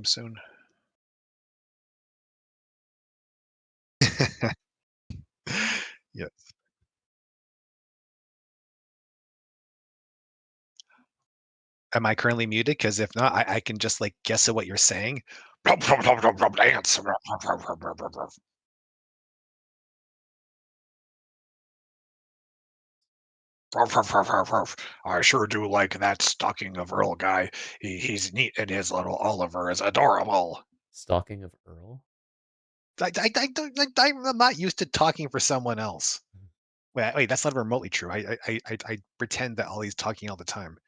sometime soon. Yes. Am I currently muted? Because if not, I can just, like, guess at what you're saying. Ants. I sure do like that stocking of Earl guy. He's neat and his little Oliver is adorable. Stalking of Earl? I'm not used to talking for someone else. Mhm. Wait, that's not remotely true. I pretend that Ollie's talking all the time.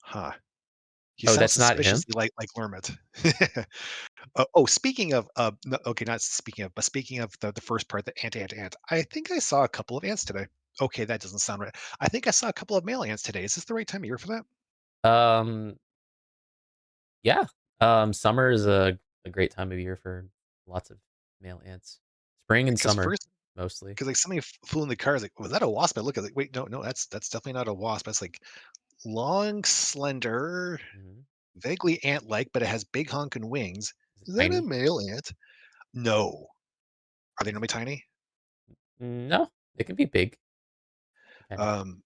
Huh. He Oh, sounds that's not him? suspiciously like Lermit. Oh, speaking of, no, okay, not speaking of, but speaking of the first part, the ant. I think I saw a couple of ants today. Okay, that doesn't sound right. I think I saw a couple of male ants today. Is this the right time of year for that? Um, yeah. Summer is a great time of year for lots of male ants. Spring and Because summer, first, mostly. because like somebody flew in the car, I was like, was that a wasp? I look at it, like, wait, no, that's definitely not a wasp. That's like long, slender, Mhm. vaguely ant-like, but it has big honking wings. Is it Is that a tiny? male ant? No. Are they normally tiny? No, it can be big, depending. Um,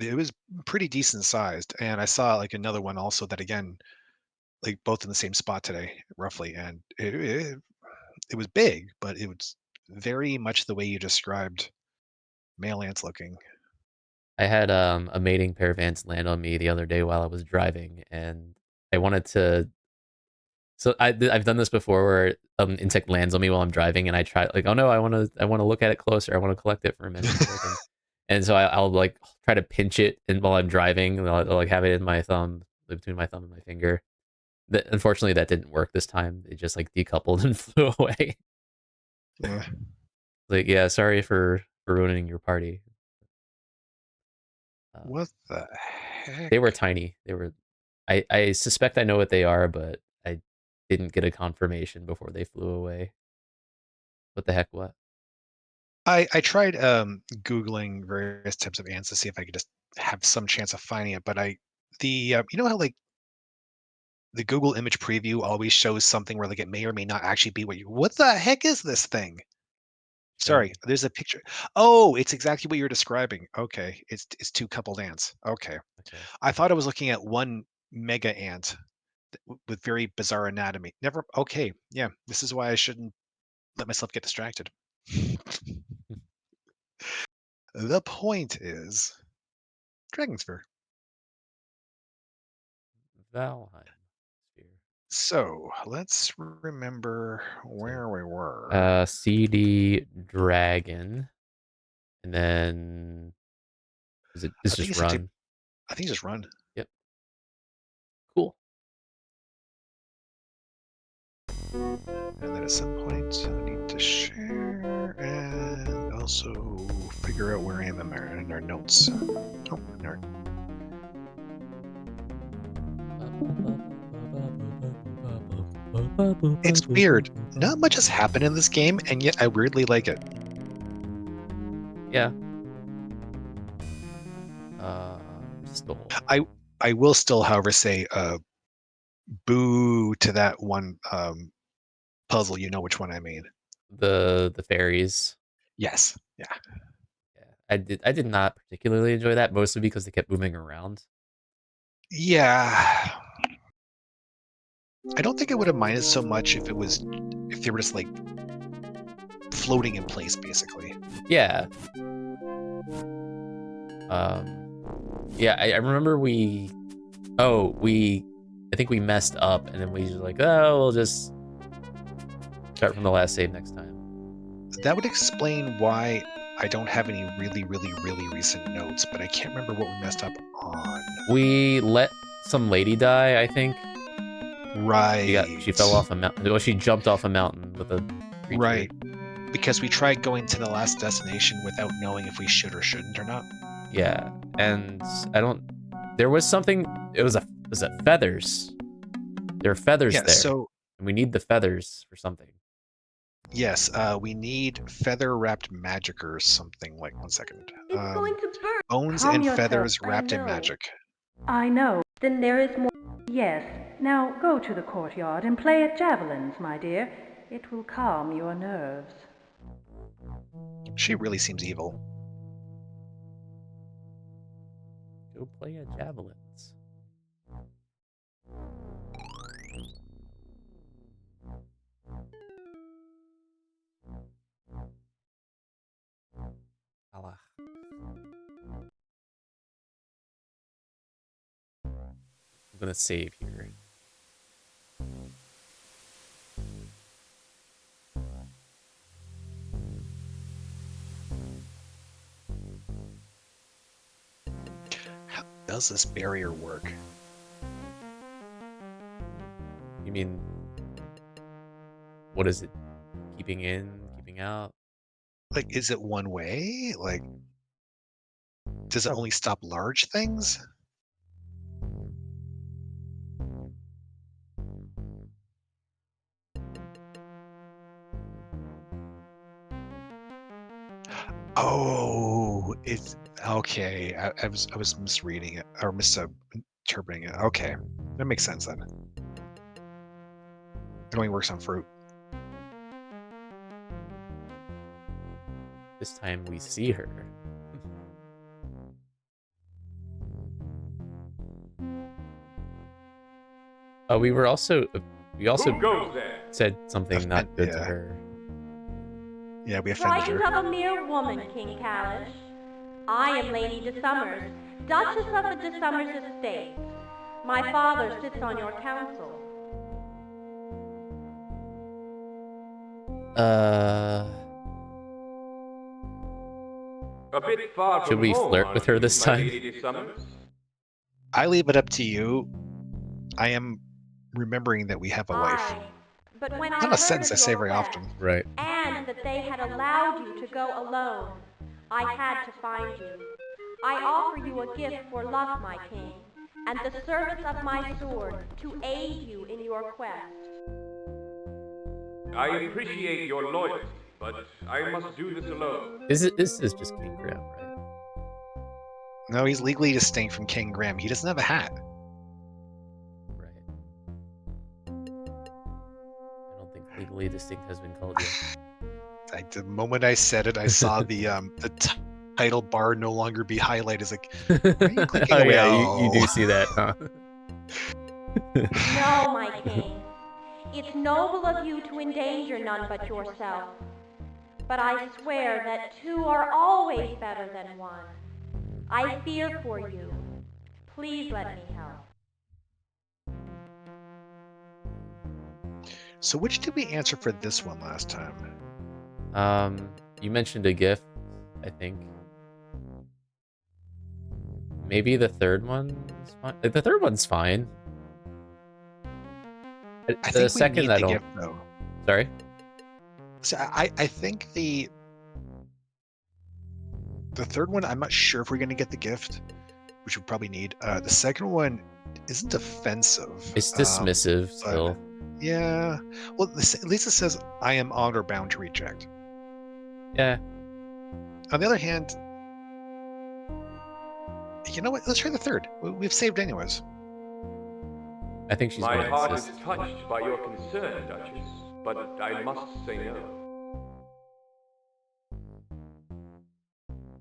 it was pretty decent sized, and I saw like another one also that again, like both in the same spot today, roughly, and it was big, but it was very much the way you described male ants looking. I had, a mating pair of ants land on me the other day while I was driving, and I wanted to so I've done this before where insect lands on me while I'm driving, and I try like, oh no, I wanna look at it closer. I want to collect it for a minute so I can, and so I'll like try to pinch it and while I'm driving, and I'll like have it in my thumb, between my thumb and my finger. Unfortunately, that didn't work this time. It just like decoupled and flew away. Yeah. Like, yeah, sorry for ruining your party. Um, What the heck? they were tiny. I suspect I know what they are, but I didn't get a confirmation before they flew away. What the heck? What? I tried googling various types of ants to see if I could just have some chance of finding it, but you know how like the Google image preview always shows something where like it may or may not actually be what the heck is this thing? Show Sorry, me. there's a picture. Oh, it's exactly what you're describing. Okay, it's two coupled ants. Okay, Okay. I thought I was looking at one mega ant with very bizarre anatomy. Never. Okay, yeah, this is why I shouldn't let myself get distracted. The point is Dragonsphere. Valheim sphere. So let's remember So, where we were. CD dragon, and then is I think just it's actually. run. I think just run. Yep. Cool. And then at some point, I need to share and also figure out where I am in our notes. Oh, there. It's weird. Not much has happened in this game, and yet I weirdly like it. Yeah. Stole I I will still, however, say boo to that one puzzle. You know which one I mean. the fairies. Yes. Yeah. Yeah, I did not particularly enjoy that, mostly because they kept moving around. Yeah. I don't think I would have minded so much if they were just like floating in place, basically. Yeah. Yeah, I remember we I think we messed up, and then we just like, oh, we'll just start from the last save next time. That would explain why I don't have any really recent notes, but I can't remember what we messed up on. We let some lady die, I think. She Right. fell off a mountain. Well, she jumped off a mountain with a creature. Right. Because we tried going to the last destination without knowing if we should or shouldn't or not. Yeah, and I don't. There was something. It was a feathers. There are feathers Yeah, there, so and we need the feathers for something. yes, we need feather wrapped magic or something like 1 second. It's going to burn. Bones Calm and yourself. feathers I wrapped in know. magic. I know. Then there is more. Yes, Now go to the courtyard and play at javelins, my dear. It will calm your nerves. She really seems evil. Go play at javelins. Allah. I'm gonna save here. How does this barrier work? You mean, what is it? Keeping in, keeping out? Like, is it one way? Like, does it Oh, only stop large things? Oh, it's okay. I was misreading it or misinterpreting it. Okay, that makes sense then. It only works on fruit. this time we see her. Oh, we also Who goes there? said something not good to Yeah, her. yeah, we offended Writing her. of a mere woman, King Kalish. I am Lady de Summers, Duchess of the de Summers Estate. My father sits on your council. A bit far Should from we home, flirt aren't with her you, this my time? Lady de Summers? I leave it up to you. I am remembering that we have a wife. But when Not I a heard sentence I of say your very request, often. Right. and that they had allowed you to go alone, I had to find you. I offer you a gift for luck, my king, and the service of my sword to aid you in your quest. I appreciate your loyalty, but I must do this alone. This is just King Graham, right? No, he's legally distinct from King Graham. He doesn't have a hat. Right. I don't think legally distinct has been called yet. The moment I said it, I saw the title bar no longer be highlighted. It's like, why are you clicking Oh away? yeah, you do see that, huh? No, my king. It's noble of you to endanger none but yourself. But I swear that two are always better than one. I fear for you. Please let me help. So which did we answer for this one last time? You mentioned a gift, I think. Maybe the third one's fine. The third one's fine. I The think we second, need I the don't. gift though. Sorry. So I think the third one, I'm not sure if we're gonna get the gift, which we probably need. The second one isn't offensive. It's dismissive But still. yeah. Well, at least it says I am honor bound to reject. Yeah. On the other hand, you know what? Let's try the third. We've saved anyways. I think she's My gonna heart is insist. touched by your concern, Duchess, but I must say no.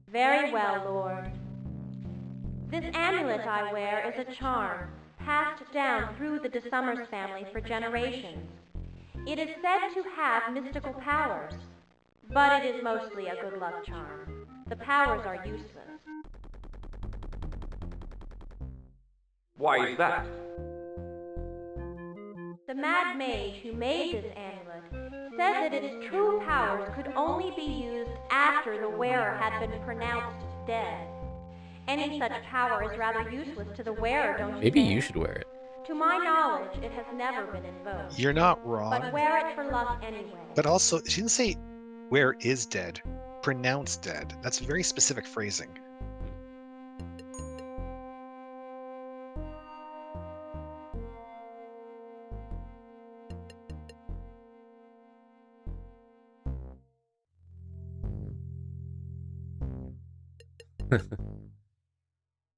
Very well, Lord. This amulet I wear is a charm, passed down through the de Summers family for generations. It is said to have mystical powers, but it is mostly a good luck charm. The powers are useless. Why is that? The mad mage who made this amulet said that its true powers could only be used after the wearer had been pronounced dead. Any such power is rather useless to the wearer, don't you Maybe think? you should wear it. To my knowledge, it has never been invoked. You're not wrong. But wear it for luck anyway. But also, she didn't say where is dead. Pronounced dead. That's very specific phrasing.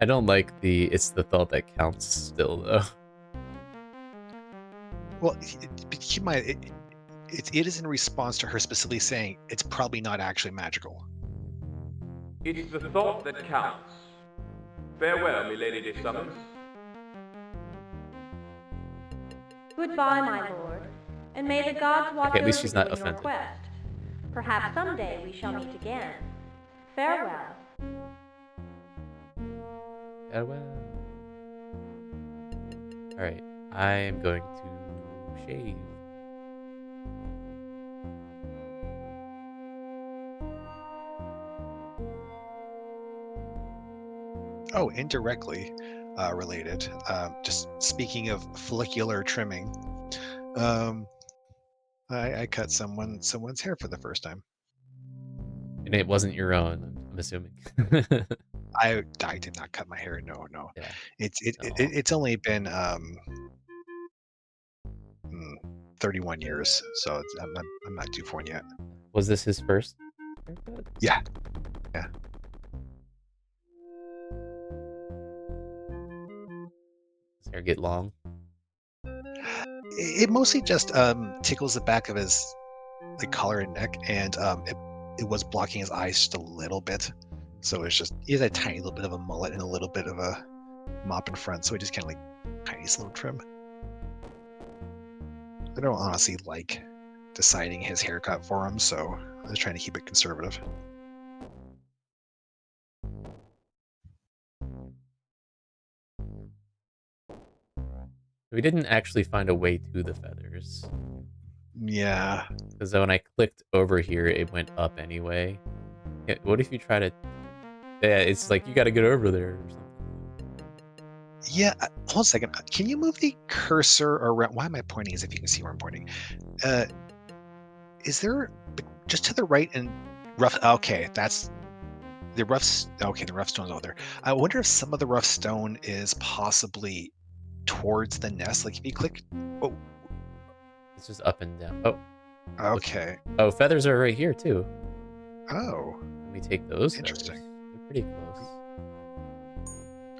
I don't like the it's the thought that counts still though. Well, but keep in mind, it is in response to her specifically saying it's probably not actually magical. It's the thought that counts. Farewell, milady de Summons. Goodbye, my lord, and may the gods watch Okay, at least over she's you not in your offended. quest. Perhaps someday we shall meet again. Farewell. Farewell. Alright, I am going to shave. Oh, indirectly related. Just speaking of follicular trimming, um, I cut someone's hair for the first time. And it wasn't your own, I'm assuming. I did not cut my hair. No, no. Yeah. It No. it's only been 31 years, so I'm not due for one yet. Was this his first haircut? Yeah, yeah. His hair get long? It mostly just tickles the back of his like collar and neck, and it was blocking his eyes just a little bit. So it's just he has a tiny little bit of a mullet and a little bit of a mop in front, so he just kind of like tiny little trim. I don't honestly like deciding his haircut for him, so I was trying to keep it conservative. We didn't actually find a way to the feathers. Yeah. Because when I clicked over here, it went up anyway. Yeah, what if you try to... Yeah, it's like, you gotta get over there or something. Yeah, hold on a second. Can you move the cursor around? Why am I pointing as if you can see where I'm pointing? Uh, is there just to the right and rough? Okay, that's the rough. Okay, the rough stone's over there. I wonder if some of the rough stone is possibly towards the nest. Like if you click. Oh, It's just up and down. Oh, okay. oh, feathers are right here too. Oh, Let me take those feathers. interesting. They're pretty close.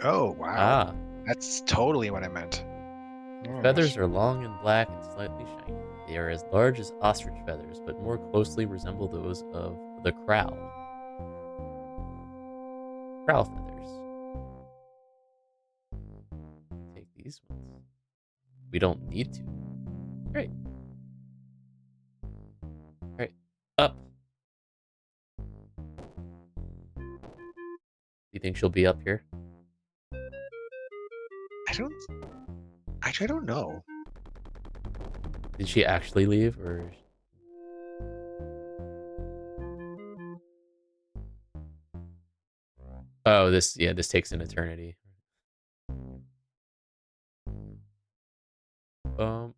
Oh, wow. Ah, That's totally what I meant. Oh, feathers are long and black and slightly shiny. They are as large as ostrich feathers, but more closely resemble those of the crow. Crow feathers. Take these ones. We don't need to. Great. Alright, up. You think she'll be up here? I don't know. Did she actually leave, or... Oh, this takes an eternity. Um,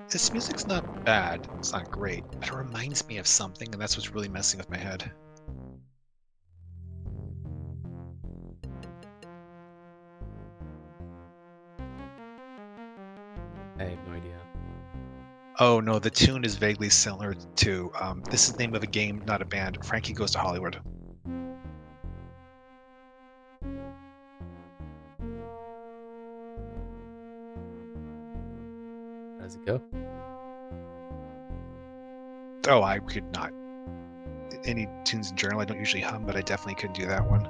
This music's not bad. It's not great, but it reminds me of something, and that's what's really messing with my head. I have no idea. Oh no, the tune is vaguely similar to this is the name of a game, not a band. Frankie Goes to Hollywood. How does it go? Oh, I could not. Any tunes in general I don't usually hum, but I definitely couldn't do that one.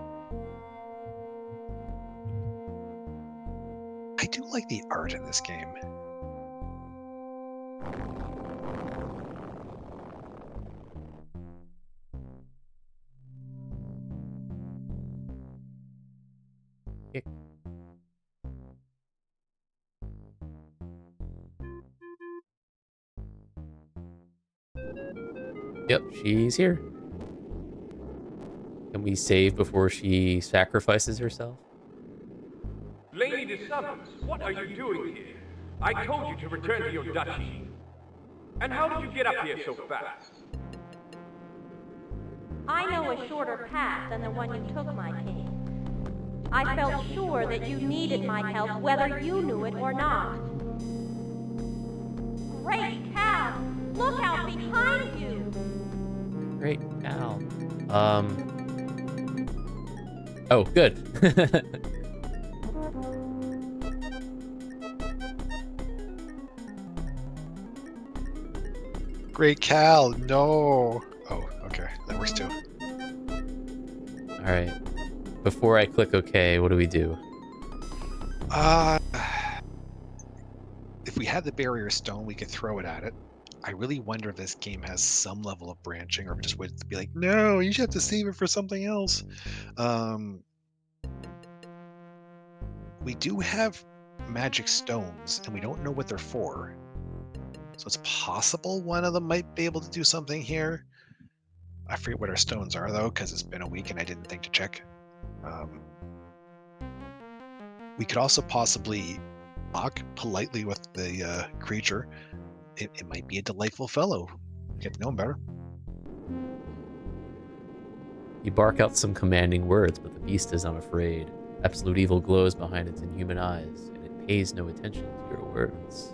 I do like the art in this game. Kick. Yep, she's here. Can we save before she sacrifices herself? Lady de Summons, what are you doing here? I told you to return to your duchy. And how did you get up here so fast? I know a shorter path than the one you took, my king. I felt sure that you needed my help, whether you knew it or not. Great cow! Look out behind you! Great cow. Oh, good. Great Cal, no. Oh, okay, that works too. All right. Before I click OK, what do we do? If we had the barrier stone, we could throw it at it. I really wonder if this game has some level of branching, or just would be like, no, you should have to save it for something else. We do have magic stones, and we don't know what they're for. So it's possible one of them might be able to do something here. I forget what our stones are, though, because it's been a week and I didn't think to check. We could also possibly talk politely with the creature. It might be a delightful fellow. Get to know him better. You bark out some commanding words, but the beast is unafraid. Absolute evil glows behind its inhuman eyes, and it pays no attention to your words.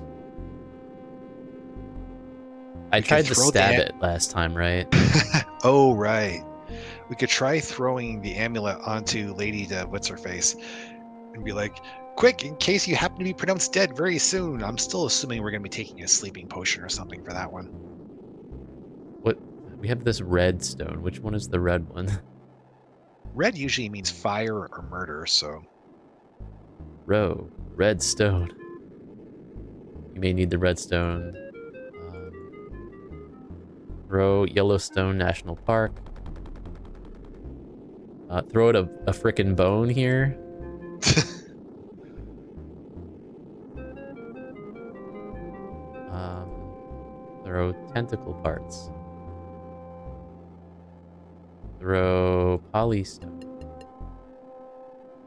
I tried to stab it last time, right? Oh, right. We could try throwing the amulet onto Lady What's-Her-Face and be like, quick, in case you happen to be pronounced dead very soon. I'm still assuming we're going to be taking a sleeping potion or something for that one. What? We have this red stone. Which one is the red one? Red usually means fire or murder, so... Red stone. You may need the red stone. Yellowstone National Park. Throw it a frickin' bone here. Throw tentacle parts. Throw polystone.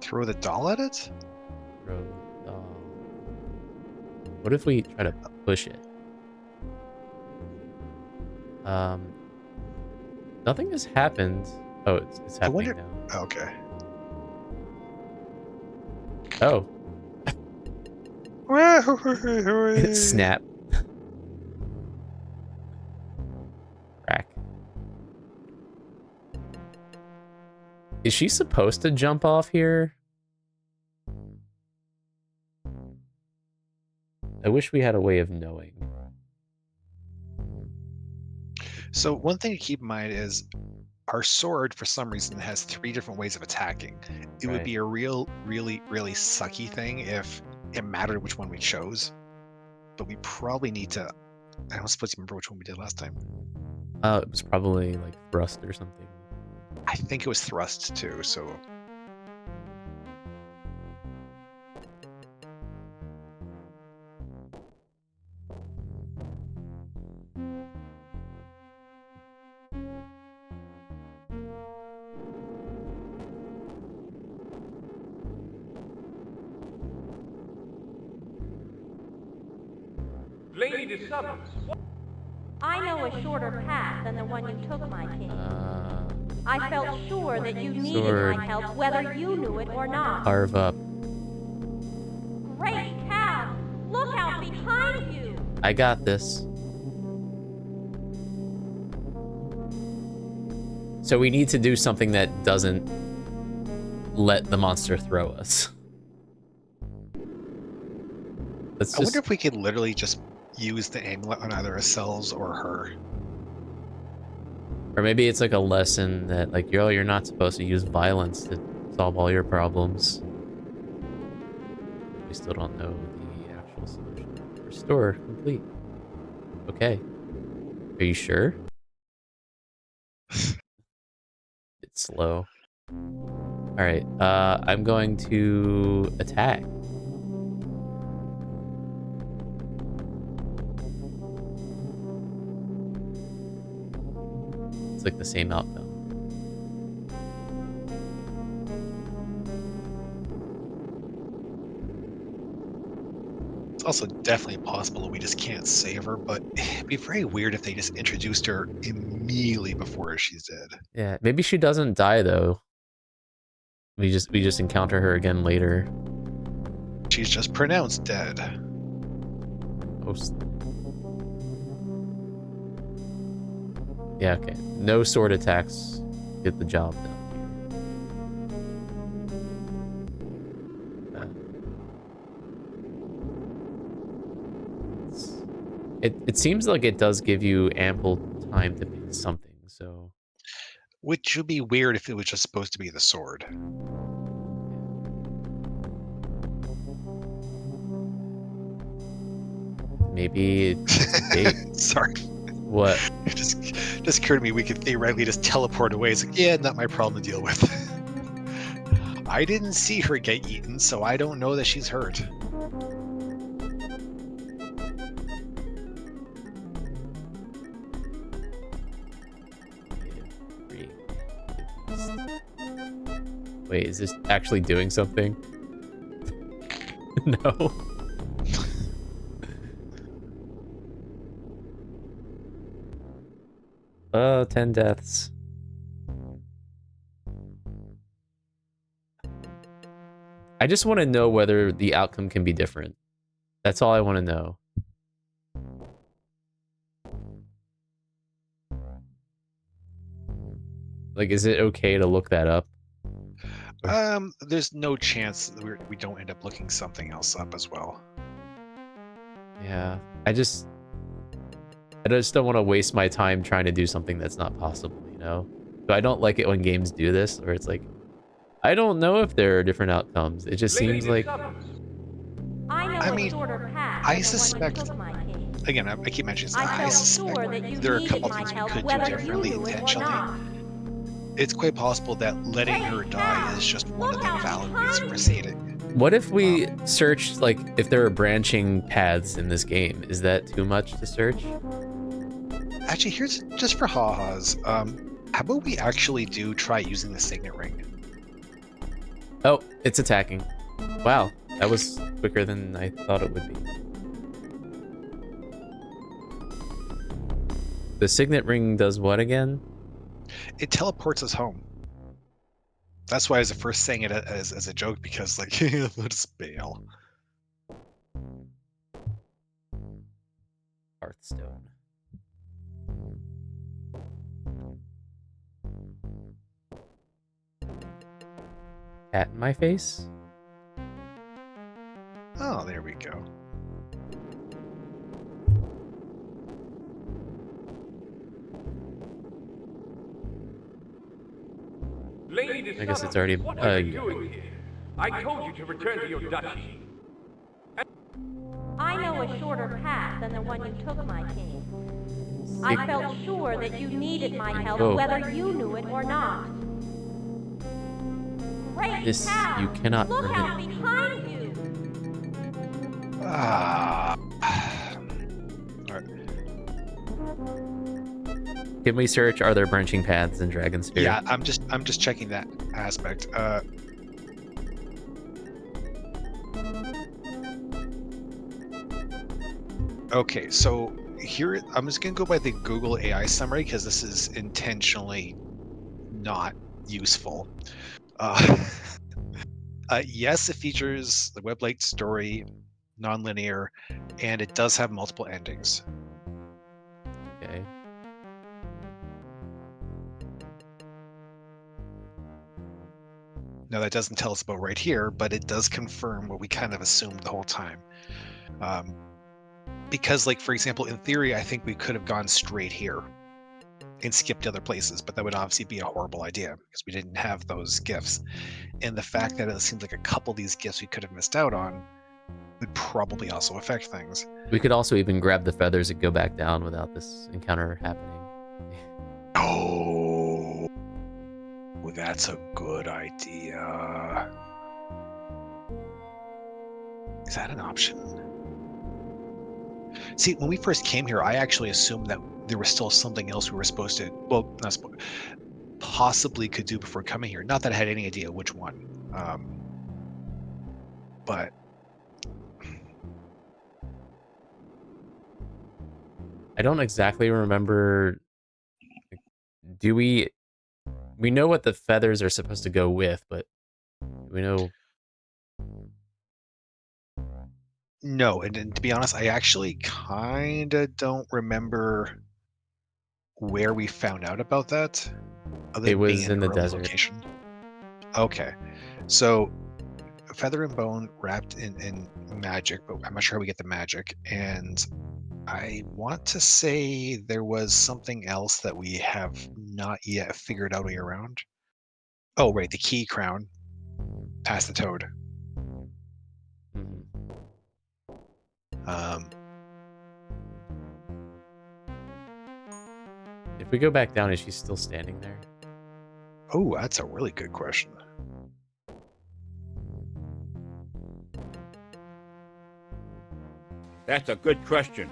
Throw the doll at it? Throw the doll. What if we try to push it? Nothing has happened. Oh, it's happening now. Okay. Oh. Snap. Crack. Is she supposed to jump off here? I wish we had a way of knowing. So one thing to keep in mind is our sword, for some reason, has 3 different ways of attacking. It would be a really sucky thing if it mattered which one we chose. But we probably need to... I don't suppose you remember which one we did last time. It was probably like thrust or something. I think it was thrust too, so... Lady Summons. I know a shorter path than the one you took, my king. I felt sure that you needed my help, whether you knew it or not. Carve up. Great cow! Look out behind you! I got this. So we need to do something that doesn't let the monster throw us. I wonder if we could literally just use the amulet on either ourselves or her. Or maybe it's like a lesson that, like, you're not supposed to use violence to solve all your problems. We still don't know the actual solution. Restore complete. Okay. Are you sure? It's slow. Alright, I'm going to attack. It's like the same outcome. It's also definitely possible that we just can't save her, but it'd be very weird if they just introduced her immediately before she's dead. Yeah, maybe she doesn't die though. We just encounter her again later. She's just pronounced dead. Mostly. Yeah, okay. No sword attacks. get the job done here. It seems like it does give you ample time to fix something, so Which would be weird if it was just supposed to be the sword. maybe it's a bait. Sorry. What? It just occurred to me we could theoretically just teleport away. It's like, yeah, not my problem to deal with. I didn't see her get eaten, so I don't know that she's hurt. Wait, is this actually doing something? No. 10 deaths. I just want to know whether the outcome can be different. That's all I want to know. Like, is it okay to look that up? There's no chance that we don't end up looking something else up as well. Yeah, I just don't want to waste my time trying to do something that's not possible, you know? So I don't like it when games do this, where it's like, I don't know if there are different outcomes. It just seems like... I mean, shorter path I than the one you suspect- took my king. Again, I keep mentioning this. I I felt suspect sure that you there are a needed couple my things we help, could do whether differently you knew it or intentionally. not. It's quite possible that letting her die is just one of the valid ways of proceeding. What if we searched, like, if there are branching paths in this game? Is that too much to search? Actually, here's just for ha-has. How about we actually try using the signet ring? Oh, it's attacking. Wow, that was quicker than I thought it would be. The signet ring does what again? It teleports us home. That's why I was at first saying it as a joke, because, like, let's bail. Hearthstone. Cat in my face? Oh, there we go. Lady I guess it's already... what are you yeah. doing here? I told you to return to your duchy. I know a shorter path than the one you took, my king. I felt sure that you needed my help, Whoa. whether you knew it or not. Great This cow! you cannot Look out permit. behind you! Alright. Can we search, are there branching paths in Dragonsphere? Yeah, I'm just checking that aspect. Okay, so here I'm just gonna go by the Google AI summary because this is intentionally not useful. Yes, it features the web-like story, non-linear, and it does have multiple endings. Okay. Now that doesn't tell us about right here, but it does confirm what we kind of assumed the whole time. Because, like, for example, in theory, I think we could have gone straight here and skipped other places, but that would obviously be a horrible idea because we didn't have those gifts. And the fact that it seems like a couple of these gifts we could have missed out on would probably also affect things. We could also even grab the feathers and go back down without this encounter happening. Oh, that's a good idea. Is that an option? See, when we first came here, I actually assumed that there was still something else we were supposed to, well, not supposed, possibly could do before coming here. Not that I had any idea which one. But I don't exactly remember. Do we know what the feathers are supposed to go with, but do we know? no, and to be honest, I actually kind of don't remember where we found out about that, other It than being was an in the early desert. location? Okay, so feather and bone wrapped in magic, but I'm not sure how we get the magic. And I want to say there was something else that we have not yet figured out a way around. Oh, right, the key crown past the toad. Mhm. Um, If we go back down, is she still standing there? oh, that's a really good question. That's a good question.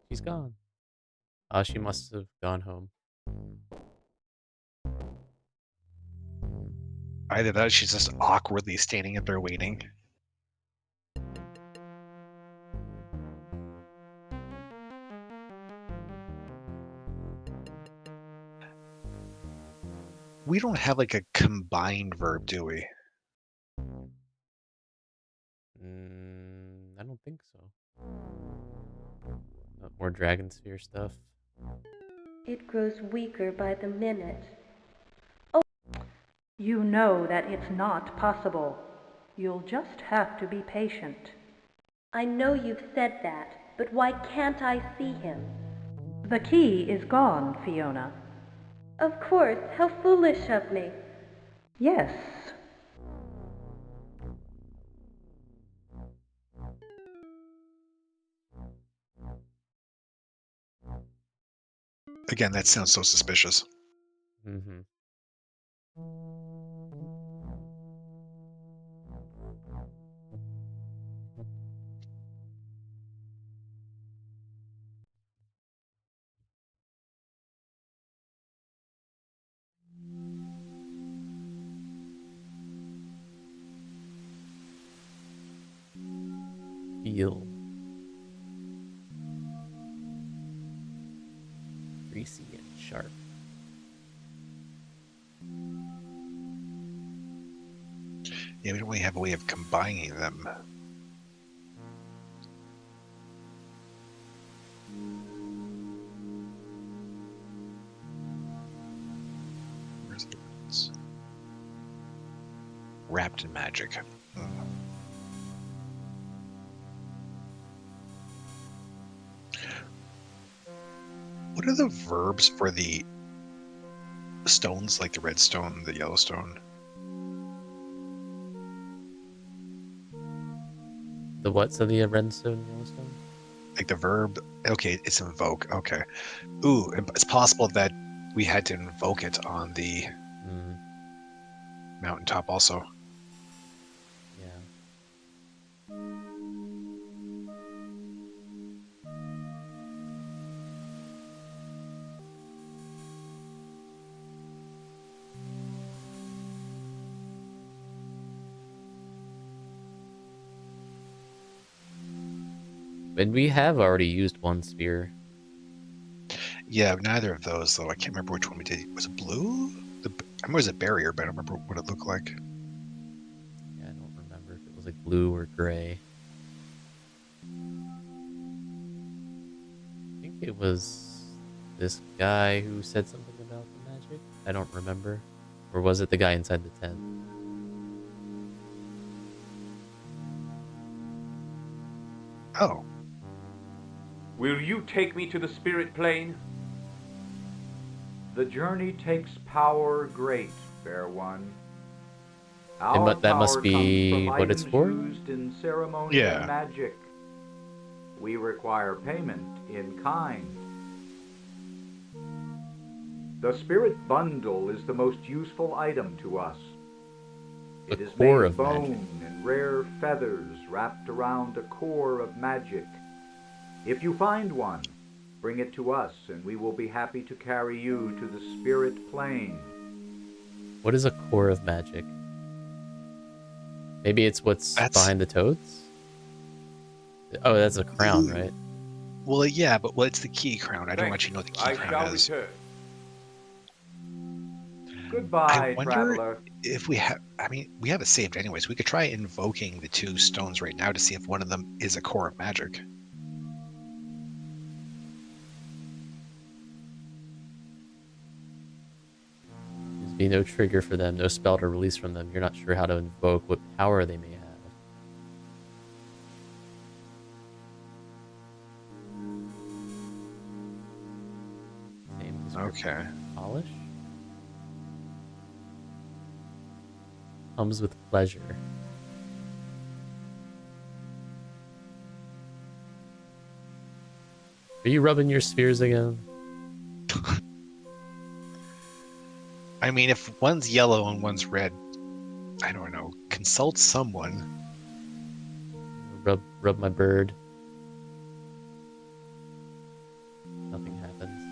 She's gone. She must have gone home. Either that, or she's just awkwardly standing up there waiting. We don't have like a combined verb, do we? I don't think so. More Dragonsphere stuff. It grows weaker by the minute. You know that it's not possible. You'll just have to be patient. I know you've said that, but why can't I see him? The key is gone, Fiona. Of course, how foolish of me. Yes. Again, that sounds so suspicious. Mm-hmm. Feel. Greasy and sharp. Yeah, we don't really have a way of combining them. Where's the words? Wrapped in magic. What are the verbs for the stones, like the red stone, the yellow stone? The what's of the Redstone, Yellowstone? Like the verb, okay, it's invoke. Okay. Ooh, it's possible that we had to invoke it on the mountaintop also. Yeah. And we have already used one spear. Yeah, neither of those though. I can't remember which one we did. Was it blue? I remember it was a barrier, but I don't remember what it looked like. Yeah, I don't remember if it was like blue or gray. I think it was this guy who said something about the magic. I don't remember. Or was it the guy inside the tent? Oh. Will you take me to the spirit plane? The journey takes power great, fair one. That must be what it's for? Used in ceremony Yeah. and magic. We require payment in kind. The spirit bundle is the most useful item to us. The It is core made of bone magic. and rare feathers wrapped around a core of magic. If you find one, bring it to us, and we will be happy to carry you to the spirit plane. What is a core of magic? Maybe it's what's behind the toads? Oh, that's a crown, right? Well, yeah, but what's the key crown? I don't Thank actually know what the key I crown shall is. return. Goodbye, wonder traveler. if we have. I mean, we have it saved anyways. We could try invoking the 2 stones right now to see if one of them is a core of magic. There's be no trigger for them, no spell to release from them. You're not sure how to invoke what power they may have. Same description. Okay. Polish? Comes with pleasure. Are you rubbing your spheres again? I mean, if one's yellow and one's red, I don't know. Consult someone. Rub my bird. Nothing happens.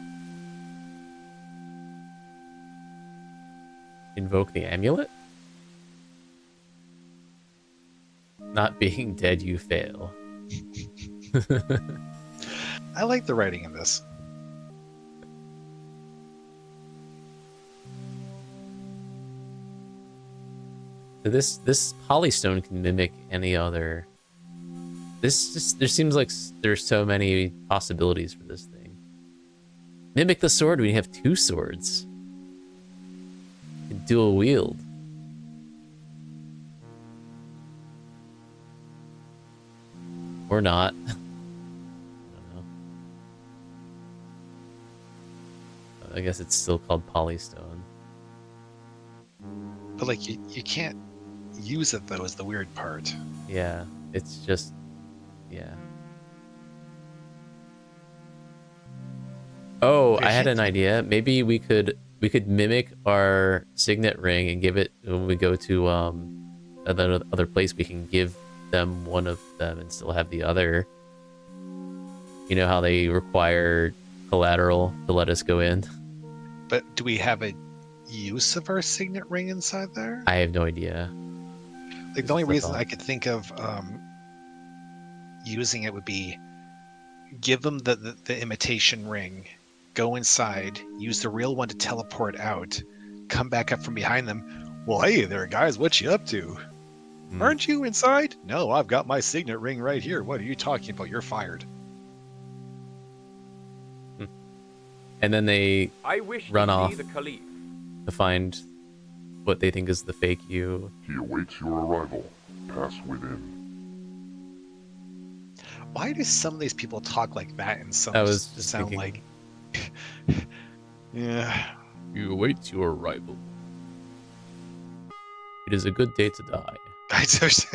Invoke the amulet? Not being dead, you fail. I like the writing in this. So this polystone can mimic any other. There seems like there's so many possibilities for this thing. Mimic the sword. We have 2 swords. Dual wield. Or not. I don't know. I guess it's still called polystone. But like you can't use it though is the weird part. Yeah, it's just, yeah. Oh, I had an idea. Maybe we could mimic our signet ring and give it when we go to other place. We can give them one of them and still have the other. You know how they require collateral to let us go in? But do we have a use of our signet ring inside there? I have no idea. Like the only reason I could think of using it would be give them the imitation ring, go inside, use the real one to teleport out, come back up from behind them. Well, hey there, guys, what you up to? Aren't you inside? No, I've got my signet ring right here. What are you talking about? You're fired. And then they I wish run to off see the Caliph. to find what they think is the fake you. He awaits your arrival. Pass within. Why do some of these people talk like that and some I was just just sound thinking- like yeah. You await your arrival. It is a good day to die. I just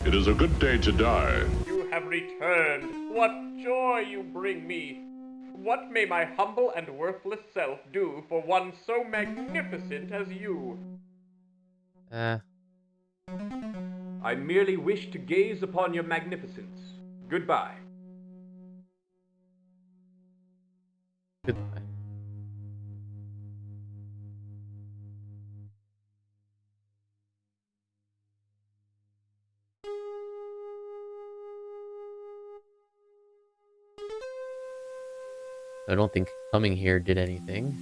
It is a good day to die. You have returned. What joy you bring me. What may my humble and worthless self do for one so magnificent as you? I merely wish to gaze upon your magnificence. Goodbye. Goodbye. I don't think coming here did anything.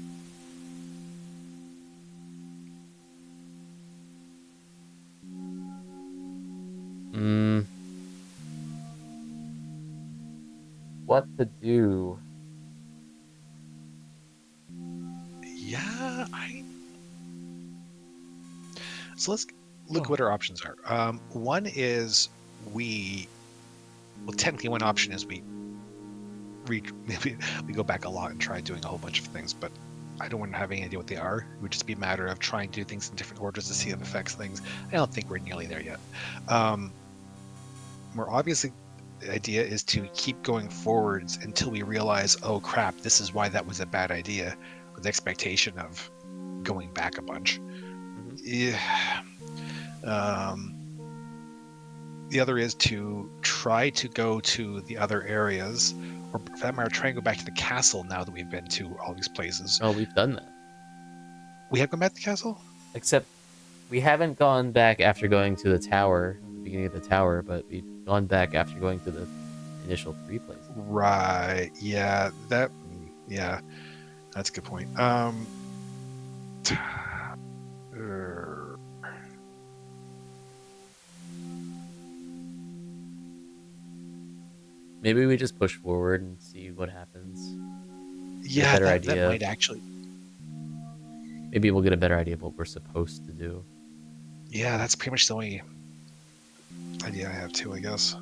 What to do? yeah, so let's look what our options are. One is technically one option is we go back a lot and try doing a whole bunch of things, but I don't want to have any idea what they are. It would just be a matter of trying to do things in different orders to see if it affects things. I don't think we're nearly there yet. More obviously, the idea is to keep going forwards until we realize, oh crap, this is why that was a bad idea, with the expectation of going back a bunch. Yeah. The other is to try to go to the other areas, or for that matter, try and go back to the castle now that we've been to all these places. Oh, we've done that. We have gone back to the castle? Except we haven't gone back after going to the tower, the beginning of the tower, but we've gone back after going to the initial 3 places. Right. Yeah, that Yeah, that's a good point. Maybe we just push forward and see what happens. Get a Yeah, better that idea. might actually. Maybe we'll get a better idea of what we're supposed to do. Yeah, that's pretty much the only idea I have too, I guess.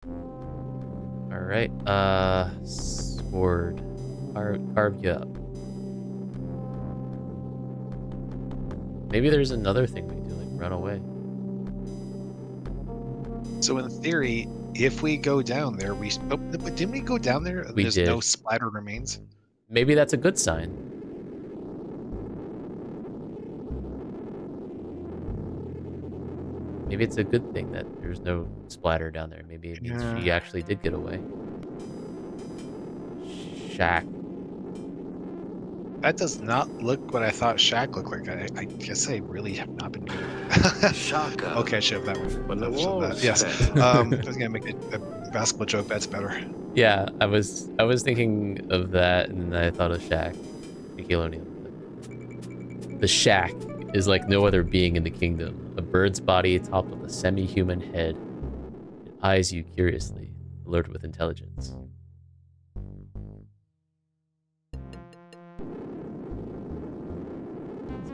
All right. Sword. Carve you up. Maybe there's another thing we do, like run away. So in theory, if we go down there, but didn't we go down there? And We there's no did. splattered remains. Maybe that's a good sign. Maybe it's a good thing that there's no splatter down there. Maybe it means she actually did get away. Shack. That does not look what I thought Shaq looked like. I guess I really have not been good. Shaka. Okay, I should have that one. When the I should have walls that. Yes. fell. I was gonna make a basketball joke. That's better. Yeah, I was thinking of that, and then I thought of Shaq. Shaquille O'Neal. The Shack is like no other being in the kingdom. A bird's body topped with a semi-human head. It eyes you curiously, alert with intelligence. So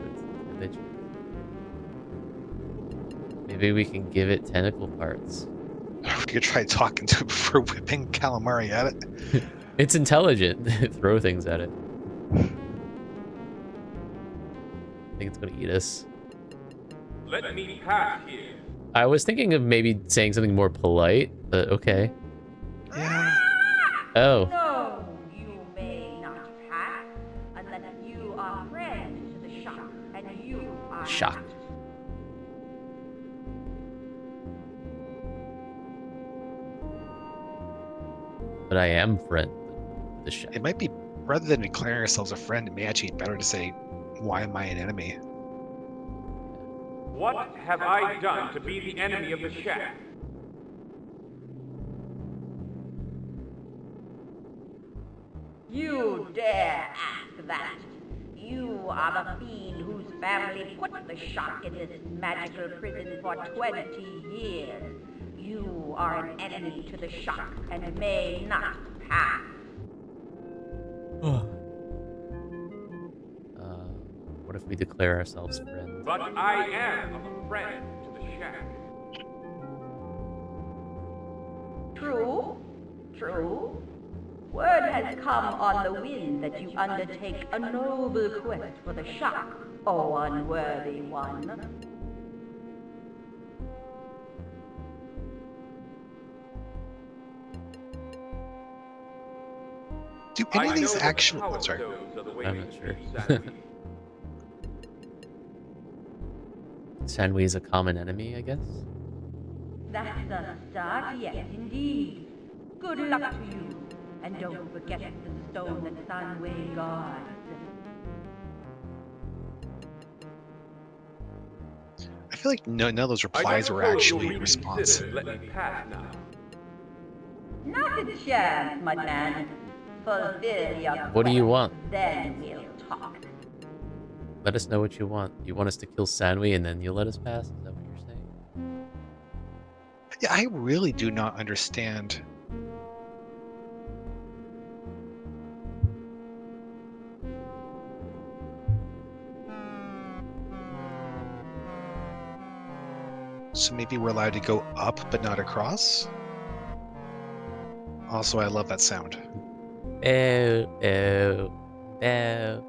it's intelligent. Maybe we can give it tentacle parts. We could try talking to it before whipping calamari at it. It's intelligent. Throw things at it. I think it's gonna eat us. Let me pass here. I was thinking of maybe saying something more polite, but okay. Yeah. Oh. No, you may not pass unless you are friends to the shock, and you are Shock. not. But I am friend the Shack. It might be, rather than declaring ourselves a friend, it may actually be better to say, why am I an enemy? What have I done to be the enemy of the shack? You dare ask that? You are the fiend whose family put the shock in this magical prison for 20 years. You are an enemy to the shock and may not pass. What if we declare ourselves friends? But I am a friend to the shack. True, true. Word has come on the wind that you undertake a noble quest for the shock, O unworthy one. Do any of these actually? Oh, sorry. I'm not sure. Sanwi is a common enemy, I guess? That's a start, yes, indeed. Good luck to you, and don't forget the stone that Sunway guards. I feel like none of those replies were actually a response. Let me pass now. Not a chance, my man. Fulfill your What do you quest, want? Then we'll talk. Let us know what you want. You want us to kill Sanwi and then you'll let us pass? Is that what you're saying? Yeah, I really do not understand. So maybe we're allowed to go up but not across? Also, I love that sound. Oh, oh, oh.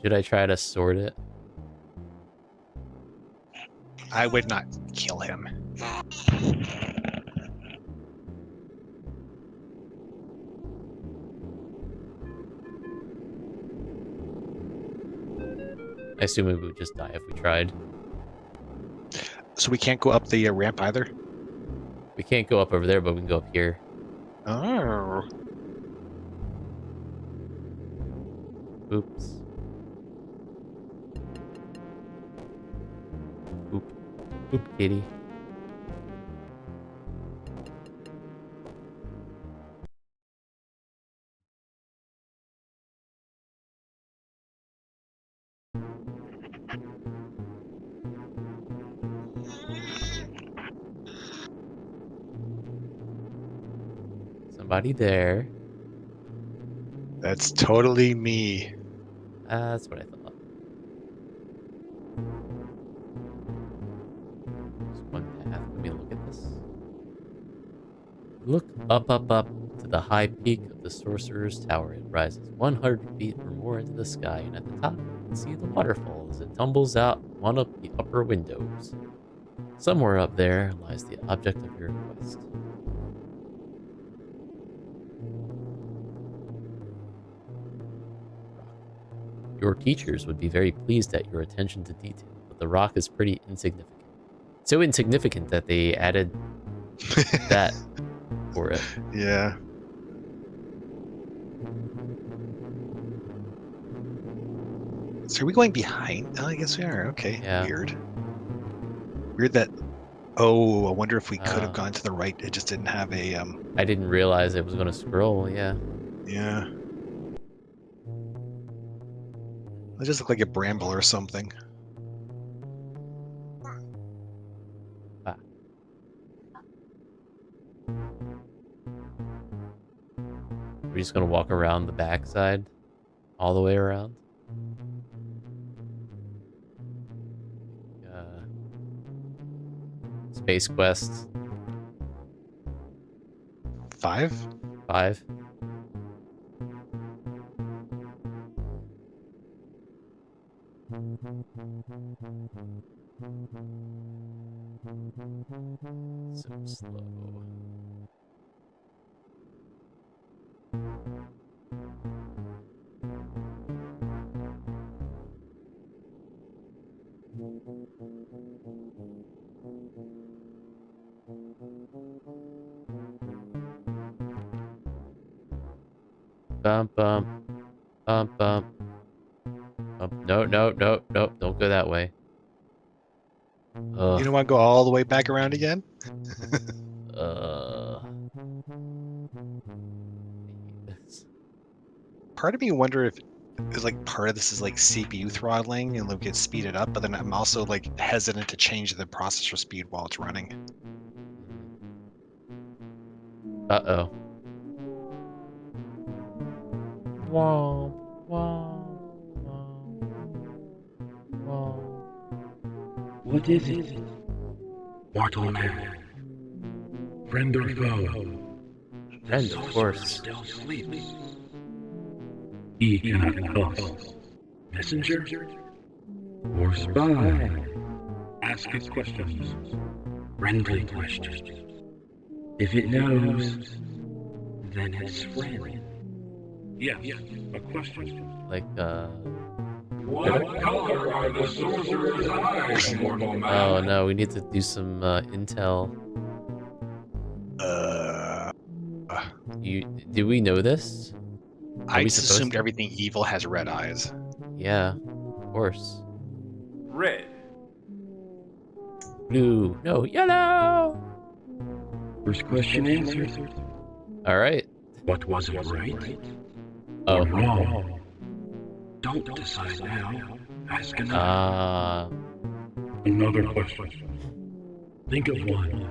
Should I try to sword it? I would not kill him. I assume we would just die if we tried. So we can't go up the ramp either? We can't go up over there, but we can go up here. Oh. Oops. Oop. Oop, kitty. nobody there. That's totally me. That's what I thought. Just one path. Let me look at this. Look up to the high peak of the Sorcerer's Tower. It rises 100 feet or more into the sky, and at the top, you can see the waterfall as it tumbles out one of the upper windows. Somewhere up there lies the object of your quest. Your teachers would be very pleased at your attention to detail, but the rock is pretty insignificant. So insignificant that they added that for it. Yeah. So are we going behind? Oh, I guess we are. Okay. Yeah. Weird. Weird that. Oh, I wonder if we could have Uh. gone to the right. It just didn't have a. I didn't realize it was going to scroll, yeah. Yeah. It just looked like a bramble or something. Ah. We're just going to walk around the backside, all the way around. Space Quest 5? 5. So slow. Bump, bump, bump, bump. No, no, no, no, don't go that way. Ugh. You don't want to go all the way back around again? Part of me wonder if it's like part of this is like CPU throttling and it'll get speeded up, but then I'm also like hesitant to change the processor speed while it's running. Uh-oh. Womp, womp, womp, womp. What is it? Mortal man. Friend or foe? Friend, of course. Still sleeps. He cannot cross. Messenger? Or spy? Ask his questions. Friendly questions. If it knows, then it's friend. Yes, a question. Like, What color are the sorcerer's eyes, mortal man? oh no, we need to do some intel. Do we know this? I we just supposed assumed to? everything evil has red eyes. Yeah, of course. Red. Blue, no, yellow! First question answered. Alright. What wasn't right? Oh. Or wrong? Don't decide now. Ask another. Another question. Think of one.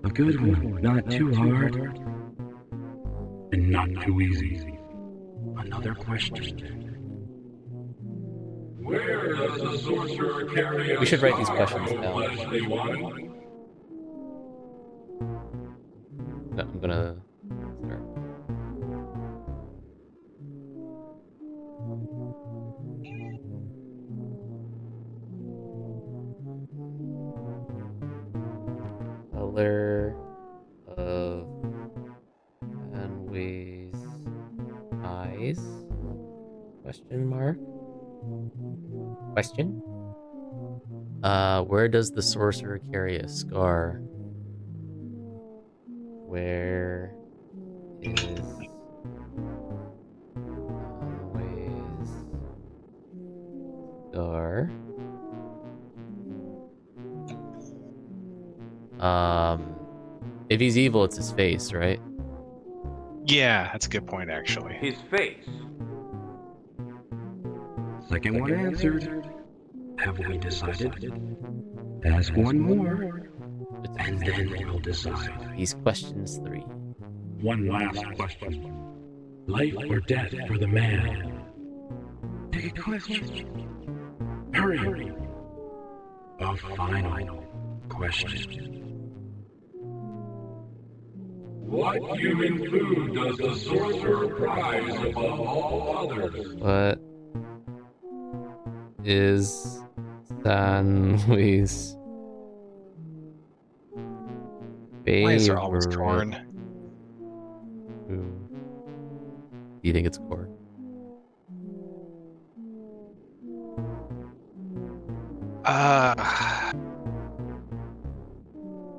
A good one, not too hard. And not too easy. Another question. Where does the sorcerer carry a We should write these scar questions from down. fleshly one? No, I'm gonna start. Color of Anwi's eyes? Question mark? Question? Where does the sorcerer carry a scar? Where is Anwi's scar? If he's evil, it's his face, right? Yeah, that's a good point, actually. His face. Second one answered. Have we decided? Ask one more, and then we'll decide. He's questions 3. One last question. Life or death for the man? Take a question. Hurry. A final question. What human food does the sorcerer prize above all others? What is San Luis' Why is there always favorite corn? food? Do you think it's corn?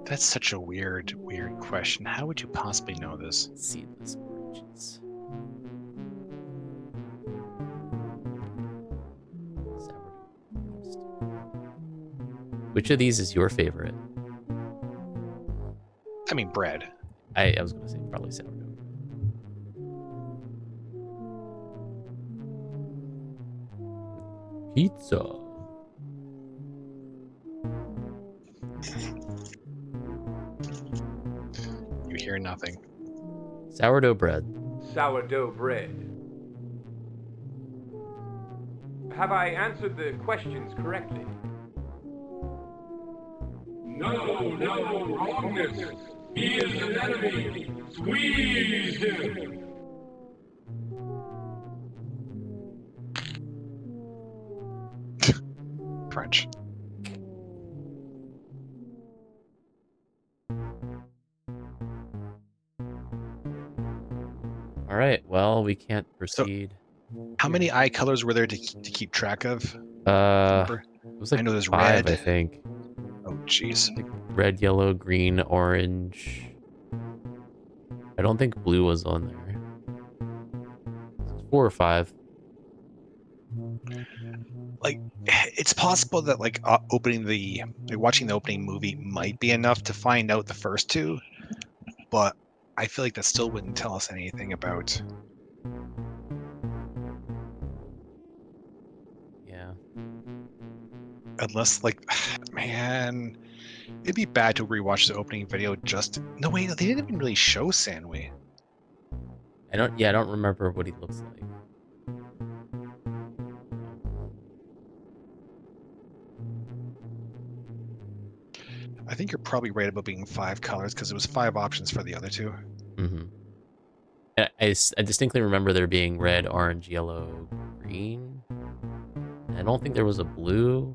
That's such a weird question. How would you possibly know this? Seedless oranges. Sourdough toast. Which of these is your favorite? I mean, bread. I was gonna say probably sourdough. Pizza. You hear nothing. Sourdough bread. Sourdough bread. Have I answered the questions correctly? No, wrongness. He is an enemy. Squeeze him. Crunch. All right. Well, we can't proceed. How many eye colors were there to keep track of? It was like I know there's 5, red. I think. Oh, jeez. Like red, yellow, green, orange. I don't think blue was on there. 4 or 5. Like, it's possible that like watching the opening movie might be enough to find out the first two, but I feel like that still wouldn't tell us anything about. Yeah. Unless, like, man, it'd be bad to rewatch the opening video no, wait, they didn't even really show Sanway. I don't remember what he looks like. I think you're probably right about being 5 colors because it was 5 options for the other two. Mm-hmm. I distinctly remember there being red, orange, yellow, green. I don't think there was a blue.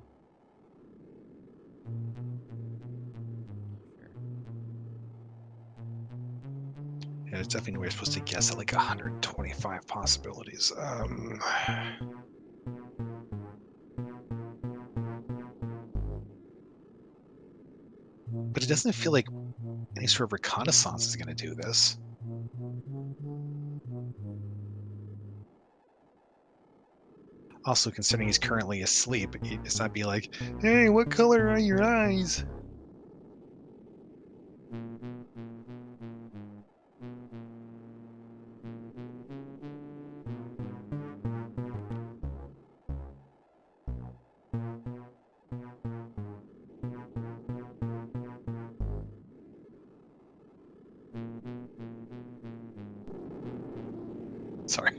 Yeah, there's definitely no way you're supposed to guess at like 125 possibilities. But it doesn't feel like any sort of reconnaissance is going to do this. Also, considering he's currently asleep, it's not be like, hey, what color are your eyes? Sorry.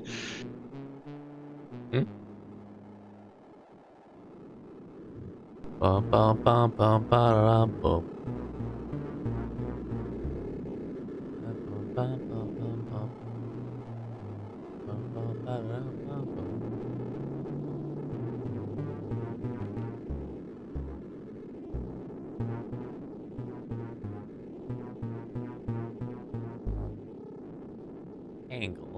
Bum, bum, bum, bum, ba-da-dum, bum. Bum, bum, bum, bum, bum. Bum, bum, ba-da-dum, bum, bum. Angle.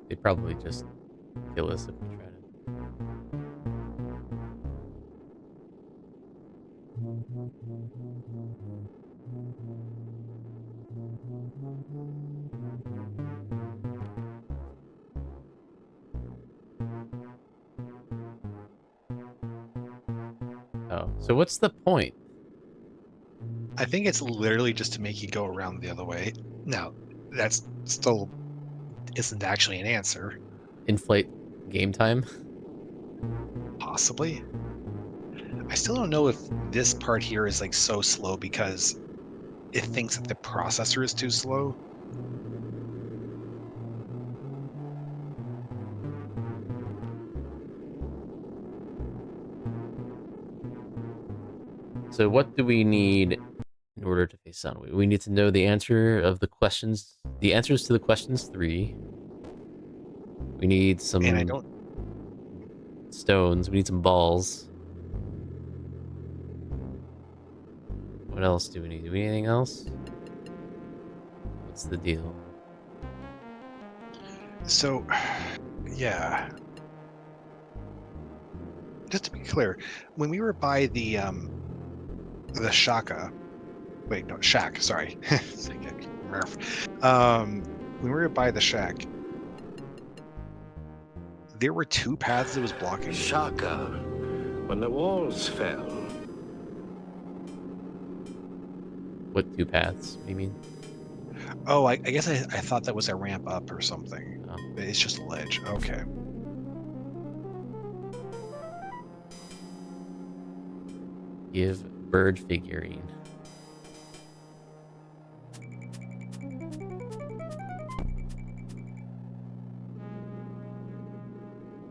They'd probably just kill us if we try to. Oh, so what's the point? I think it's literally just to make you go around the other way. Now, that's still isn't actually an answer. Inflate game time? Possibly. I still don't know if this part here is like so slow because it thinks that the processor is too slow. So what do we need in order to face sound? We need to know the answer of the answers to the questions 3. We need And I some don't stones. We need some balls. What else do we need? Do we need anything else? What's the deal? so yeah. Just to be clear, when we were by the Shaka, wait, no, shack, sorry. When we were by the shack, there were 2 paths it was blocking. Shaka, when the walls fell. What 2 paths? What do you mean? Oh, I guess I thought that was a ramp up or something. Oh. It's just a ledge. Okay. Give bird figurine.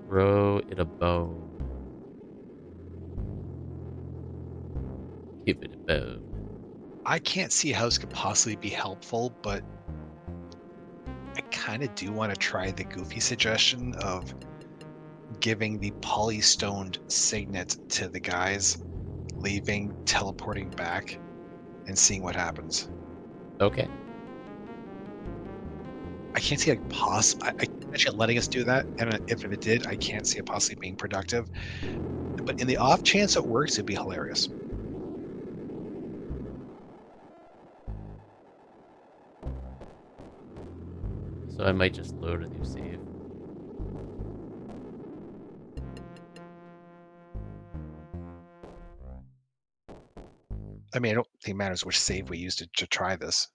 Throw it a bone. Give it a bone. I can't see how this could possibly be helpful, but I kind of do want to try the goofy suggestion of giving the polystoned signet to the guys, leaving, teleporting back, and seeing what happens. Okay. I can't see like I can't imagine it letting us do that, and if it did, I can't see it possibly being productive. But in the off chance it works, it'd be hilarious. So I might just load a new save. I mean, I don't think it matters which save we use to try this.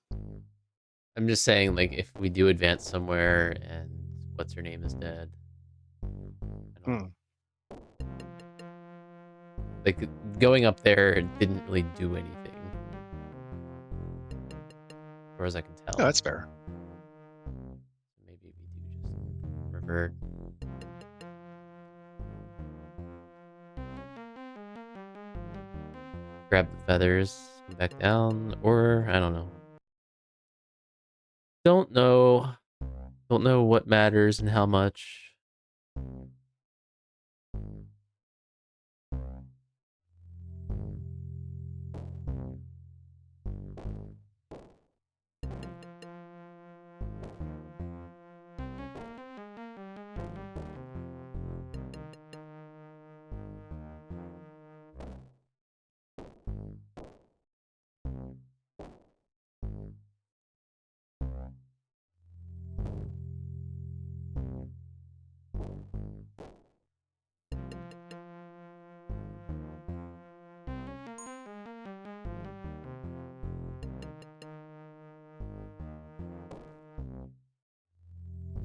I'm just saying, like, if we do advance somewhere and what's her name is dead. I don't know. Like, going up there didn't really do anything. As far as I can tell. No, that's fair. Maybe we do just revert. Grab the feathers, come back down, or I don't know. Don't know. Don't know what matters and how much.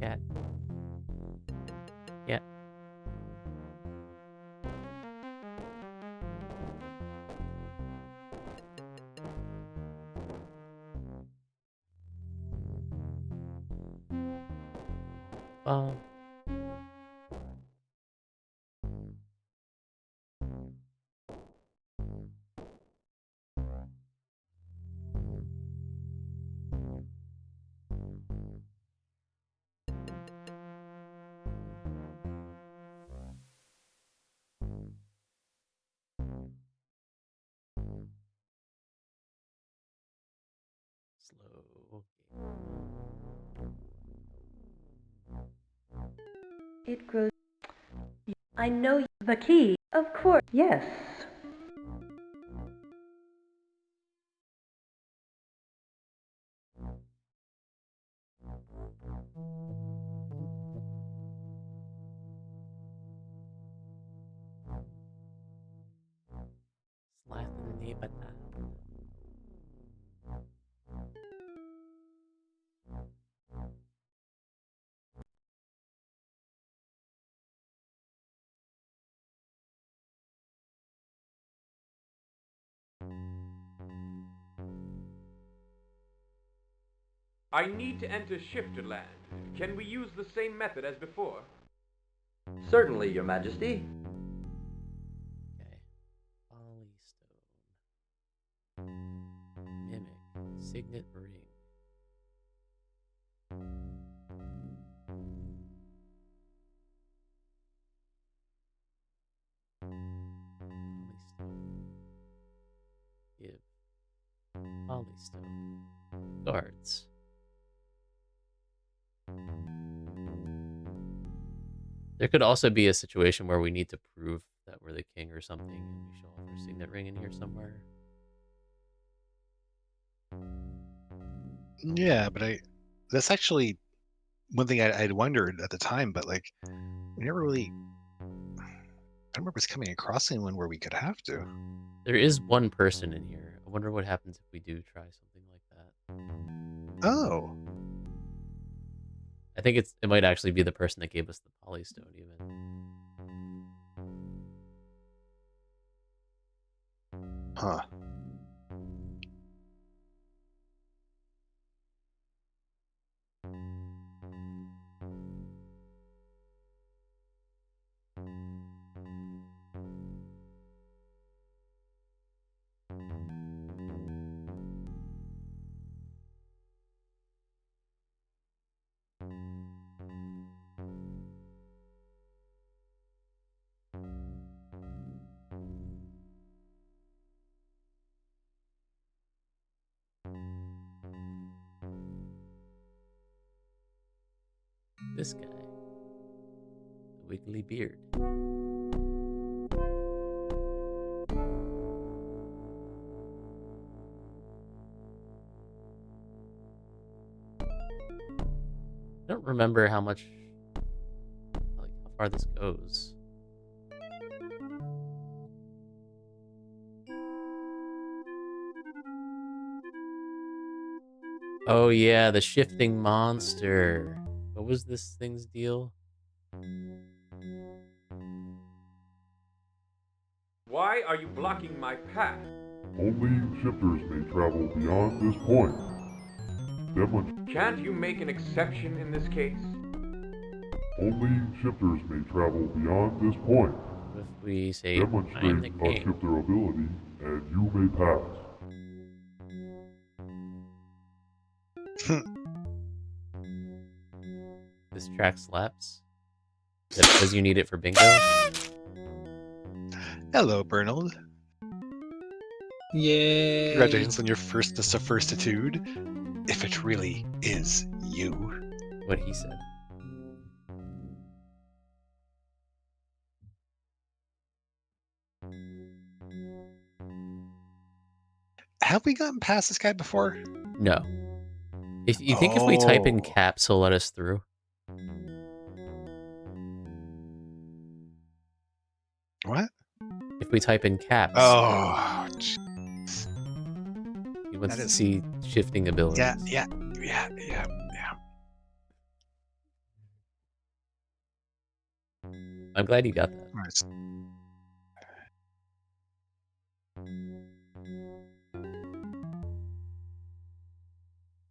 Cat. Yeah. Well. Slow. It grows. I know the key. Of course. Yes. Slap in the banana. I need to enter Shifterland. Can we use the same method as before? Certainly, Your Majesty. Okay. Polystone. Mimic. Signet ring. Polystone. Give. Polystone. Guards. There could also be a situation where we need to prove that we're the king or something, and we show off our signet ring in here somewhere. Yeah, but that's actually one thing I'd wondered at the time, but like we never really. I don't remember us coming across anyone where we could have to. There is one person in here. I wonder what happens if we do try something like that. Oh. I think it might actually be the person that gave us the polystone, even. Huh. This guy. The wiggly beard. I don't remember how much, like, how far this goes. Oh yeah, the shifting monster. What was this thing's deal? Why are you blocking my path? Only shifters may travel beyond this point. Can't you make an exception in this case? Only shifters may travel beyond this point. What if we say, I'm the Demonstrate a king? shifter ability, and you may pass. This track slaps? Is that because you need it for bingo? Hello, Bernald. Yay! Congratulations on your firstness of firstitude. If it really is you. What he said. Have we gotten past this guy before? No. If you think if we type in caps, he'll let us through? What? If we type in caps. Oh, jeez. He wants to see shifting abilities. Yeah. I'm glad you got that. Nice.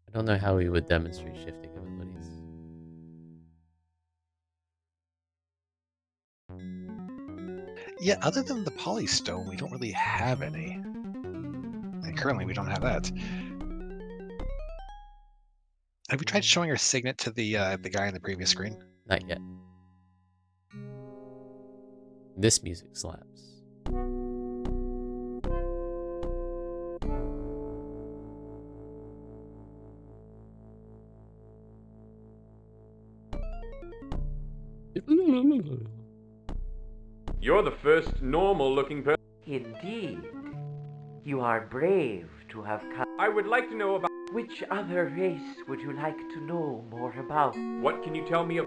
I don't know how we would demonstrate shifting abilities. Yeah, other than the polystone, we don't really have any. And currently, we don't have that. Have we tried showing our signet to the guy in the previous screen? Not yet. This music slaps. You're the first normal-looking person. Indeed. You are brave to have come. I would like to know about... Which other race would you like to know more about? What can you tell me of...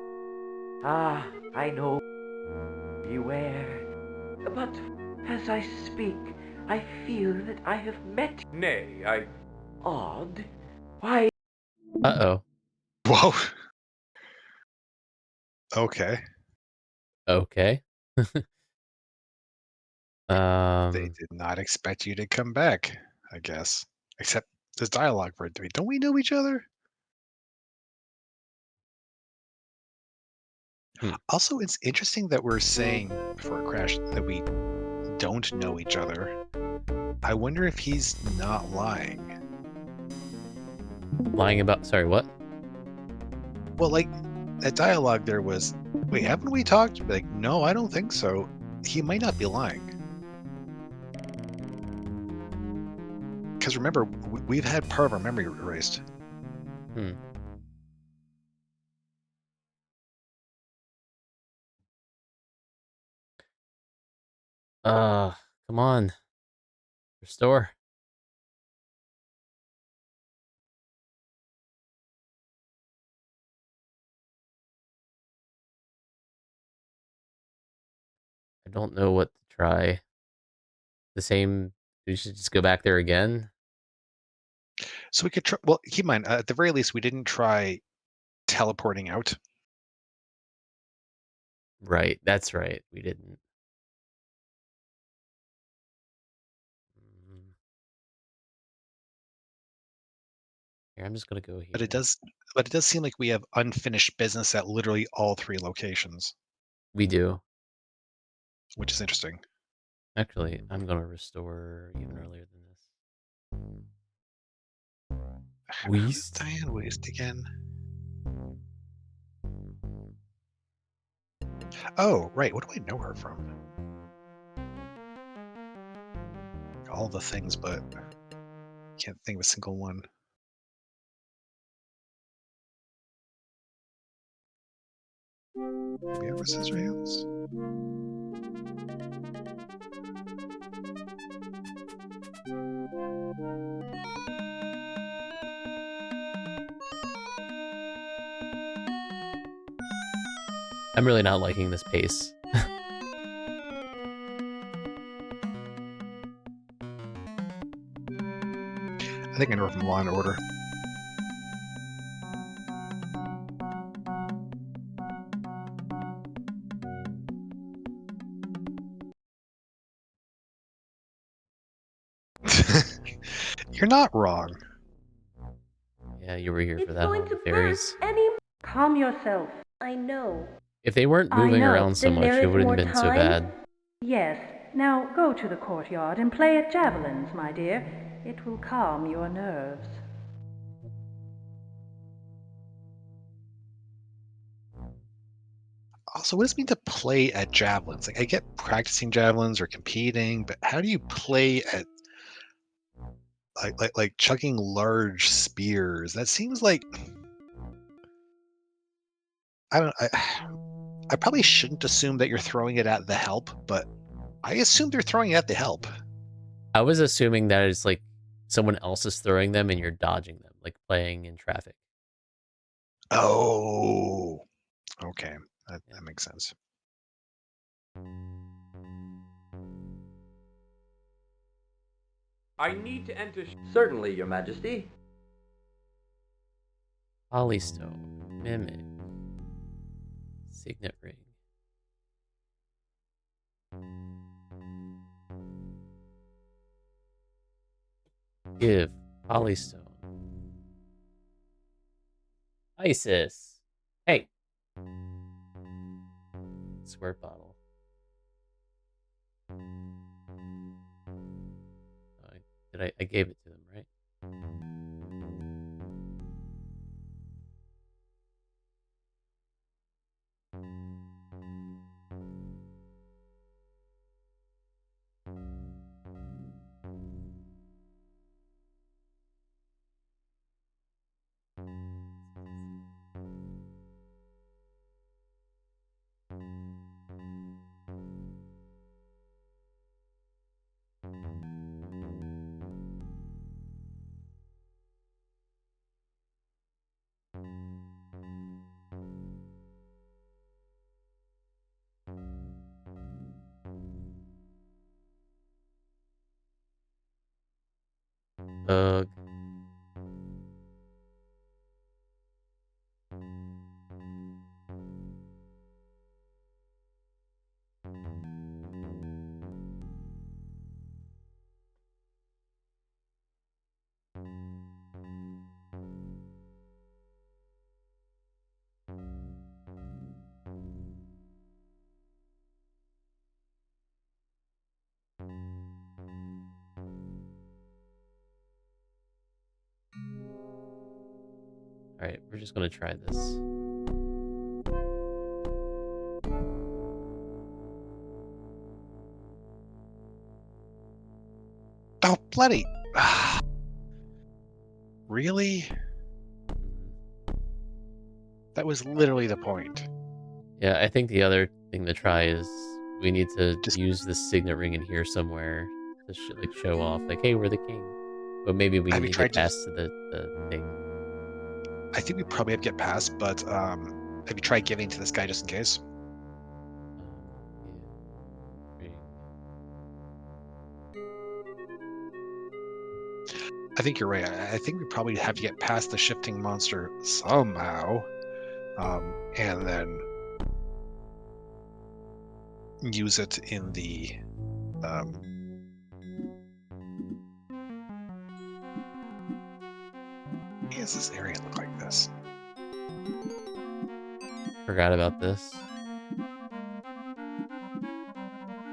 Ah, I know. Beware. But as I speak, I feel that I have met... Nay, I... Odd. Why... Uh-oh. Whoa. Okay. Okay. They did not expect you to come back, I guess. Except there's dialogue for it. Don't we know each other? Hmm. Also, it's interesting that we're saying before it crashed that we don't know each other. I wonder if he's not lying. Lying about... Sorry, what? Well, like, that dialogue there was, wait, haven't we talked? Like, no, I don't think so. He might not be lying. Because remember, we've had part of our memory erased. Hmm. Come on. Restore. I don't know what to try. The same... We should just go back there again? So we could try, well, keep in mind, at the very least, we didn't try teleporting out. Right, that's right. We didn't. Mm. Here, I'm just gonna go But it here. does seem like we have unfinished business at literally all 3 locations, We do. which is interesting. Actually, I'm gonna restore even earlier than this. How does Waste. Diane waste again? Oh, right. What do I know her from? All the things, but can't think of a single one. Maybe it was Scissor Hands? I'm really not liking this pace. I think I know her from Law and Order. You're not wrong. Yeah, you were here for It's that going home to fairies. burn any... Calm yourself. I know. If they weren't I moving know. around so Then much, there it is wouldn't more have been so time? bad. Yes. Now go to the courtyard and play at javelins, my dear. It will calm your nerves. Also, what does it mean to play at javelins? Like, I get practicing javelins or competing, but how do you play at like chucking large spears? That seems like I don't. I probably shouldn't assume that you're throwing it at the help, but I assume they're throwing it at the help. I was assuming that it's like someone else is throwing them and you're dodging them, like playing in traffic. Oh, okay, that Yeah. makes sense. I need to enter. Certainly, Your Majesty. Holystone, Mimic, Signet Ring. Give Holystone. Isis. Hey. Squirt bottle. I gave it to them, right? Ugh. Alright, we're just gonna try this. Oh, bloody. Really? That was literally the point. Yeah, I think the other thing to try is we need to Just use the signet ring in here somewhere to like show off, like, hey, we're the king. But maybe we have need you to get tried to? past to the thing. I think we probably have to get past, but have you tried giving to this guy just in case? Yeah. I think you're right. I think we probably have to get past the shifting monster somehow, and then use it in the. Why does this area look like this? Forgot about this.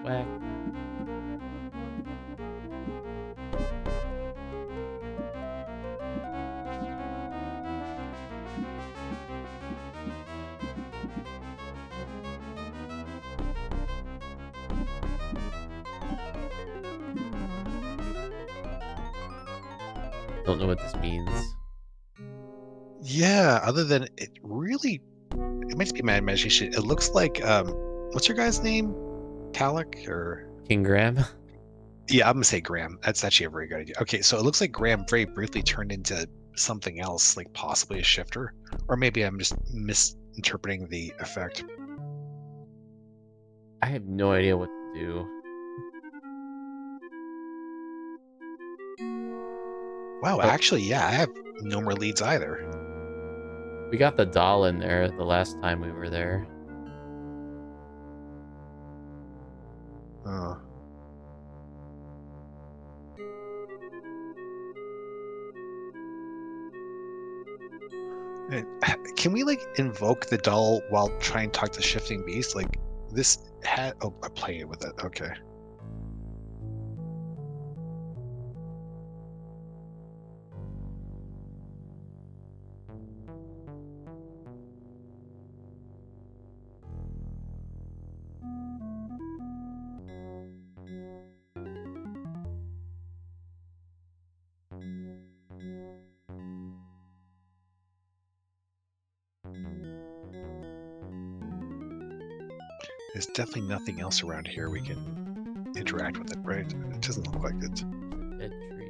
Whack. Don't know what this means. Yeah, other than it really, it might be my imagination. It looks like what's your guy's name? Calic or King Graham? yeah, I'm gonna say Graham. That's actually a very good idea. Okay, so it looks like Graham very briefly turned into something else, like possibly a shifter, or maybe I'm just misinterpreting the effect. I have no idea what to do. Wow, Oh, actually, yeah, I have no more leads either. we got the doll in there the last time we were there. Oh. Can we like invoke the doll while trying to talk to shifting beast? Like this had oh, I play it with it. Okay. There's definitely nothing else around here we can interact with it, right? It doesn't look like it. Dead tree.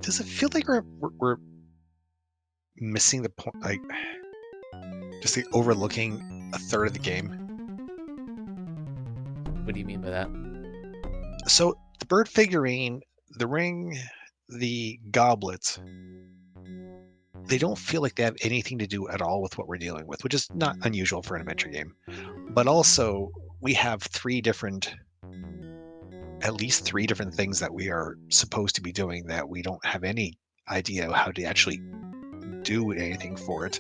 Does it feel like we're missing the point? Like just like overlooking a third of the game. What do you mean by that? So the bird figurine, the ring, the goblet, they don't feel like they have anything to do at all with what we're dealing with, which is not unusual for an adventure game. But also, we have at least three different things that we are supposed to be doing that we don't have any idea how to actually do anything for it.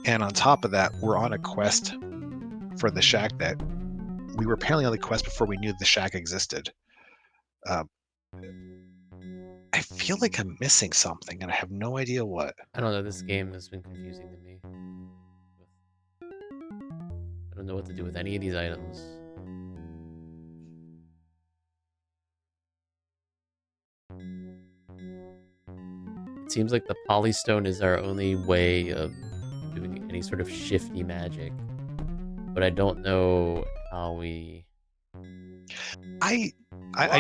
And on top of that, we're on a quest for the shack that we were apparently on the quest before we knew the shack existed. I feel like I'm missing something and I have no idea what. I don't know, this game has been confusing to me. I don't know what to do with any of these items. It seems like the polystone is our only way of doing any sort of shifty magic. But I don't know how we... I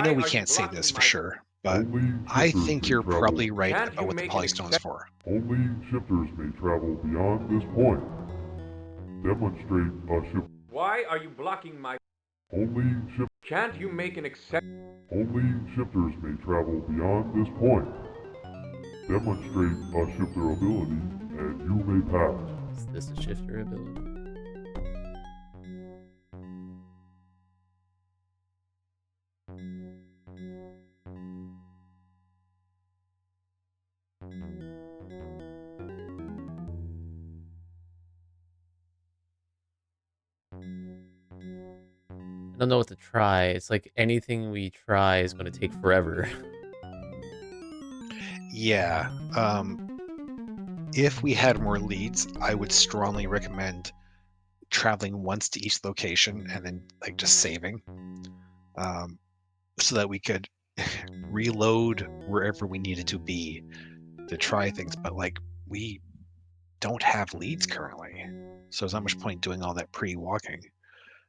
know we can't say this for sure, But Only I shifters think may you're travel. probably right Can't about you what the make an polystone's for. Only shifters may travel beyond this point. Demonstrate a ship. Why are you blocking my... Only ship. Can't you make an exception? Only shifters may travel beyond this point. Demonstrate a shifter ability, and you may pass. Is this a shifter ability? I don't know what to try. It's like anything we try is going to take forever. Yeah. If we had more leads, I would strongly recommend traveling once to each location and then like just saving, so that we could reload wherever we needed to be to try things. But like we don't have leads currently, so there's not much point doing all that pre-walking.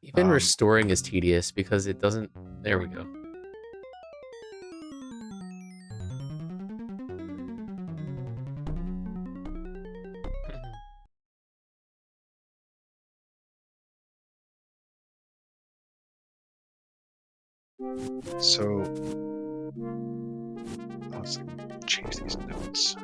Even restoring is tedious because it doesn't... There we go. So let's change these notes.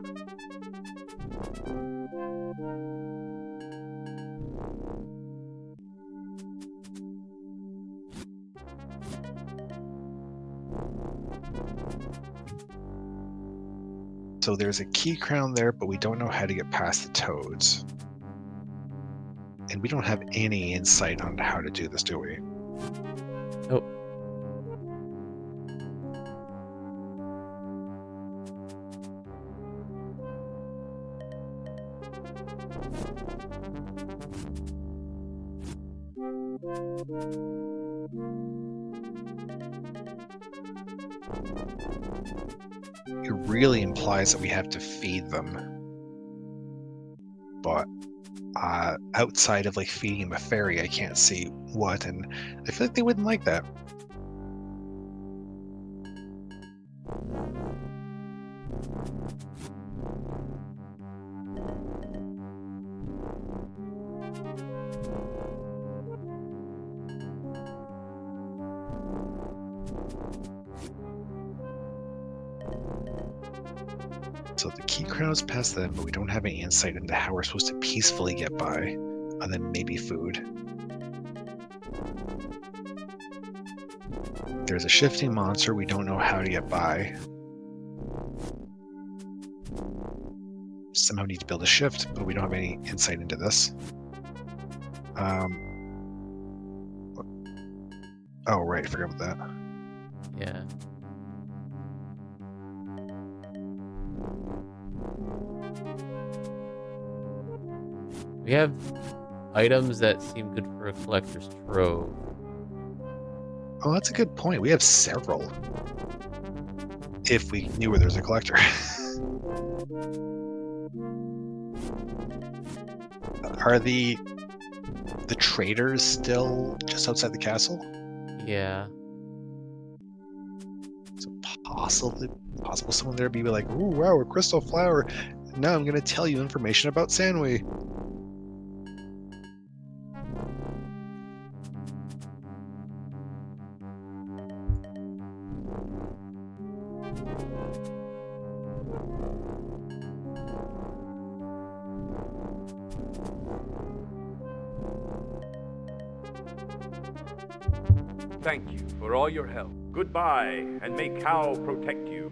So there's a key crown there, but we don't know how to get past the toads. And we don't have any insight on how to do this, do we? Nope. It really implies that we have to feed them. But outside of like feeding them a fairy, I can't see what, and I feel like they wouldn't like that. So the key crown is past them, but we don't have any insight into how we're supposed to peacefully get by, and then maybe food. There's a shifting monster, we don't know how to get by. Somehow need to build a shift, but we don't have any insight into this. Oh right, I forgot about that. Yeah. We have items that seem good for a collector's trove. Oh, that's a good point. We have several. If we knew where there's a collector. Are the traders still just outside the castle? Yeah. It's possible someone there be like, ooh, wow, a crystal flower. Now I'm going to tell you information about Sandway. Thank you for all your help. Goodbye, and may Cow protect you.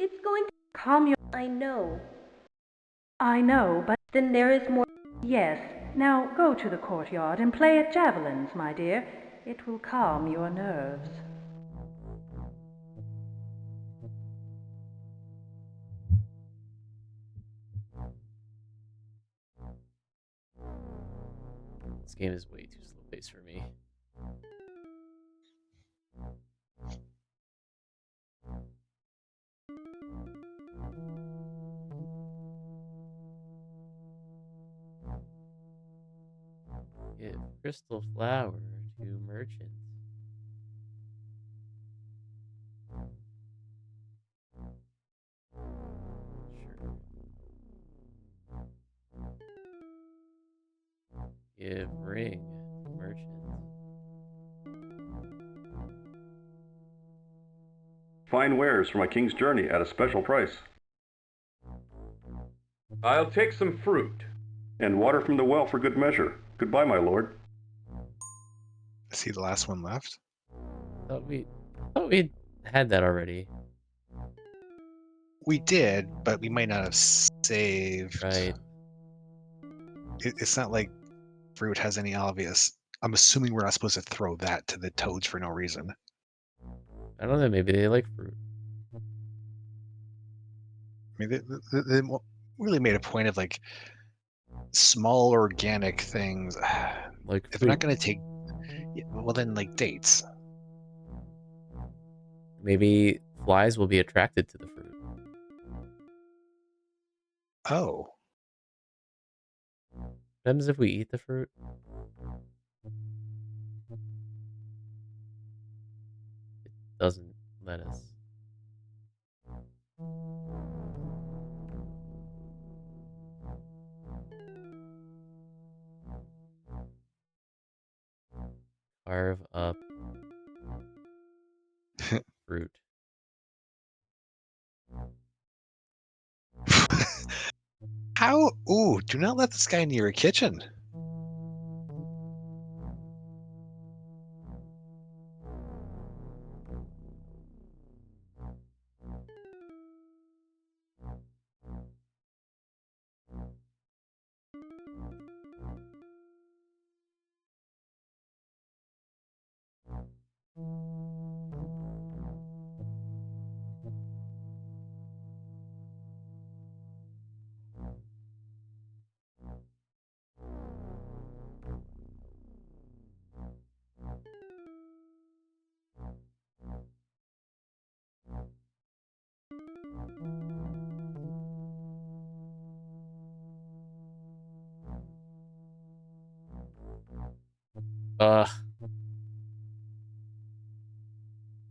It's going to Calm your... I know. I know, but Then there is more. yes. Now go to the courtyard and play at javelins, my dear. It will calm your nerves. This game is way too slow paced for me. Give crystal flower to merchant. Sure. Give ring to merchant. Fine wares for my king's journey at a special price. I'll take some fruit. And water from the well for good measure. Goodbye, my lord. I see the last one left. Thought we had that already. We did, but we might not have saved. Right. It's not like fruit has any obvious. I'm assuming we're not supposed to throw that to the toads for no reason. I don't know, maybe they like fruit. I mean, they really made a point of like small organic things. Like if they're not going to take, well, then like dates. Maybe flies will be attracted to the fruit. Oh. What happens if we eat the fruit? It doesn't let us. Carve up fruit. How? Ooh, do not let this guy near a kitchen.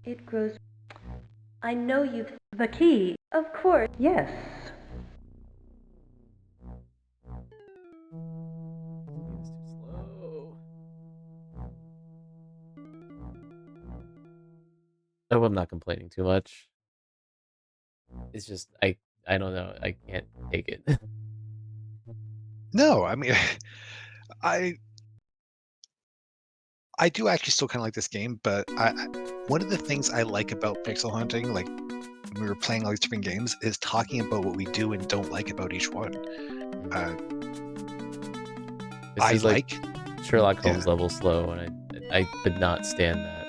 It grows. I know you've. The key. Of course. Yes. It's too slow. Oh, I'm not complaining too much. It's just I don't know. I can't take it. No, I mean, I do actually still kind of like this game, but one of the things I like about pixel hunting, like when we were playing all these different games, is talking about what we do and don't like about each one. This I is like like Sherlock Holmes level slow, and I could not stand that.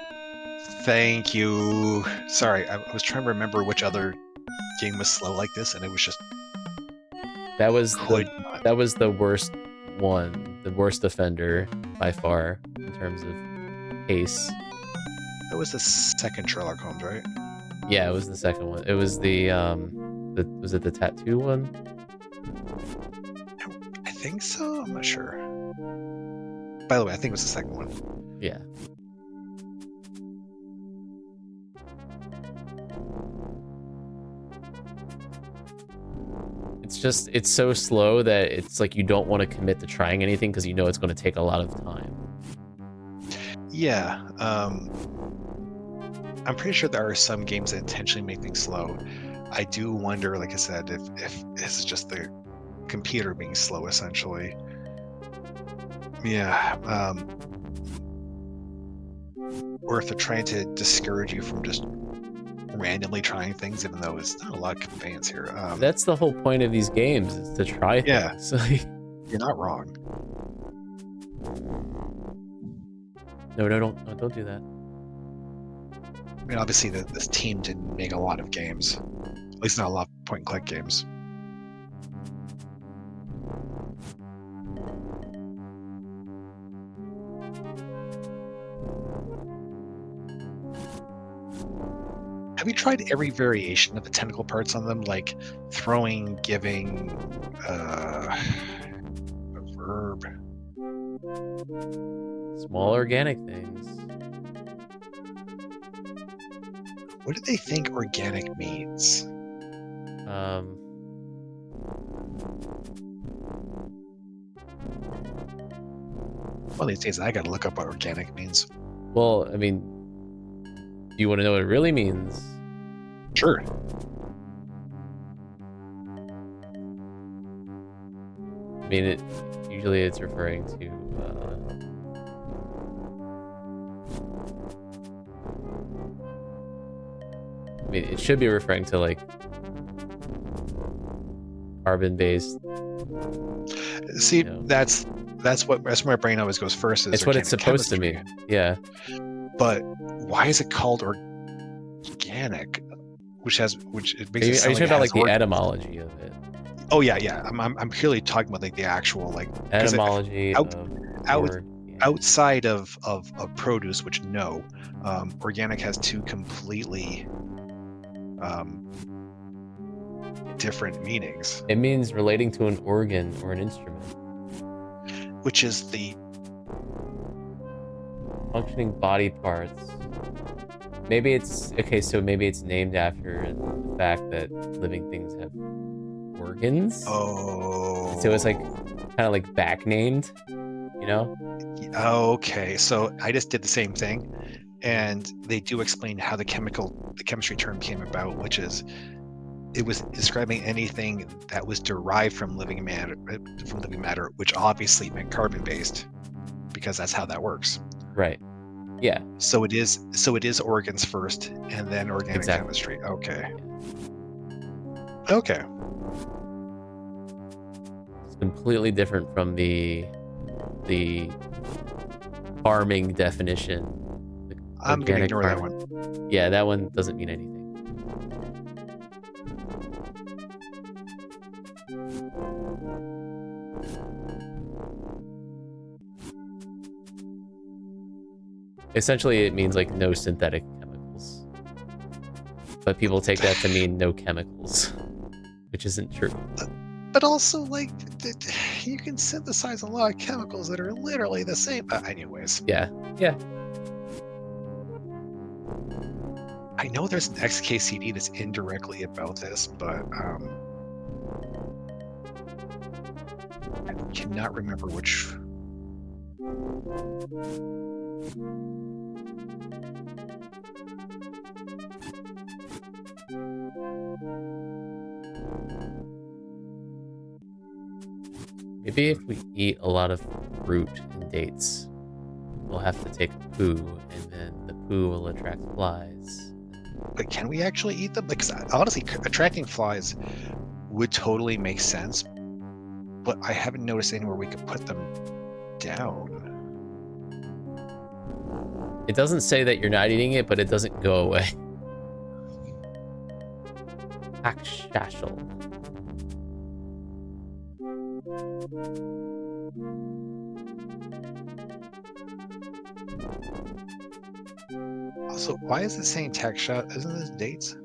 Thank you. Sorry, I was trying to remember which other game was slow like this, and it was just That was could not. that was the worst one, the worst offender by far in terms of pace. That was the second Sherlock Holmes, right? Yeah, it was the second one. It was the was it the tattoo one? I think so. I'm not sure. By the way, I think it was the second one. Yeah. It's so slow that it's like you don't want to commit to trying anything because you know it's going to take a lot of time. Yeah. I'm pretty sure there are some games that intentionally make things slow. I do wonder, like I said, if this is just the computer being slow, essentially. Yeah. Or if they're trying to discourage you from just randomly trying things, even though it's not a lot of conveyance here. That's the whole point of these games, is to try Yeah. things. Like, You're not wrong. no, don't do that. I mean, obviously, this team didn't make a lot of games. At least not a lot of point-and-click games. Have you tried every variation of the tentacle parts on them, like throwing, giving, a verb? Small organic things. What do they think organic means? One of these days, I gotta look up what organic means. Well, I mean, do you want to know what it really means? Sure. I mean, usually it's referring to, I mean, it should be referring to, like, carbon-based. See, you know. that's where my brain always goes first. Is It's what it's organic supposed to chemistry. mean. Yeah. But why is it called organic? Which it makes Are it you sound talking like it about, has like, the organs. etymology of it? Oh yeah. I'm purely talking about like the actual like 'cause Etymology out- of out- organic. outside of produce, which no, organic has two completely different meanings, It means relating to an organ or an instrument. which is the Functioning body parts. Maybe it's okay, so maybe it's named after the fact that living things have organs. oh. So it's like kind of like back named, you know? Okay, so I just did the same thing, and they do explain how the chemistry term came about, which is it was describing anything that was derived from living matter, which obviously meant carbon-based, because that's how that works. Right. Yeah. So it is organs first, and then organic Exactly. chemistry. Okay. Okay. It's completely different from the farming definition. The I'm gonna organic ignore that farming. one. Yeah, that one doesn't mean anything. Essentially, it means like no synthetic chemicals. But people take that to mean no chemicals, which isn't true. But also, like, you can synthesize a lot of chemicals that are literally the same. Anyways. Yeah. Yeah. I know there's an XKCD that's indirectly about this, but I cannot remember which. Maybe if we eat a lot of fruit and dates, we'll have to take a poo, and then the poo will attract flies. But can we actually eat them? Because honestly, attracting flies would totally make sense, but I haven't noticed anywhere we could put them down. It doesn't say that you're not eating it, but it doesn't go away. Akshashal. Also, why is it saying tech shot? Isn't this dates?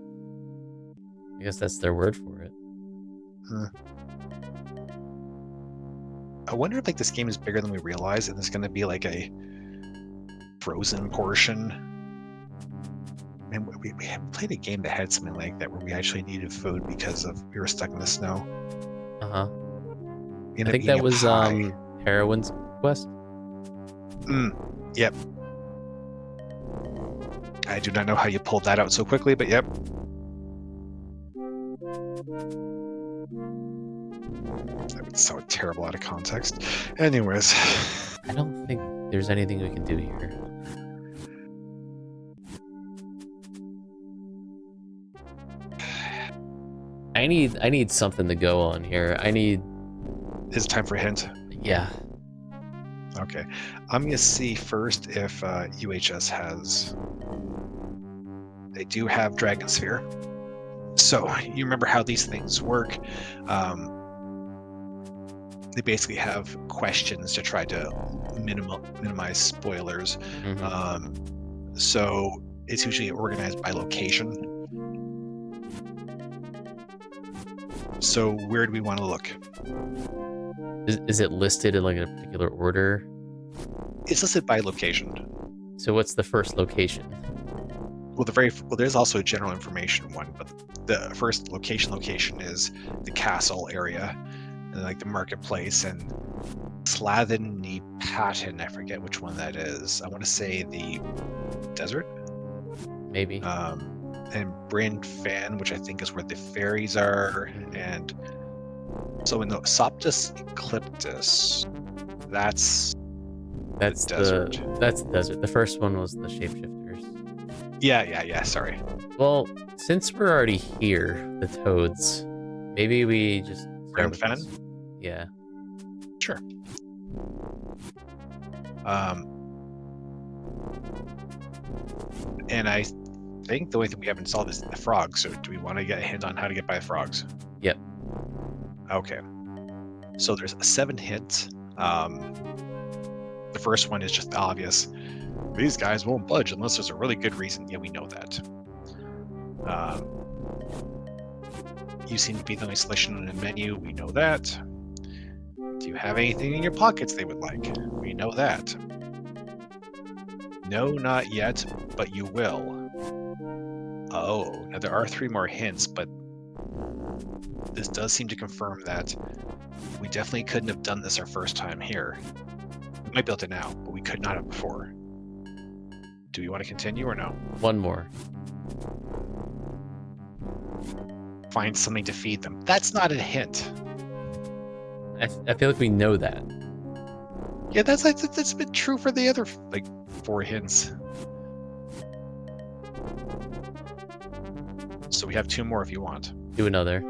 I guess that's their word for it. I wonder if like this game is bigger than we realize, and there's going to be like a frozen portion. And we haven't played a game that had something like that where we actually needed food because we were stuck in the snow. Uh-huh. I think that was Heroine's Quest. Yep. I do not know how you pulled that out so quickly, but yep. That would sound terrible out of context. Anyways. I don't think there's anything we can do here. I need something to go on here. Is it time for a hint? Yeah. Okay. I'm going to see first if UHS has... They do have Dragonsphere. So you remember how these things work. They basically have questions to try to minimize spoilers. So it's usually organized by location. So where do we want to look? Is it listed in like a particular order? It's listed by location. So what's the first location? Well, there's also a general information one, but the first location is the castle area, and like the marketplace, and Slathen ni Patin. I forget which one that is. I want to say the desert. Maybe. And Bryn Fan, which I think is where the fairies are, and so in the Soptus Ecliptus, that's the desert. That's the desert. The first one was the shapeshifters. Yeah. Sorry. Well, since we're already here, the toads, maybe we just start with Bryn this. Fan? Yeah. Sure. And I think the only thing we haven't solved is the frogs. So do we want to get a hint on how to get by the frogs? Yep. Okay. So there's 7 hints. The first one is just obvious. These guys won't budge unless there's a really good reason. Yeah, we know that. You seem to be the only selection on the menu. We know that. Do you have anything in your pockets they would like? We know that. No, not yet, but you will. Oh, now there are 3 more hints, but this does seem to confirm that we definitely couldn't have done this our first time here. We might be able to now, but we could not have before. Do we want to continue or no? One more. Find something to feed them. That's not a hint. I feel like we know that. Yeah, that's been true for the other 4 hints. So we have 2 more if you want. Do another.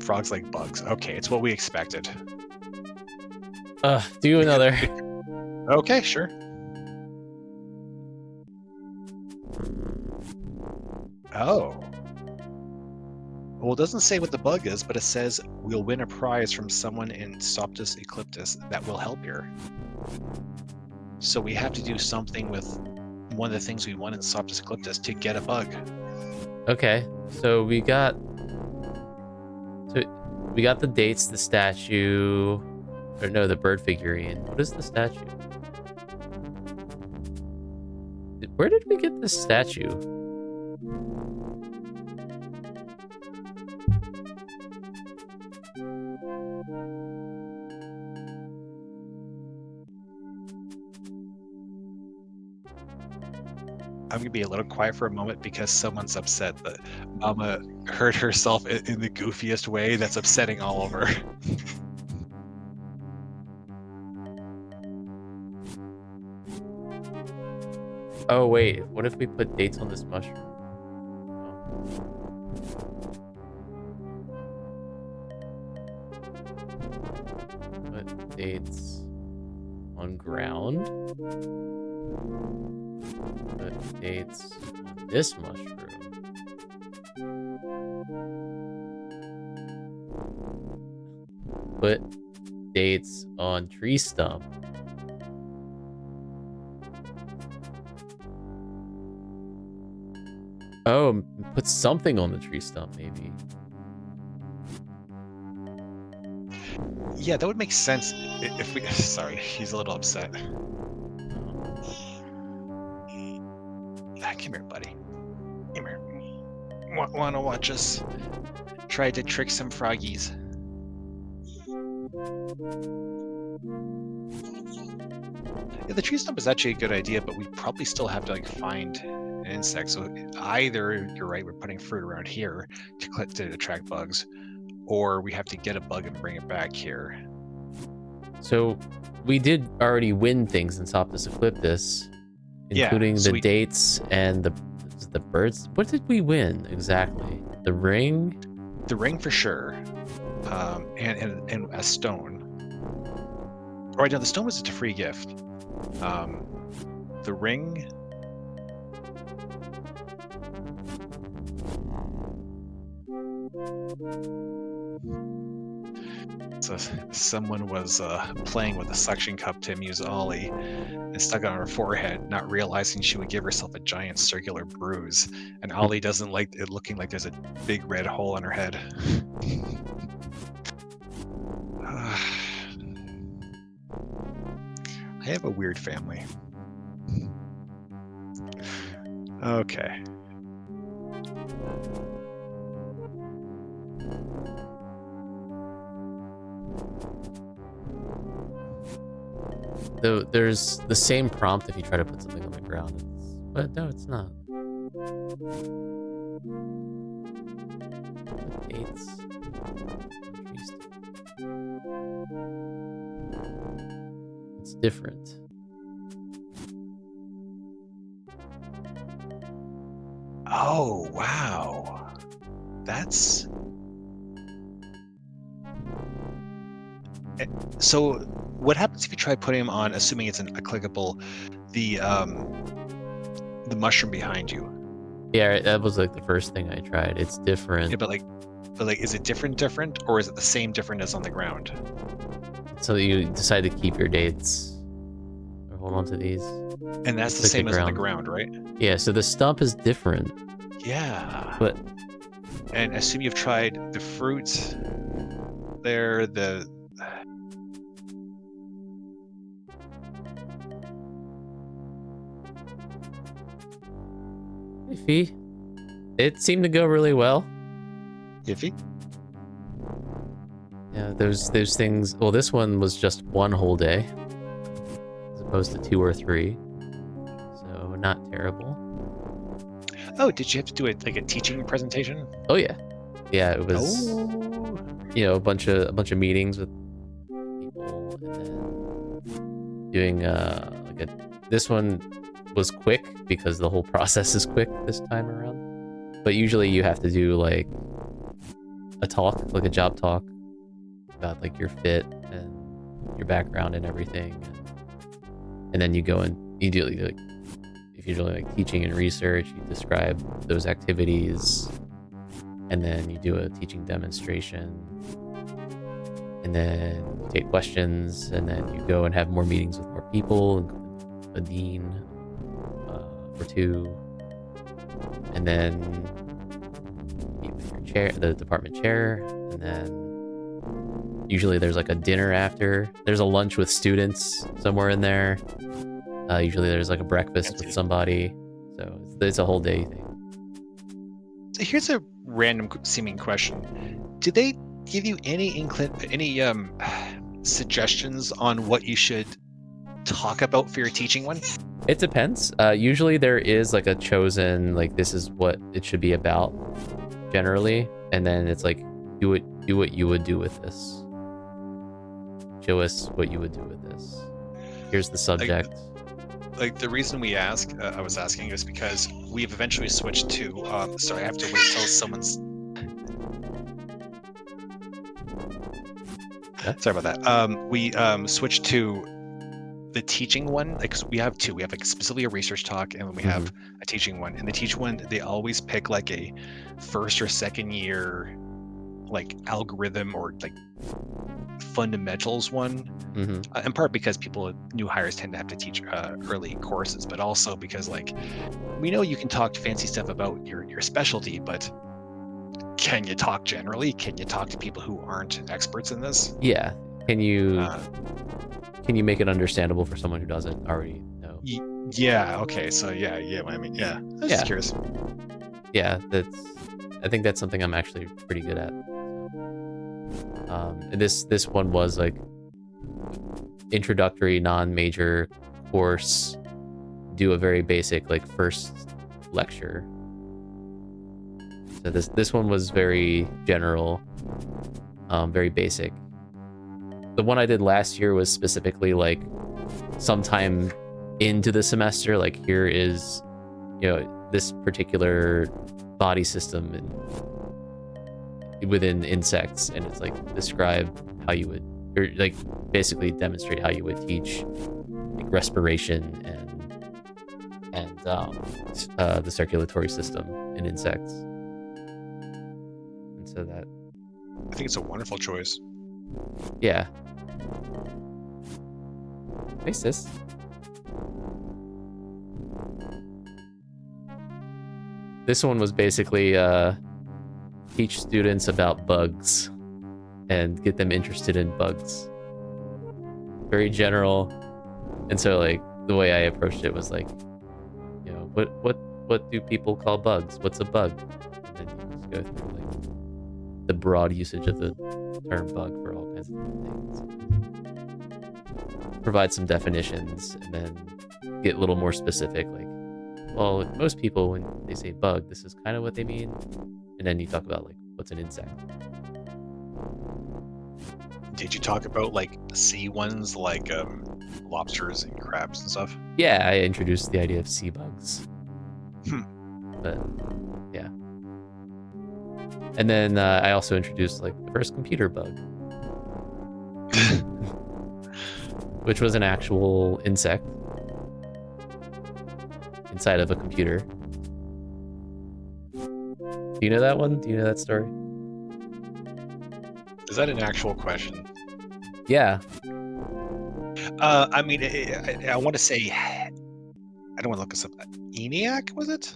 Frogs like bugs. Okay, it's what we expected. Do another. Okay, sure. Oh. Well, it doesn't say what the bug is, but it says we'll win a prize from someone in Soptus Ecliptus that will help here. So we have to do something with one of the things we won in Soptus Ecliptus to get a bug. Okay, so we got the dates, the statue, or no, the bird figurine. What is the statue? Where did we get this statue? I'm gonna be a little quiet for a moment because someone's upset that Mama hurt herself in the goofiest way that's upsetting all of her. Oh wait, what if we put dates on this mushroom? Put dates on ground. Put dates on this mushroom. Put dates on tree stump. Oh, put something on the tree stump, maybe. Yeah, that would make sense if we... Sorry, he's a little upset. Come here, buddy. Come here. Want to watch us try to trick some froggies? Yeah, the tree stump is actually a good idea, but we probably still have to find an insect. So either you're right, we're putting fruit around here to attract bugs, or we have to get a bug and bring it back here. So we did already win things in Soptus Ecliptus, including the dates and the birds. What did we win exactly? The ring? The ring for sure. And a stone. Or no, the stone was just a free gift. The ring. So someone was playing with a suction cup to amuse Ollie and stuck it on her forehead, not realizing she would give herself a giant circular bruise. And Ollie doesn't like it looking like there's a big red hole on her head. I have a weird family. Okay. Though there's the same prompt if you try to put something on the ground. But no, it's not. Dates. It's different. Oh, wow. That's... So, what happens if you try putting them on, assuming it's a clickable, the mushroom behind you? Yeah, that was like the first thing I tried. It's different. Yeah, but like, is it different, or is it the same different as on the ground? So you decide to keep your dates or hold on to these. And that's the same as on the ground, right? Yeah, so the stump is different. Yeah. But and assume you've tried the fruit there, the iffy. It seemed to go really well. Iffy? Yeah, those things. Well, this one was just one whole day, as opposed to 2 or 3. So not terrible. Oh, did you have to do it like a teaching presentation? Oh yeah, yeah. It was, you know, a bunch of meetings with people, and then doing like this one was quick because the whole process is quick this time around. But usually you have to do like a talk, like a job talk about like your fit and your background and everything, and then you go and you do like, if you're doing like teaching and research, you describe those activities, and then you do a teaching demonstration, and then you take questions, and then you go and have more meetings with more people, a dean or 2, and then meet with your chair, the department chair, and then usually there's like a dinner after. There's a lunch with students somewhere in there. Usually there's like a breakfast with somebody. So it's a whole day thing. So here's a random seeming question. Did they give you any suggestions on what you should talk about for your teaching one? It depends. Usually there is like a chosen, like this is what it should be about generally. And then it's like, do what you would do with this. Show us what you would do with this. Here's the subject. Like the reason we ask, I was asking, is because we've eventually switched to. Sorry, I have to wait till someone's. Sorry about that. We switched to the teaching one. Like we have 2. We have like specifically a research talk, and then we have a teaching one. And the teaching one, they always pick like a first or second year, like algorithm or like fundamentals one, in part because new hires tend to have to teach early courses, but also because like we know you can talk fancy stuff about your specialty, but can you talk generally? Can you talk to people who aren't experts in this? Yeah. Can you make it understandable for someone who doesn't already know? Yeah. Okay. So yeah. I mean, yeah. I was just curious. Yeah, I think that's something I'm actually pretty good at. And this one was like introductory non-major course, do a very basic like first lecture. So this one was very general, very basic. The one I did last year was specifically like sometime into the semester, like here is, you know, this particular body system and within insects, and it's like describe how you would, or like basically demonstrate how you would teach like respiration and the circulatory system in insects. And so that, I think it's a wonderful choice. yeah. Hey, sis. This one was basically teach students about bugs and get them interested in bugs. Very general. And so like the way I approached it was like, you know, what do people call bugs? What's a bug? And then you just go through like the broad usage of the term bug for all kinds of different things. Provide some definitions and then get a little more specific, like, well, most people, when they say bug, this is kind of what they mean. And then you talk about, like, what's an insect? Did you talk about, like, sea ones, like lobsters and crabs and stuff? Yeah, I introduced the idea of sea bugs. But, yeah. And then I also introduced, like, the first computer bug. Which was an actual insect inside of a computer. Do you know that one? Do you know that story? Is that an actual question? Yeah. I mean, I want to say, I don't want to look this up. ENIAC, was it?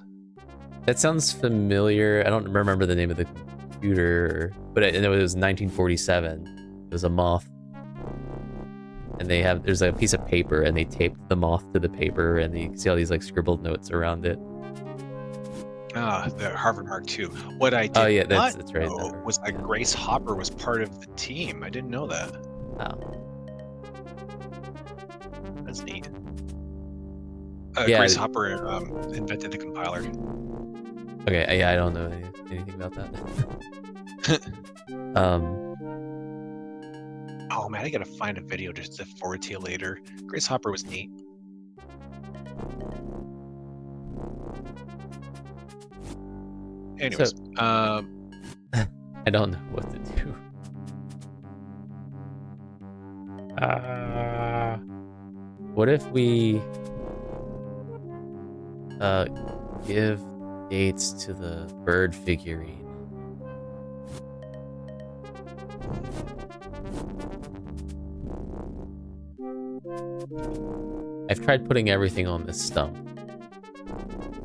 That sounds familiar. I don't remember the name of the computer, but I know it was 1947. It was a moth. And there's a piece of paper, and they taped the moth to the paper, and you can see all these like scribbled notes around it. The Harvard Mark II. What I did that's not right. know was that Grace Hopper was part of the team. I didn't know that. Oh. That's neat. Yeah, Grace Hopper invented the compiler. Okay, yeah, I don't know anything about that. Oh man, I gotta find a video just to forward to you later. Grace Hopper was neat. Anyways, So, I don't know what to do. What if we give dates to the bird figurine? I've tried putting everything on this stump.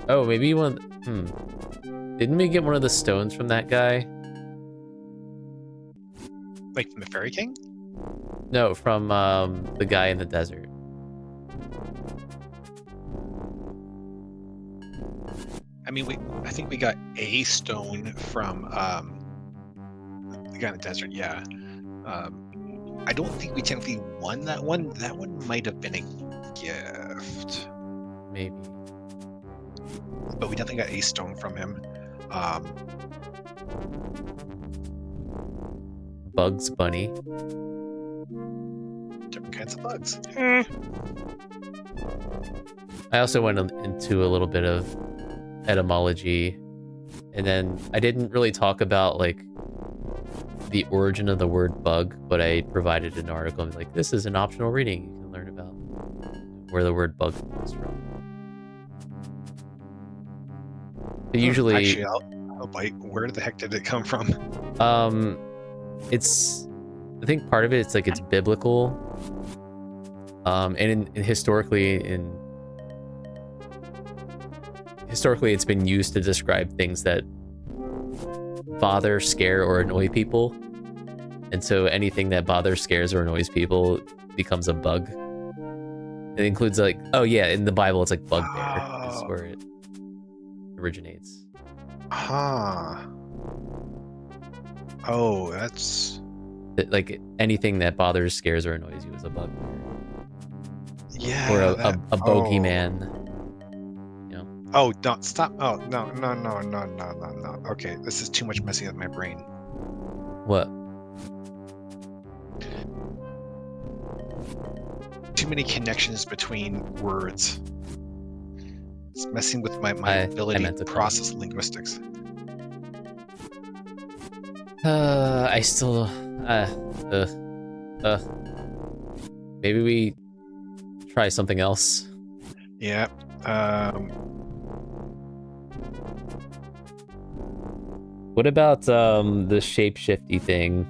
Oh, maybe one. Didn't we get one of the stones from that guy? like from the Fairy King? No, from the guy in the desert. I mean, I think we got a stone from the guy in the desert. Yeah. I don't think we technically won that one. That one might have been a gift. Maybe. But we definitely got a stone from him. Bugs Bunny. Different kinds of bugs. I also went into a little bit of etymology, and then I didn't really talk about like the origin of the word bug, but I provided an article and like, this is an optional reading. You can learn about where the word bug comes from. But usually, Actually, I'll bite. Where the heck did it come from? I think part of it's like it's biblical, and historically it's been used to describe things that bother, scare, or annoy people. And so anything that bothers, scares, or annoys people becomes a bug. It includes like, oh yeah, in the Bible it's like bugbear is where it originates. Huh. Oh, that's... Like anything that bothers, scares, or annoys you is a bugbear. Yeah. Or a bogeyman. Oh, don't stop. Oh, no. Okay, this is too much messing with my brain. What? Too many connections between words. It's messing with my ability to process linguistics. I still, maybe we try something else. Yeah. What about the shapeshifty thing?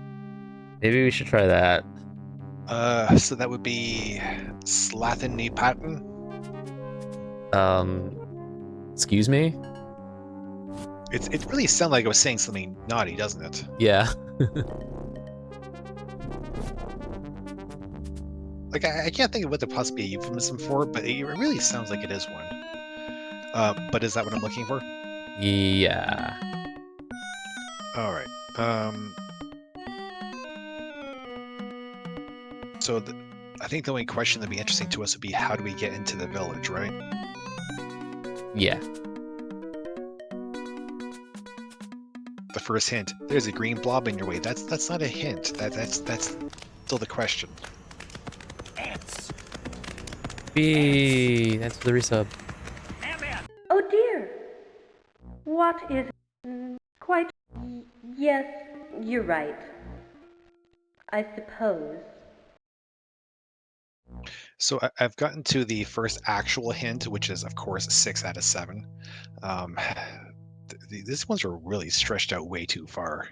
Maybe we should try that. So that would be Slathen Patton. Excuse me? It really sounded like I was saying something naughty, doesn't it? Yeah. Like I can't think of what there possibly be a euphemism for, but it really sounds like it is one. But is that what I'm looking for? Yeah. All right. So I think the only question that'd be interesting to us would be how do we get into the village, right? Yeah. The first hint: there's a green blob in your way. That's not a hint. That's still the question. Ants. B. That's the resub. Oh dear. What is... Quite... Yes, you're right. I suppose. So I've gotten to the first actual hint, which is, of course, 6 out of 7. These ones are really stretched out way too far.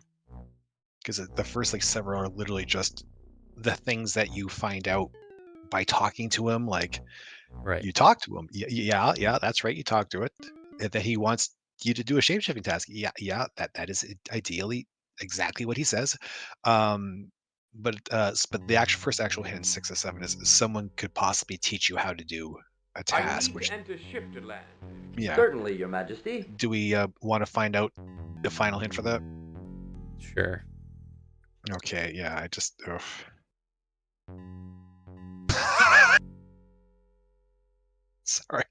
Because the first, like, several are literally just the things that you find out by talking to him. Like, Right. you talk to him. Yeah, that's right. You talk to it. That he wants you to do a shapeshifting task. Yeah, that is ideally exactly what he says. But the actual first actual hint, 6 or 7, is someone could possibly teach you how to do a I task. need Which, to enter Shifterland. yeah, Certainly, Your Majesty. do we want to find out the final hint for that? Sure. Okay, yeah, I just. Ugh. Sorry.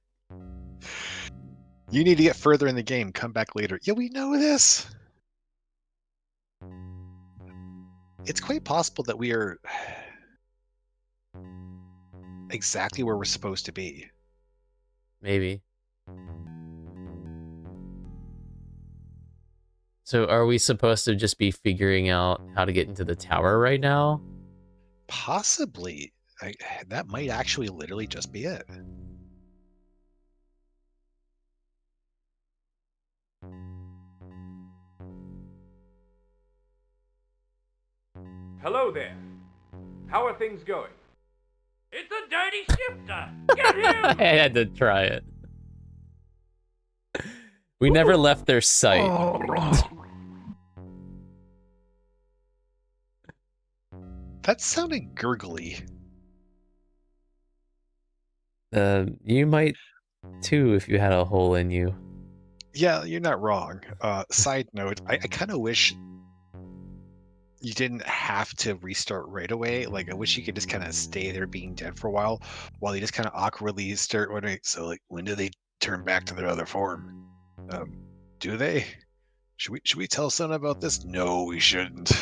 You need to get further in the game. Come back later. Yeah, we know this. It's quite possible that we are exactly where we're supposed to be. Maybe. So are we supposed to just be figuring out how to get into the tower right now? Possibly. That might actually literally just be it. Hello there. How are things going? It's a dirty shifter! Get him! I had to try it. We never left their sight. That sounded gurgly. You might too if you had a hole in you. Yeah, you're not wrong. Side note, I kind of wish you didn't have to restart right away. Like, I wish you could just kind of stay there being dead for a while you just kind of awkwardly start wondering, so, like, when do they turn back to their other form? Do they? Should we tell someone about this? No, we shouldn't.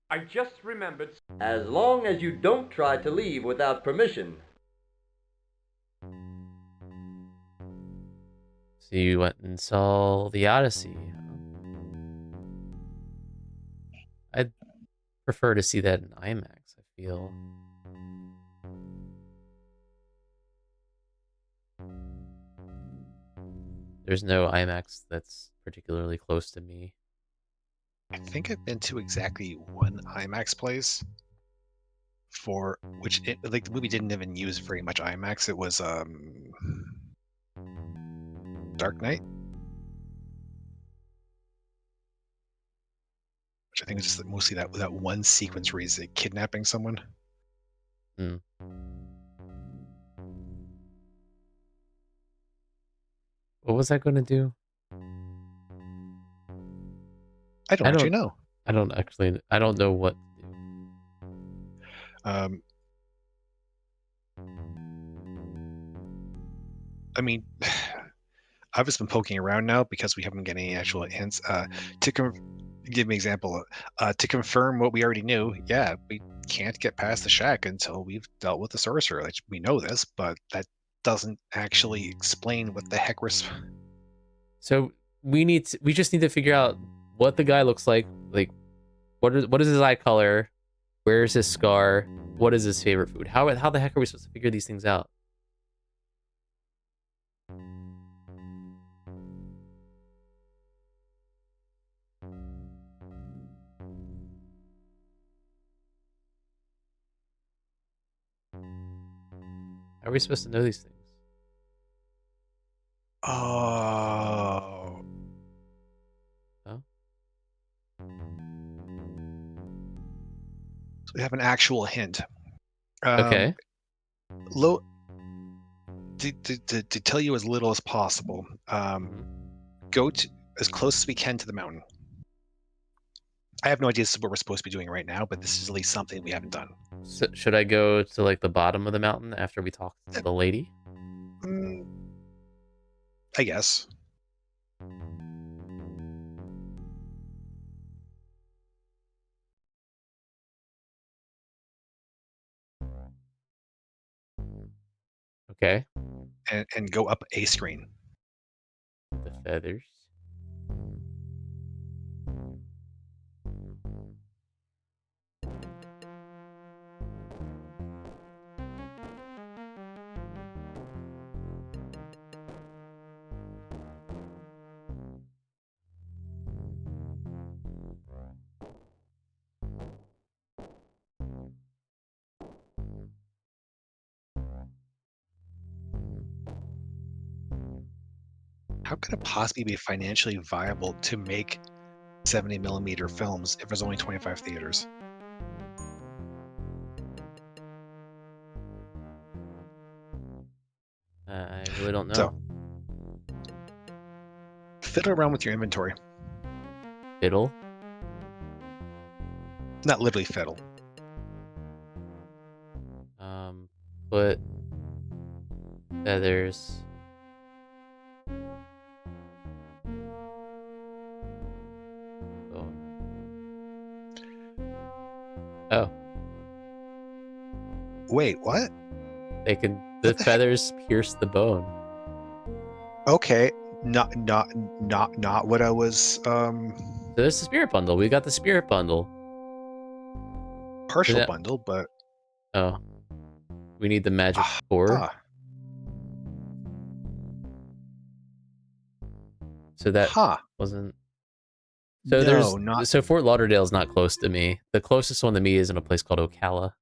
I just remembered. As long as you don't try to leave without permission. So you went and saw the Odyssey. I'd prefer to see that in IMAX, I feel. There's no IMAX that's particularly close to me. I think I've been to exactly one IMAX place for which like the movie didn't even use very much IMAX. It was Dark Knight, which I think was just mostly that one sequence where he's kidnapping someone. Hmm. What was I going to do? I don't actually know. I don't know what to do. I mean, I've just been poking around now because we haven't got any actual hints. Give me an example. To confirm what we already knew, yeah, we can't get past the shack until we've dealt with the sorcerer. Like, we know this, but that doesn't actually explain what the heck we're. So we just need to figure out what the guy looks like. Like, what is his eye color? Where is his scar? What is his favorite food? How the heck are we supposed to figure these things out? How are we supposed to know these things? Oh. Oh. So we have an actual hint. Okay. To tell you as little as possible, go to as close as we can to the mountain. I have no idea this is what we're supposed to be doing right now, but this is at least something we haven't done. So, should I go to like the bottom of the mountain after we talk to the lady? I guess. Okay. And go up a screen. The feathers. How could it possibly be financially viable to make 70mm films if there's only 25 theaters? I really don't know. So, fiddle around with your inventory. Fiddle? Not literally fiddle. Put feathers. Oh. Wait, what? The feathers pierce the bone. Okay, not what I was. So there's the spirit bundle. We got the spirit bundle. Partial bundle, but. Oh. We need the magic core. So that wasn't. So so Fort Lauderdale's not close to me. The closest one to me is in a place called Ocala.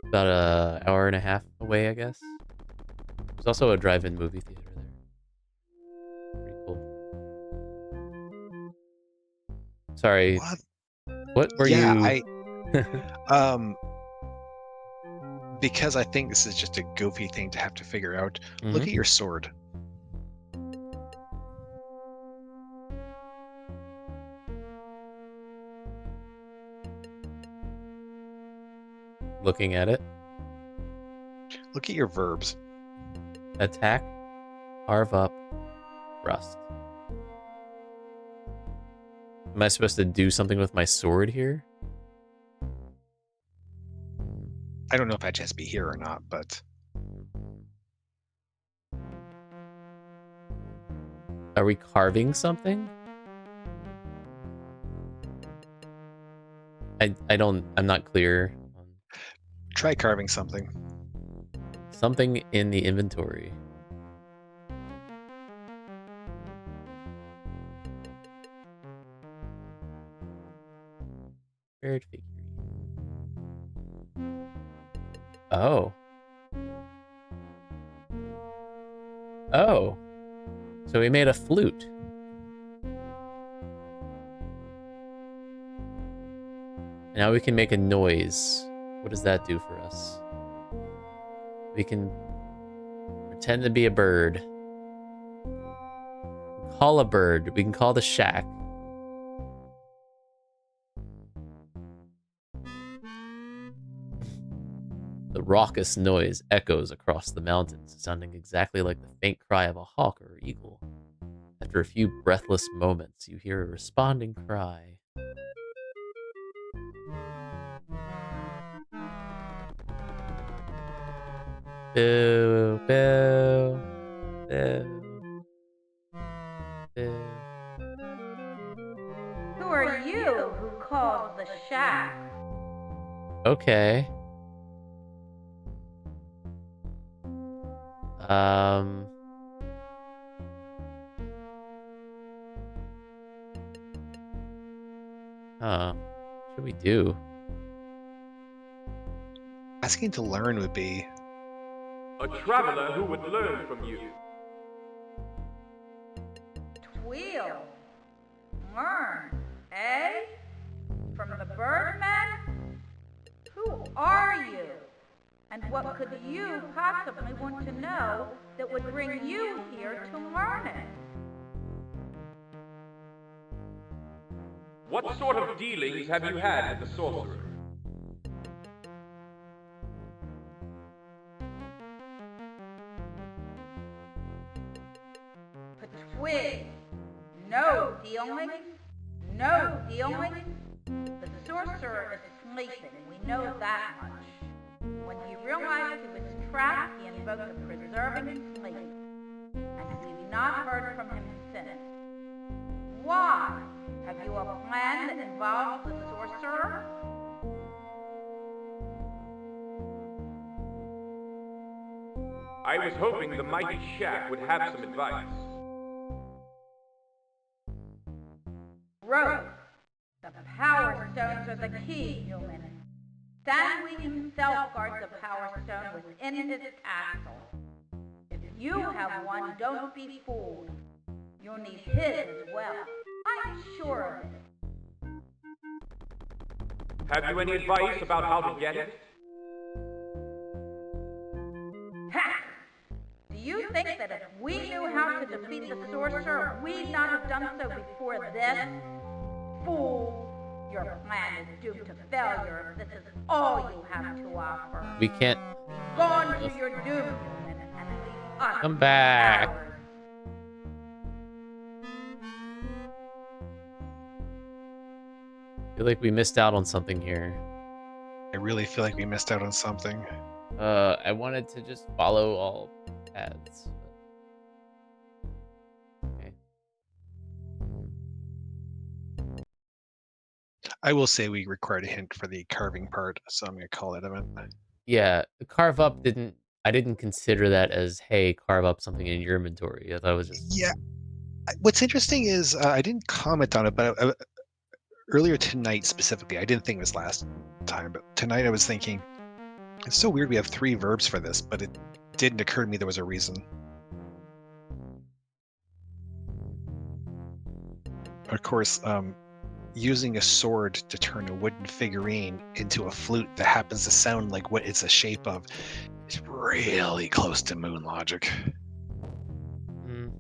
About an hour and a half away, I guess. There's also a drive-in movie theater there. Pretty cool. Sorry. What were you? Because I think this is just a goofy thing to have to figure out. Look at your sword. Looking at it. Look at your verbs. Attack, carve up, rust. Am I supposed to do something with my sword here? I don't know if that has to be here or not, but... Are we carving something? I'm not clear. Try carving something. Something in the inventory. Bird figurine. Oh. Oh. So we made a flute. Now we can make a noise. What does that do for us? We can pretend to be a bird. Call a bird. We can call the shack. The raucous noise echoes across the mountains, sounding exactly like the faint cry of a hawk or eagle. After a few breathless moments, you hear a responding cry. Boo, boo, boo. Who are you who calls the shack? Okay. Huh. What should we do? Asking to learn would be A traveler who would learn from you. Tweel. Learn, eh? From the Birdman? Who are you? And what could you possibly want to know that would bring you here to learn it? What sort of dealings have you had with the sorcerer? Twig. No dealings. No dealings. The sorcerer is sleeping. We know that much. When he realized he was trapped, he invoked a preserving sleep. And we've not heard from him since. Why? Have you a plan that involves the sorcerer? I was hoping the mighty shack would have some advice. Rope. The Power Stones are the key, human. Stanley himself guards the Power Stone within his castle. If you have one, don't be fooled. You'll need his as well. I'm sure of it. Have you any advice about how to get it? Ha! Do you think that if we knew how to defeat the sorcerer, we'd not have done so before this? Fool! Your plan is doomed to failure if this is all you have to offer. We can't. Gone to your doom, human, and leave us. Come back. cowards. I feel like we missed out on something here. I really feel like we missed out on something. I wanted to just follow all paths. Okay. I will say we required a hint for the carving part, so I'm gonna call it a minute. Yeah, the carve up didn't. I didn't consider that as, hey, carve up something in your inventory. I thought it was just. Yeah. What's interesting is I didn't comment on it, but earlier tonight specifically, I didn't think it was last time, but tonight I was thinking, it's so weird we have 3 verbs for this, but it didn't occur to me there was a reason. Of course, using a sword to turn a wooden figurine into a flute that happens to sound like what it's a shape of is really close to moon logic. Mm,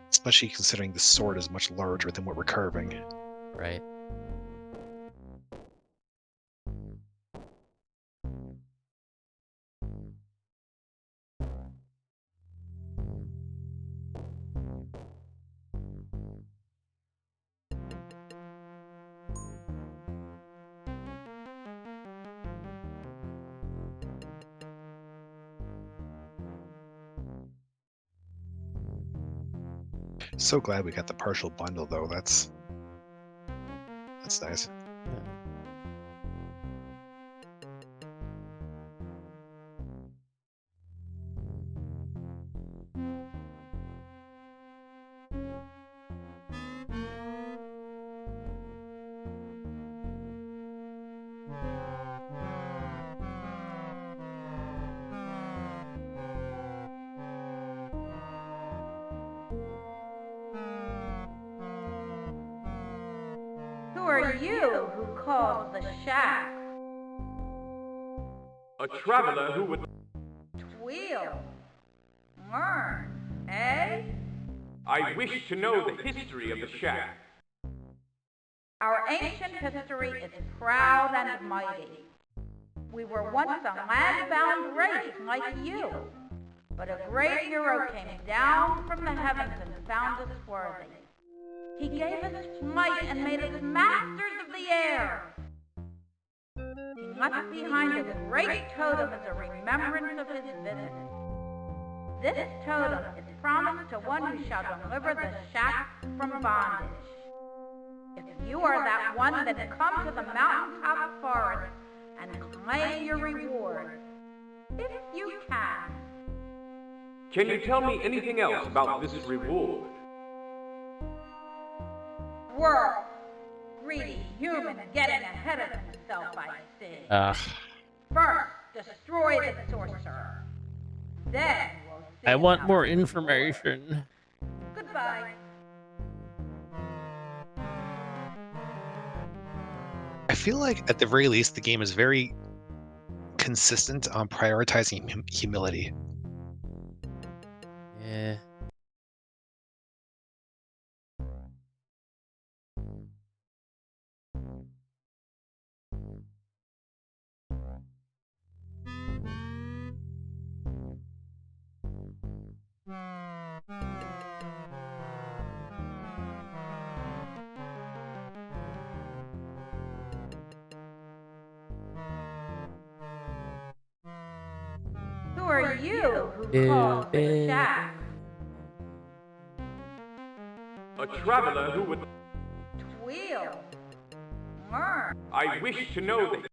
Especially considering the sword is much larger than what we're carving. right. So glad we got the partial bundle though. That's nice. Yeah. Who are you who calls the shack? A traveler who would... Tweel. Learn, eh? I wish to know the history of the shack. Our ancient history is proud and mighty. We were once a land-bound race like you, but a great hero came down from the heavens and found us worthy. He gave us flight and made us masters of the air. He left behind a great totem as a remembrance of his visit. This totem is promised to one who shall deliver the shack from bondage. You are that one that come to the mountaintop forest and claim your reward. If you can. Can you tell me anything else about this reward? World. Greedy human getting ahead of himself, I see. First, destroy the sorcerer. Then we'll see. I want more information. Goodbye. I feel like at the very least the game is very consistent on prioritizing humility. Yeah. Who are you who calls the shack? A traveler who would... Wheel. Learn. I wish to know that...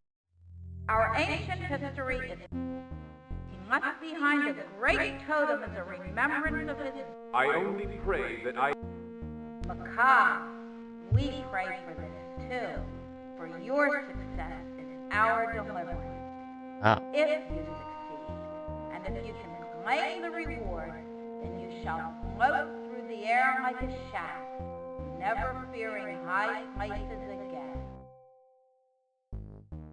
Our ancient history is... He left behind a great totem as a remembrance of his... I only pray that I... Macabre, we pray for this too. For your success is our deliverance. If you succeed, and if you can claim the reward, then you shall float through the air like a shadow, never fearing high places again.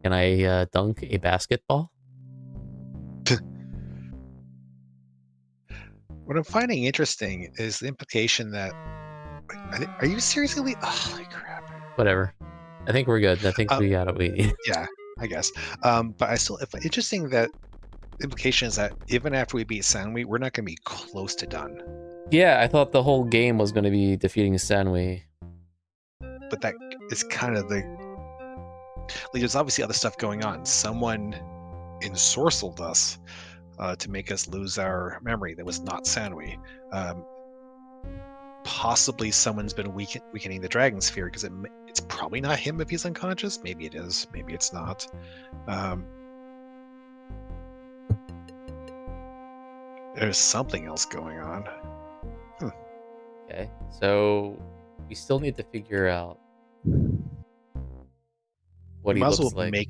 Can I dunk a basketball? What I'm finding interesting is the implication that... Are you seriously... Holy crap. Whatever. I think we're good. I think we got what we need. Yeah, I guess. But I still... Interesting that the implication is that even after we beat Soundwave, we're not going to be close to done. Yeah, I thought the whole game was going to be defeating Sanwei. But that is kind of the... Like, there's obviously other stuff going on. Someone ensorcelled us to make us lose our memory. That was not Sanwei. Possibly someone's been weakening the Dragonsphere, because it's probably not him if he's unconscious. Maybe it is. Maybe it's not. There's something else going on. Okay, so we still need to figure out what he looks like. We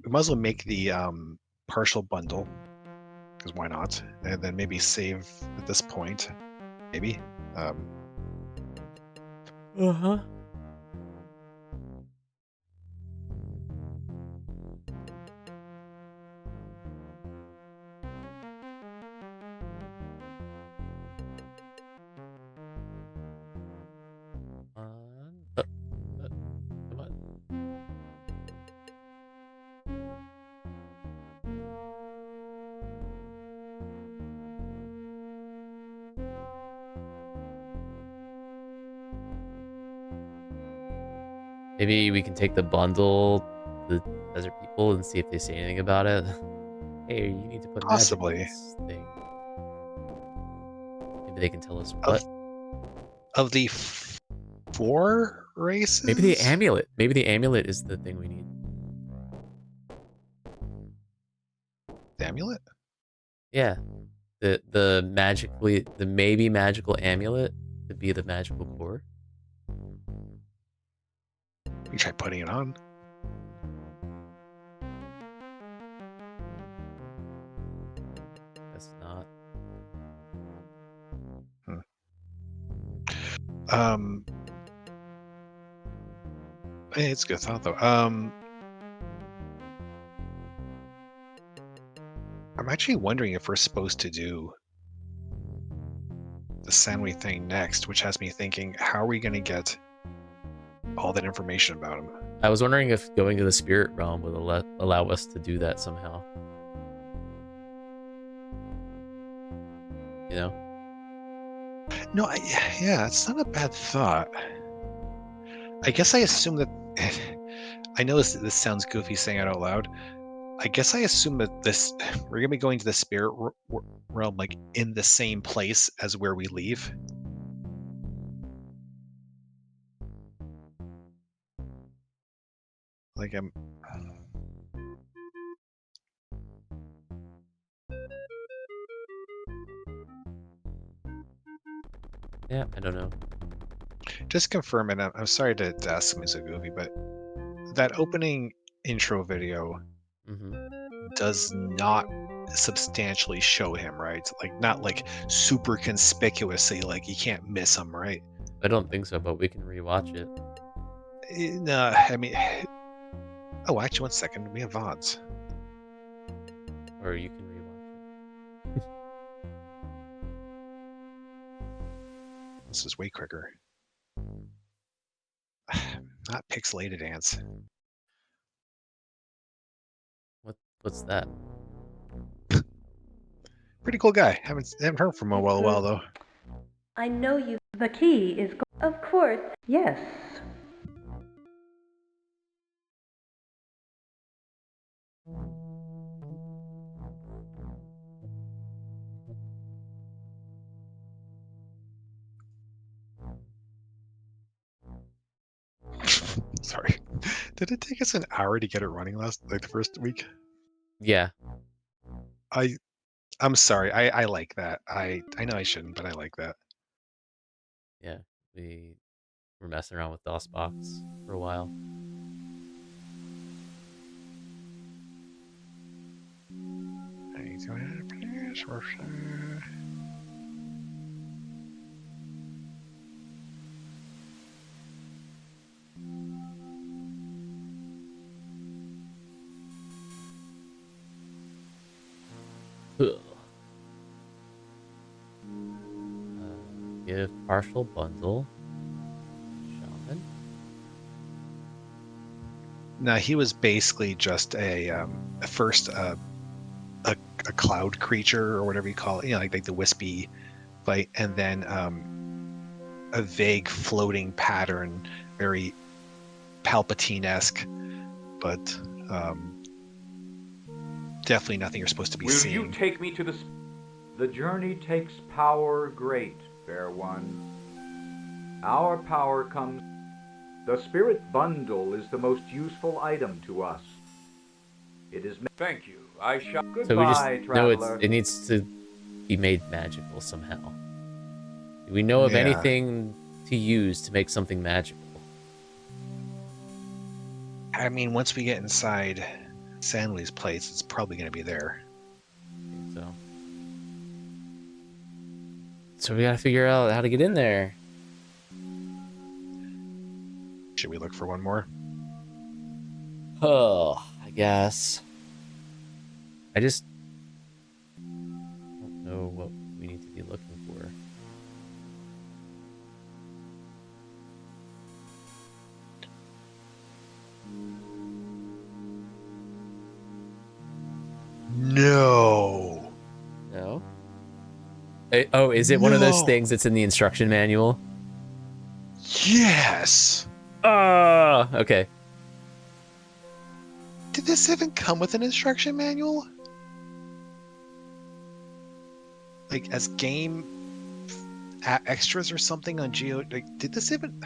might as well make the partial bundle, because why not? And then maybe save at this point. Maybe. Uh-huh. Come on. Maybe we can take the bundle to the desert people and see if they say anything about it. Hey, you need to put Possibly. magic in this thing. Maybe they can tell us what. Of the 4 races? Maybe the amulet. Maybe the amulet is the thing we need. The amulet? Yeah. The maybe magical amulet could be the magical core. You try putting it on. Guess not. Hey, it's a good thought though. I'm actually wondering if we're supposed to do the Sanwei thing next, which has me thinking, how are we going to get all that information about him? I was wondering if going to the spirit realm would allow us to do that somehow. You know? No, yeah, it's not a bad thought. I guess I assume that... I know this sounds goofy saying it out loud. I guess I assume that we're going to be going to the spirit realm like in the same place as where we leave. Like I'm. Yeah, I don't know. Just confirm, and I'm sorry to ask something so goofy, but that opening intro video does not substantially show him, right? Like not like super conspicuously, like you can't miss him, right? I don't think so, but we can rewatch it. No, I mean, oh, actually, 1 second, we have VODs. Or you can rewatch it. This is way quicker. Not pixelated ants. What's that? Pretty cool guy. Haven't heard from him in a while though. I know you. The key is. Of course. Yes. Sorry. Did it take us an hour to get it running the first week? Yeah. I'm sorry. I like that. I know I shouldn't, but I like that. Yeah. We were messing around with DOSBox for a while. Give partial bundle. Shaman. No, he was basically just first a cloud creature or whatever you call it, like the wispy fight, and then a vague floating pattern, very Palpatine-esque, but definitely nothing you're supposed to be seeing. Will you take me to the journey takes power great, fair one. Our power comes. The spirit bundle is the most useful item to us. It is. Thank you. I shall. Goodbye, So we just know traveler. it needs to be made magical somehow. Do we know of anything to use to make something magical? I mean, once we get inside Sandley's place, it's probably going to be there. I think so. So we gotta figure out how to get in there. Should we look for one more? Oh, I guess. I just don't know what we need to be looking for. No. No? Oh, is it one of those things that's in the instruction manual? Yes. Okay. Did this even come with an instruction manual? Like as game extras or something on Geo? Like, did this even?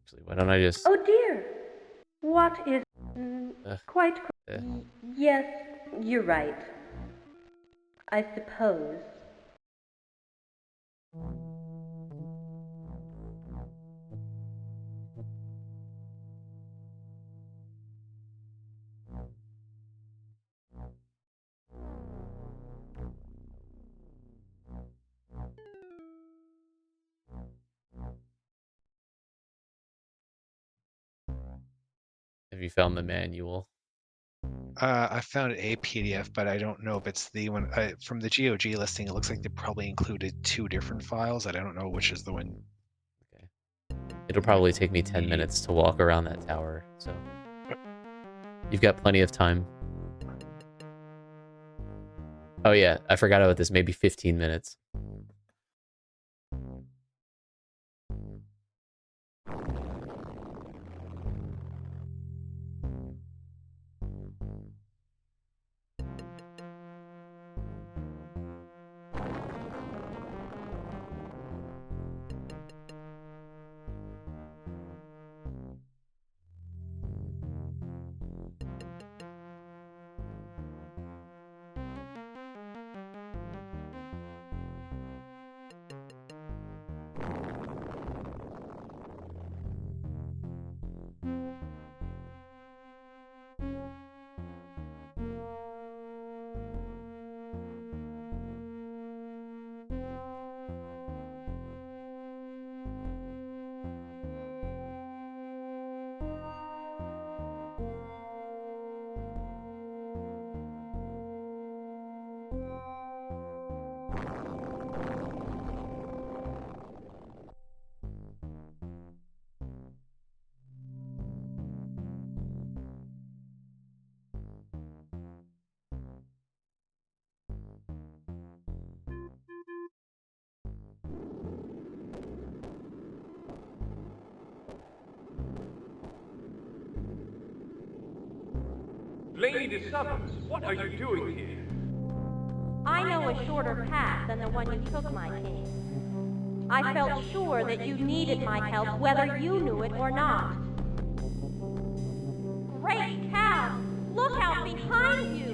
Actually, why don't I just... Oh dear. What is... quite... Yes, you're right. I suppose. Have you found the manual? I found a PDF, but I don't know if it's the one from the GOG listing. It looks like they probably included 2 different files. I don't know which is the one. Okay. It'll probably take me 10 minutes to walk around that tower, so you've got plenty of time. Oh yeah, I forgot about this. Maybe 15 minutes. Lady Summers, what are you doing here? I know a shorter path than the one you took, my king. I felt sure that you needed my help, whether you knew it or not. Great cow! Look out behind you!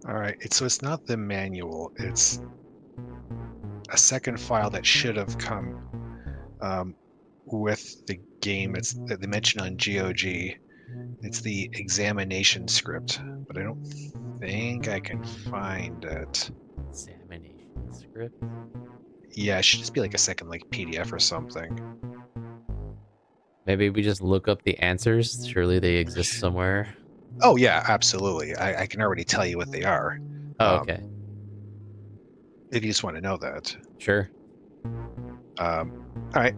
All right, so it's not the manual. It's a second file that should have come with the game. It's that they mentioned on GOG. It's the examination script, but I don't think I can find it. Examination script? Yeah, it should just be like a second like PDF or something. Maybe we just look up the answers. Surely they exist somewhere. Oh yeah, absolutely. I can already tell you what they are. Oh, okay. If you just want to know that. Sure. All right.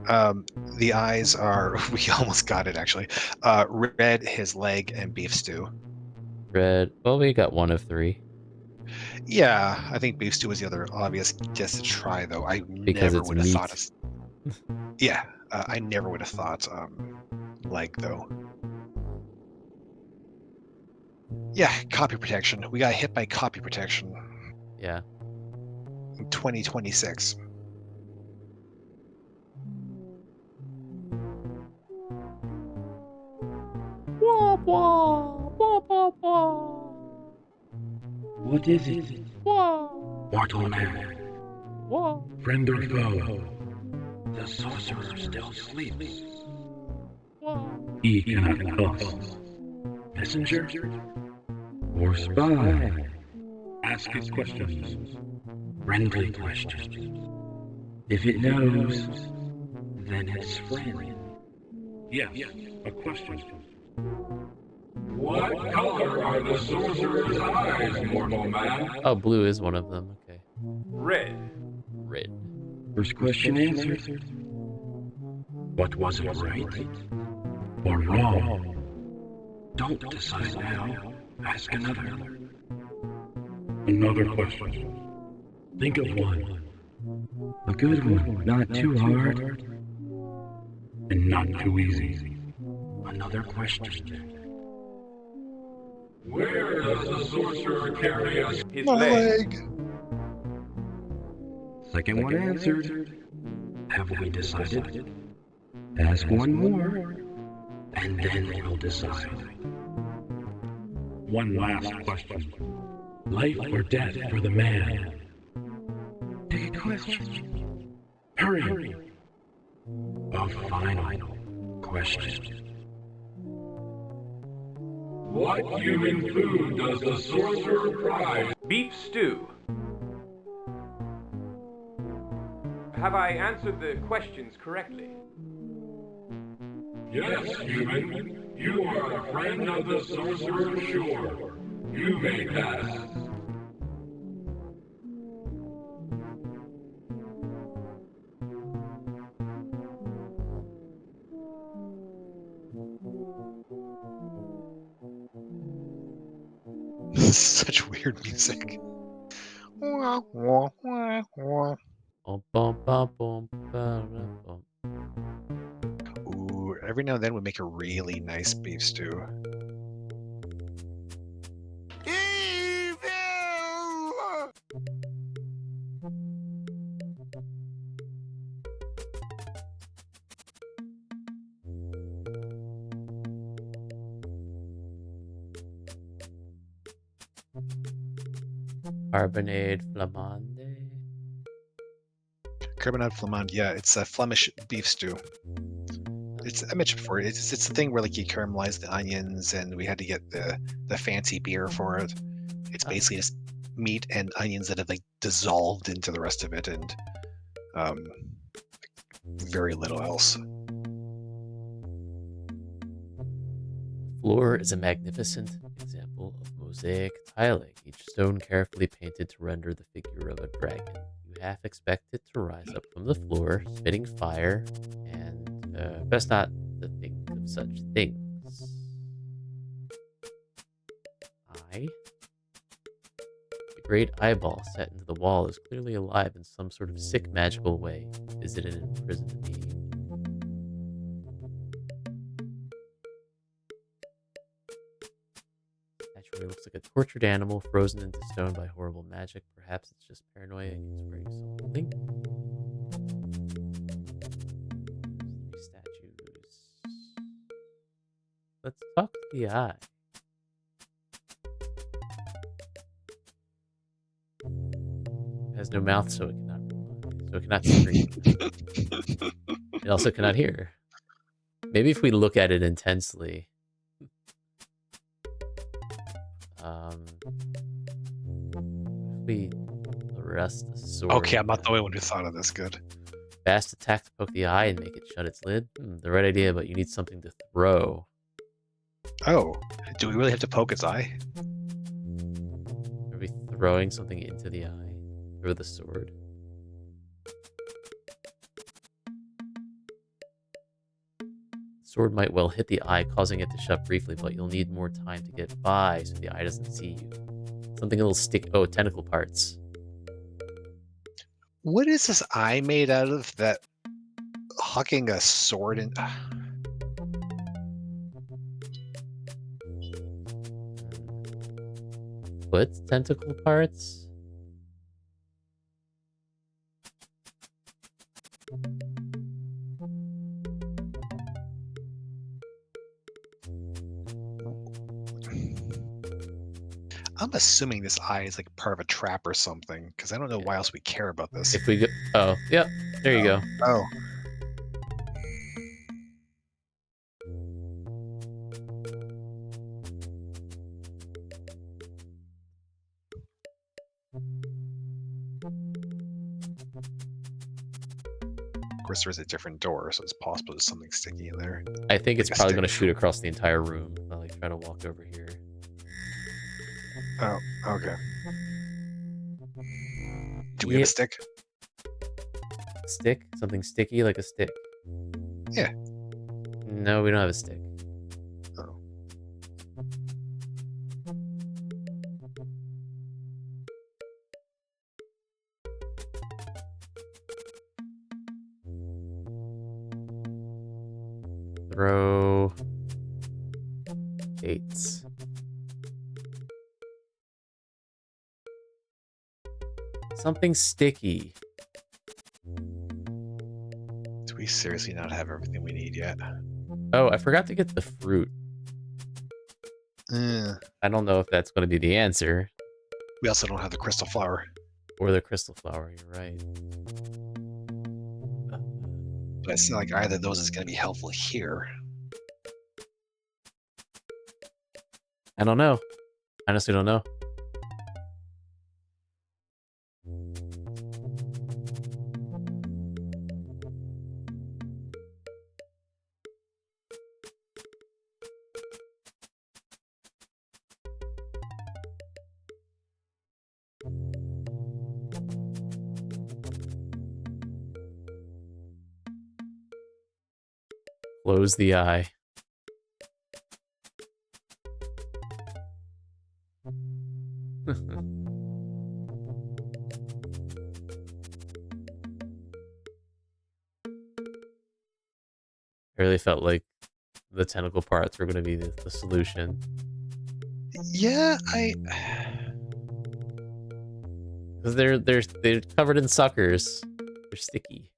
The eyes are. We almost got it actually. Red, his leg, and beef stew. Red. Well, we got 1 of 3. Yeah, I think beef stew was the other obvious guess to try, though. I Because never it's would have thought of. meat. Yeah, I never would have thought leg though. Yeah, copy protection. We got hit by copy protection. Yeah. In 2026. What is it? Mortal man. Friend or foe? The sorcerer still sleeps. He cannot trust. Messenger? Or spy? Ask his questions. Friendly questions. If it knows, then it's friend. Yes, a question. What color are the sorcerer's eyes, mortal man? Oh, blue is one of them. Okay. Red. Red. First question answered. But was it right or wrong? Don't decide now. Ask another. Another question. Think of one. A good one, not too hard. And not too easy. Another question. Where does the sorcerer carry us? His My leg. leg. Second one answered. Have we decided? Ask one more, and then we'll decide. One last question. Life or death for the man? Take a question. Hurry. A final question. What human food does the sorcerer prize? Beef stew. Have I answered the questions correctly? Yes, human. You are a friend of the sorcerer, sure. You may pass. Such weird music. Wah, wah, wah, wah. Bum, bum, bum, bum, bum. Ooh, every now and then we make a really nice beef stew. Carbonade flamande. Carbonade flamande, yeah, it's a Flemish beef stew. I mentioned before, it's the thing where like you caramelize the onions, and we had to get the fancy beer for it. It's basically just meat and onions that have like dissolved into the rest of it, and very little else. Floor is a magnificent example of mosaic tiling, each stone carefully painted to render the figure of a dragon. You half expect it to rise up from the floor, spitting fire, and best not to think of such things. The great eyeball set into the wall is clearly alive in some sort of sick magical way. Is it an imprisoned being? Naturally looks like a tortured animal frozen into stone by horrible magic. Perhaps it's just paranoia against wearing something. Three statues. Let's talk to the eye. It has no mouth, so it cannot reply. So it cannot scream. It also cannot hear. Maybe if we look at it intensely. If we arrest the sword. Okay, I'm not the only one who thought of this. Good. Fast attack to poke the eye and make it shut its lid. The right idea, but you need something to throw. Oh, do we really have to poke its eye? Are we throwing something into the eye through the sword? The sword might well hit the eye, causing it to shut briefly, but you'll need more time to get by so the eye doesn't see you. Something a little stick. Oh, tentacle parts. What is this eye made out of that hucking a sword in? Foot tentacle parts? I'm assuming this eye is like part of a trap or something, because I don't know why else we care about this. If we go, oh, yep, there you go. Oh. Of course, there's a different door, so it's possible there's something sticky in there. I think it's Like a probably stick. going to shoot across the entire room. I'll like try to walk over here. Oh, okay. Do we have a stick? Stick? Something sticky like a stick? Yeah. No, we don't have a stick. Oh. Throw dates. Something sticky. Do we seriously not have everything we need yet? Oh, I forgot to get the fruit. I don't know if that's going to be the answer. We also don't have the crystal flower. Or the crystal flower, you're right. But it's not like either of those is going to be helpful here. I don't know. Honestly, don't know. Close the eye. I really felt like the tentacle parts were going to be the solution. Yeah, Because they're covered in suckers. They're sticky.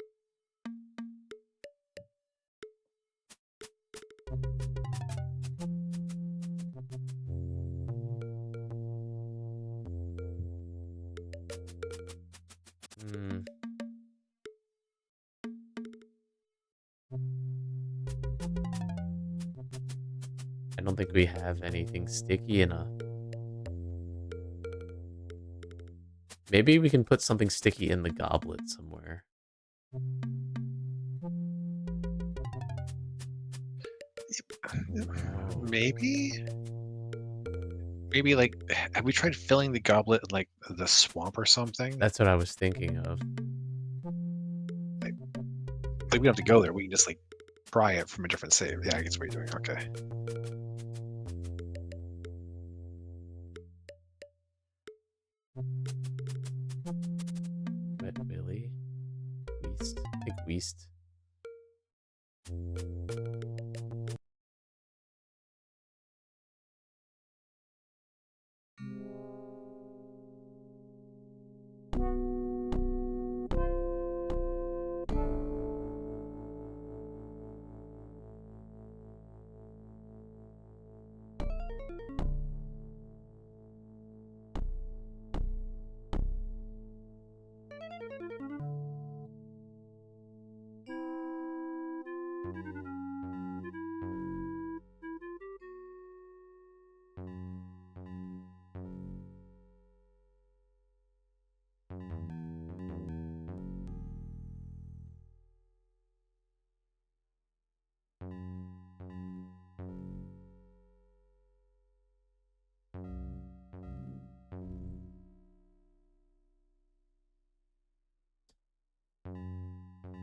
Hmm. I don't think we have anything sticky enough. Maybe we can put something sticky in the goblet somewhere. Maybe? Maybe, like, have we tried filling the goblet in, like, the swamp or something? That's what I was thinking of. Like, we don't have to go there. We can just, like, try it from a different save. Yeah, I guess what you're doing. Okay. Wet Willy. Weast. I think Weast.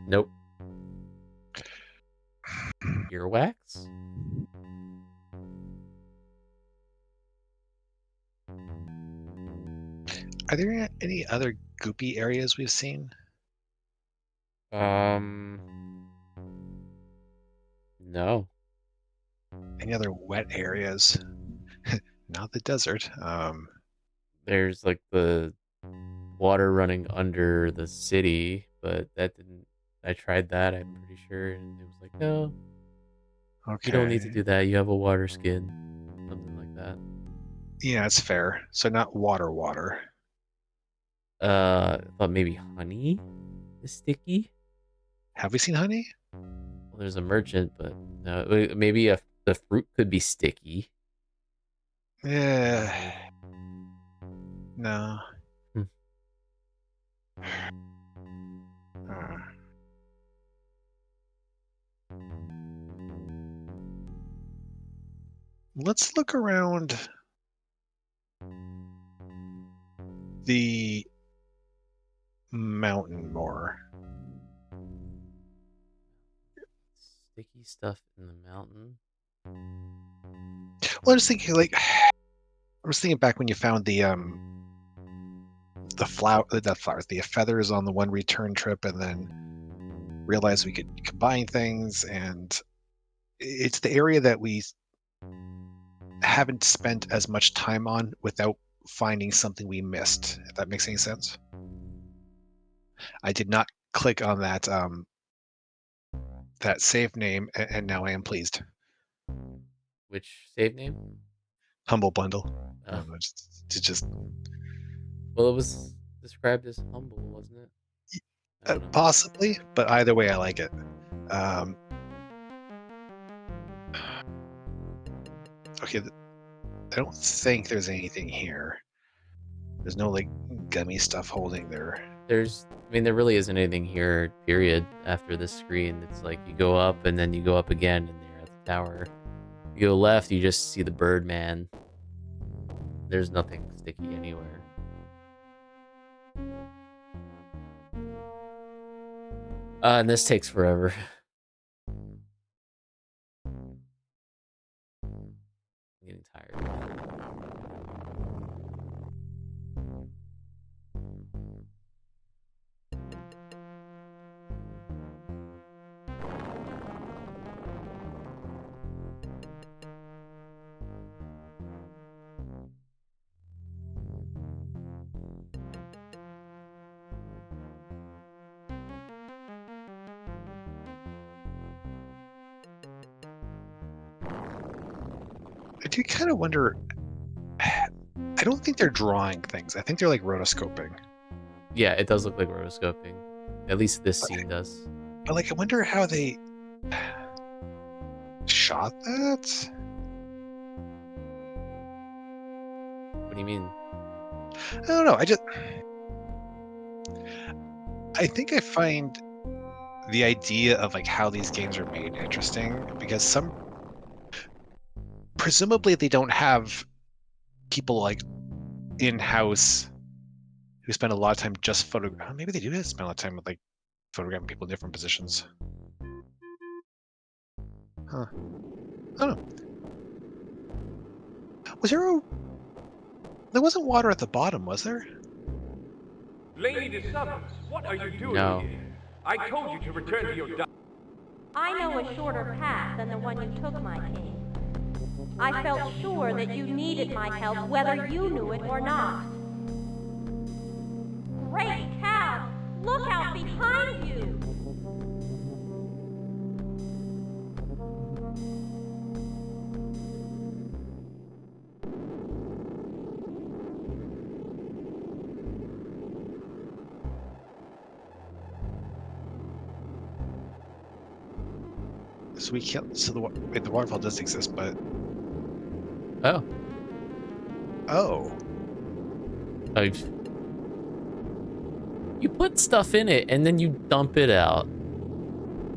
Nope. Earwax? Are there any other goopy areas we've seen? No. Any other wet areas? Not the desert. There's like the water running under the city, but that didn't. I tried that, I'm pretty sure, and it was like, no, you don't need to Okay. do that. You have a water skin. Something like that. Yeah, it's fair. So not water. I thought maybe honey is sticky. Have we seen honey? Well, there's a merchant, but no, maybe the fruit could be sticky. Yeah. No. Hmm. Let's look around the mountain more. Sticky stuff in the mountain. Well, I was thinking, like, I was thinking back when you found the flowers, the feathers on the one return trip, and then realized we could combine things, and it's the area that we haven't spent as much time on without finding something we missed, if that makes any sense. I did not click on that save name, and now I am pleased. Which save name? Humble bundle. I Oh. don't know, just Well, it was described as humble, wasn't it? I don't know. possibly, but either way, I like it. Okay, I don't think there's anything here. There's no like gummy stuff holding there. I mean, there really isn't anything here, period, after this screen. It's like you go up and then you go up again and you're at the tower. You go left, you just see the Birdman. There's nothing sticky anywhere. And this takes forever. I'm getting tired. I do kind of wonder. I don't think they're drawing things. I think they're like rotoscoping. Yeah, it does look like rotoscoping. At least this scene does. But like, I wonder how they shot that. What do you mean? I don't know. I think I find the idea of like how these games are made interesting because presumably they don't have people like in-house who spend a lot of time just maybe they do spend a lot of time with like photographing people in different positions. Huh. I don't know. There wasn't water at the bottom, was there? Lady DeSummers, what are you doing No. here? I told you to return to your I know a shorter path than the one you took, my king. I felt sure that you needed my help, whether you knew it or not. Great cow! Look out behind you! So we can't. So the waterfall does exist, but Oh. oh, You put stuff in it and then you dump it out.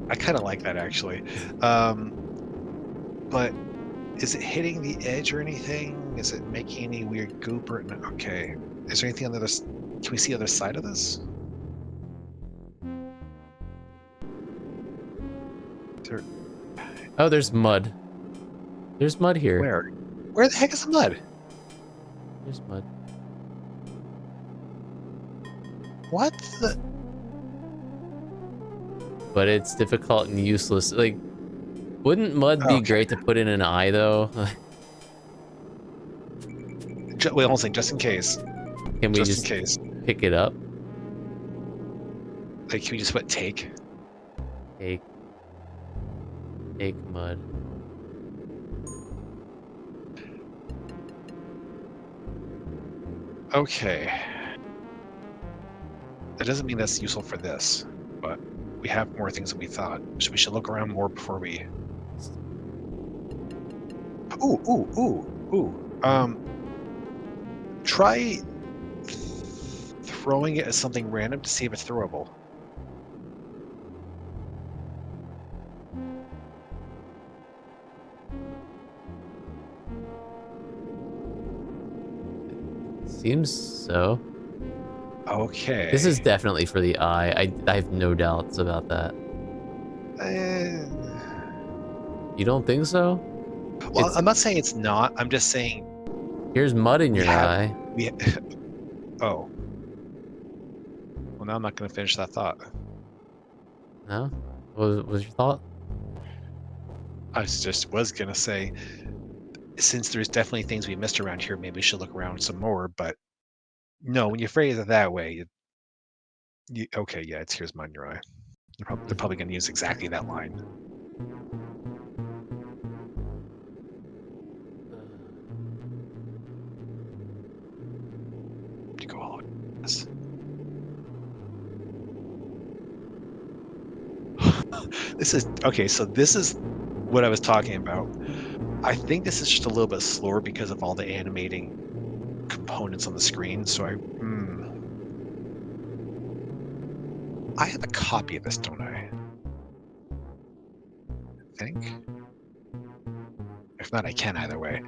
I kind of like that actually. But is it hitting the edge or anything? Is it making any weird goop or no? Okay? Is there anything on the other? Can we see the other side of this? Is there, Oh, there's mud. There's mud here. where? Where the heck is the mud? There's mud. What the? But it's difficult and useless. Like, wouldn't mud be Okay. great to put in an eye, though? Wait, hold on, just in case. Can we Just just in case. pick it up? Like, can we just put take? Take mud. Okay. That doesn't mean that's useful for this, but we have more things than we thought. So we should look around more before we. Ooh. Try throwing it as something random to see if it's throwable. Seems so. Okay. This is definitely for the eye. I have no doubts about that. You don't think so? Well, I'm not saying it's not. I'm just saying. Here's mud in your eye. Oh. Well, now I'm not going to finish that thought. No? What was your thought? was gonna say, since there's definitely things we missed around here, maybe we should look around some more. But no, when you phrase it that way, okay, yeah, it's here's mine, your eye. They're probably gonna use exactly that line. To go all this. This is okay. So this is what I was talking about. I think this is just a little bit slower because of all the animating components on the screen. So I have a copy of this, don't I? I think. If not, I can either way.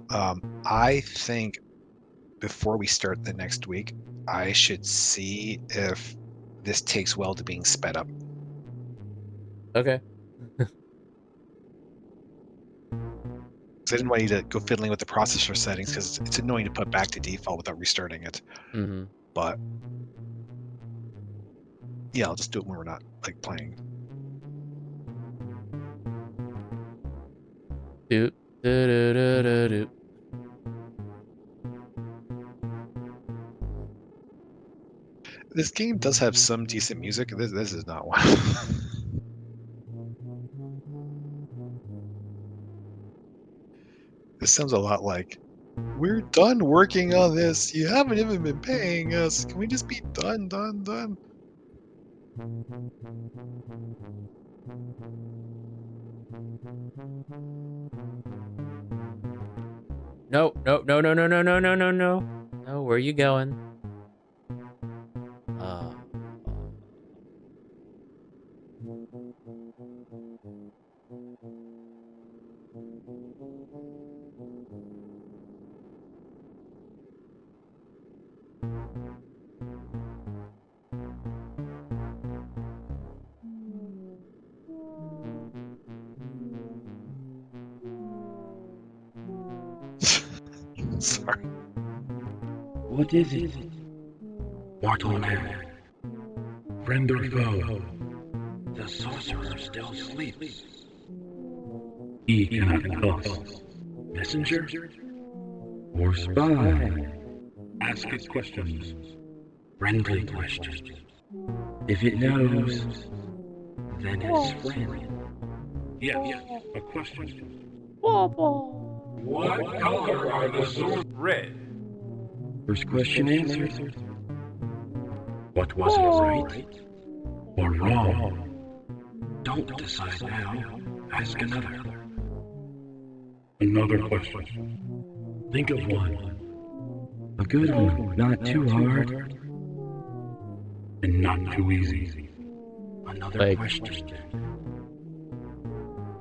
I think before we start the next week, I should see if this takes well to being sped up. Okay. I didn't want you to go fiddling with the processor settings because it's annoying to put back to default without restarting it. Mm-hmm. But yeah, I'll just do it when we're not like playing. Doop, doo, doo, doo, doo, doo. This game does have some decent music. This is not one. This sounds a lot like, we're done working on this. You haven't even been paying us. Can we just be done? No, no, no, no, no, no, no, no, no, no. No, where are you going? Sorry. What is it? Mortal man. Friend or foe? The sorcerer still sleeps. He cannot tell us. Messenger? Or spy? Ask it questions. Friendly questions. If it knows, then it's friend. Yes, a question. What color are the swords? Red. First question answered. What was it, right or wrong? Don't decide now. Ask another. Another question. Think of one. A good one, not too hard. And not too easy. Another question.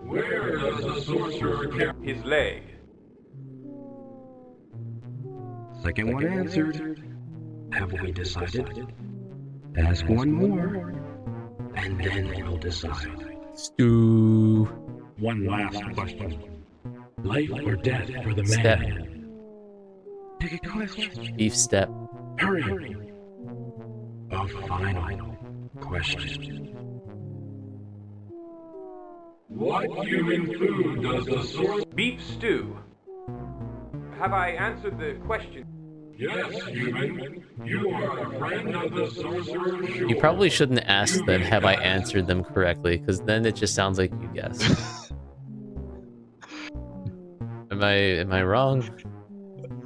Where does the sorcerer carry His leg. Second one answered. Have we decided? Ask one more. And then we'll decide. Stew. One last question. Life or death for the Step. man? Take a question. Beef step. Hurry. A final question. What human food does the sorcerer? Beef stew. Have I answered the question? Yes, human. You are a friend of the sorcerer. You probably shouldn't ask them, have I answered them correctly, because then it just sounds like you guessed. Am I wrong?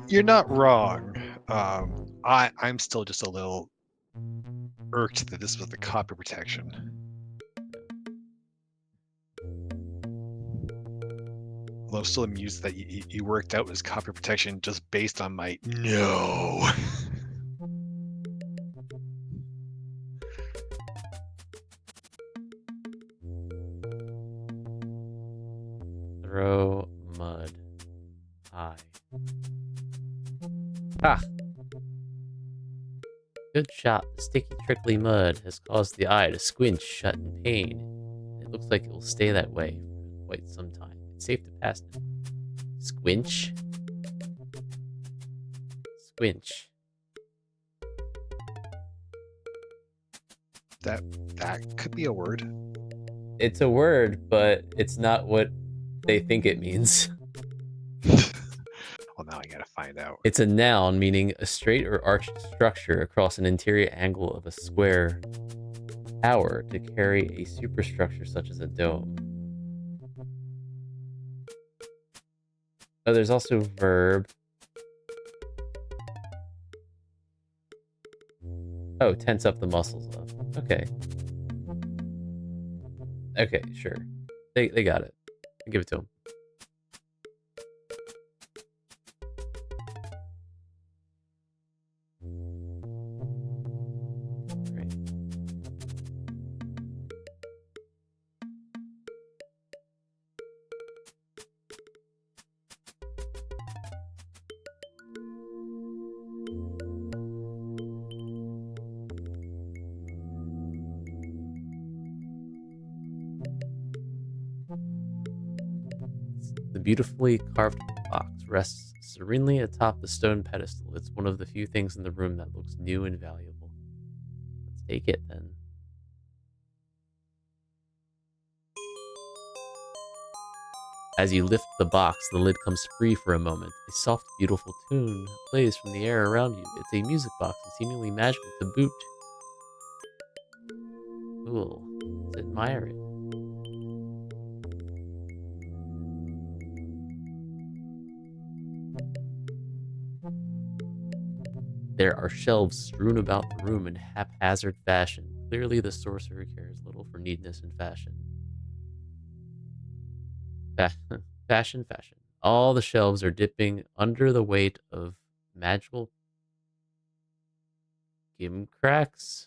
You're not wrong. I'm still just a little irked that this was the copy protection. Although I'm still amused that you worked out his copy protection just based on my no. Throw mud. Eye. Ha! Good shot. The sticky, trickly mud has caused the eye to squinch shut in pain. It looks like it will stay that way for quite some time. It's safe to pass now. Squinch? Squinch. That could be a word. It's a word, but it's not what they think it means. Well, now I gotta find out. It's a noun meaning a straight or arched structure across an interior angle of a square tower to carry a superstructure such as a dome. Oh, there's also verb. Oh, tense up the muscles of. Okay. Okay, sure. They got it. I'll give it to them. Great. The beautifully carved box rests serenely atop the stone pedestal. It's one of the few things in the room that looks new and valuable. Let's take it then. As you lift the box, the lid comes free for a moment. A soft, beautiful tune plays from the air around you. It's a music box and seemingly magical to boot. Cool. Let's admire it. There are shelves strewn about the room in haphazard fashion. Clearly, the sorcerer cares little for neatness and fashion. Fashion. All the shelves are dipping under the weight of magical gimcracks,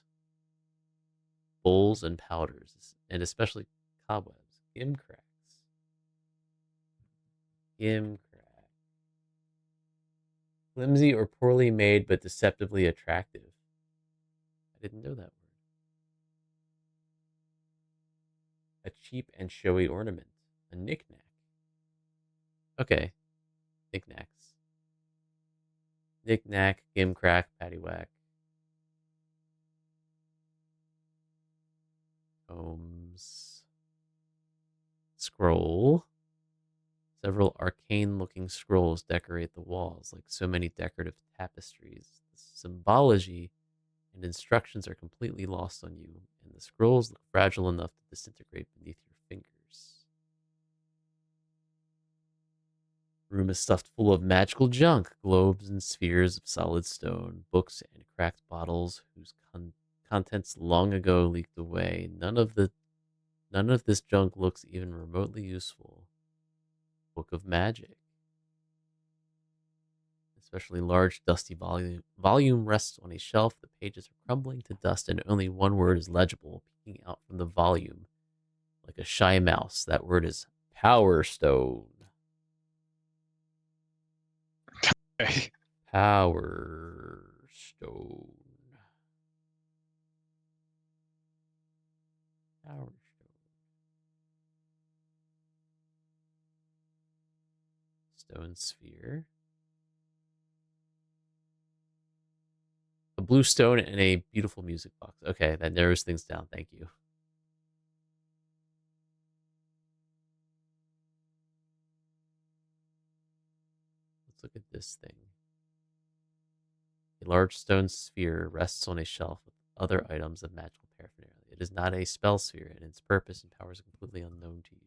bowls, and powders, and especially cobwebs. Gimcracks. Flimsy or poorly made, but deceptively attractive. I didn't know that word. A cheap and showy ornament. A knickknack. Okay. Knickknacks. Knickknack, gimcrack, paddywhack. Combs. Scroll. Several arcane-looking scrolls decorate the walls like so many decorative tapestries. The symbology and instructions are completely lost on you, and the scrolls look fragile enough to disintegrate beneath your fingers. The room is stuffed full of magical junk, globes and spheres of solid stone, books and cracked bottles whose contents long ago leaked away. None of this junk looks even remotely useful. Book of Magic. Especially large, dusty volume rests on a shelf. The pages are crumbling to dust, and only one word is legible, peeking out from the volume like a shy mouse. That word is Power Stone. Power Stone. Power Stone. Stone sphere. A blue stone and a beautiful music box. Okay, that narrows things down. Thank you. Let's look at this thing. A large stone sphere rests on a shelf with other items of magical paraphernalia. It is not a spell sphere, and its purpose and powers are completely unknown to you.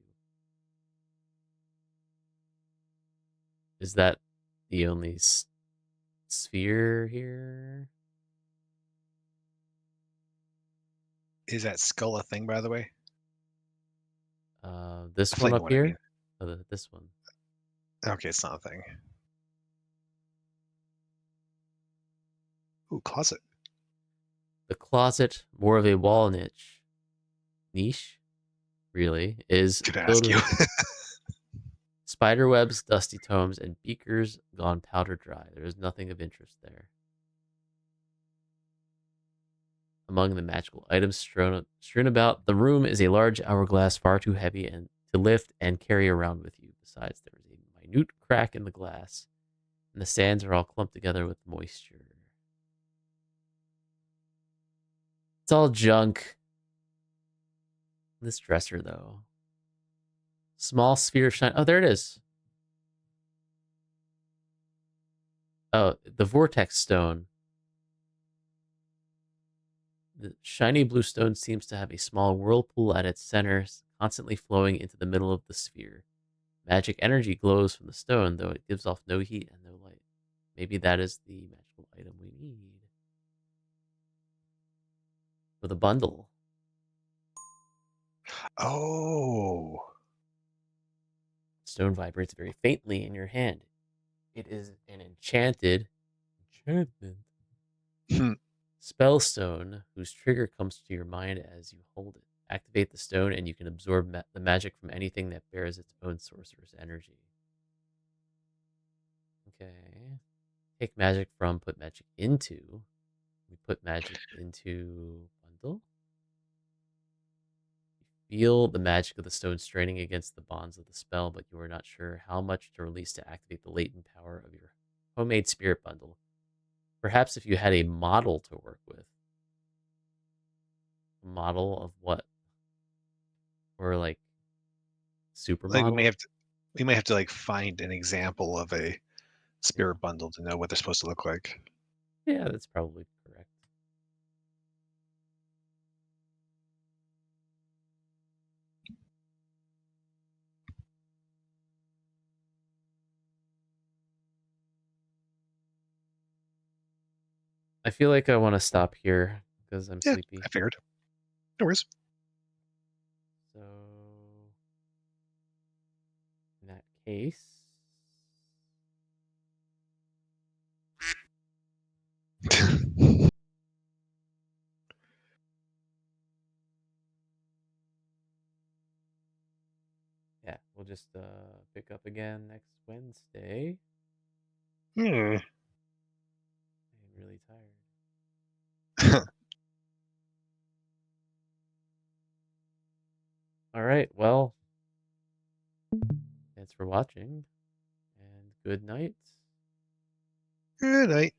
Is that the only sphere here? Is that skull a thing, by the way? This I one know up what I here? mean. Oh, this one. Okay, it's not a thing. Ooh, closet. The closet, more of a wall niche, really, is Could I filled ask you? with spiderwebs, dusty tomes, and beakers gone powder dry. There is nothing of interest there. Among the magical items strewn about the room is a large hourglass far too heavy and to lift and carry around with you. Besides, there is a minute crack in the glass, and the sands are all clumped together with moisture. It's all junk. This dresser, though. Small sphere of shine. Oh, there it is. Oh, the vortex stone. The shiny blue stone seems to have a small whirlpool at its center, constantly flowing into the middle of the sphere. Magic energy glows from the stone, though it gives off no heat and no light. Maybe that is the magical item we need. For the bundle. Oh. Stone vibrates very faintly in your hand. It is an enchantment Hmm. spellstone whose trigger comes to your mind as you hold it. Activate the stone and you can absorb the magic from anything that bears its own sorcerer's energy. Okay. Take magic from, put magic into. We put magic into bundle. Feel the magic of the stone straining against the bonds of the spell, but you are not sure how much to release to activate the latent power of your homemade spirit bundle. Perhaps if you had a model to work with. A model of what? Or like Like supermodel? we might have to like find an example of a spirit bundle to know what they're supposed to look like. Yeah, that's probably correct. I feel like I want to stop here because I'm Yeah, sleepy. I figured. No worries. So, in that case, yeah, we'll just pick up again next Wednesday. Hmm. I'm really tired. All right, well, thanks for watching, and good night. Good night.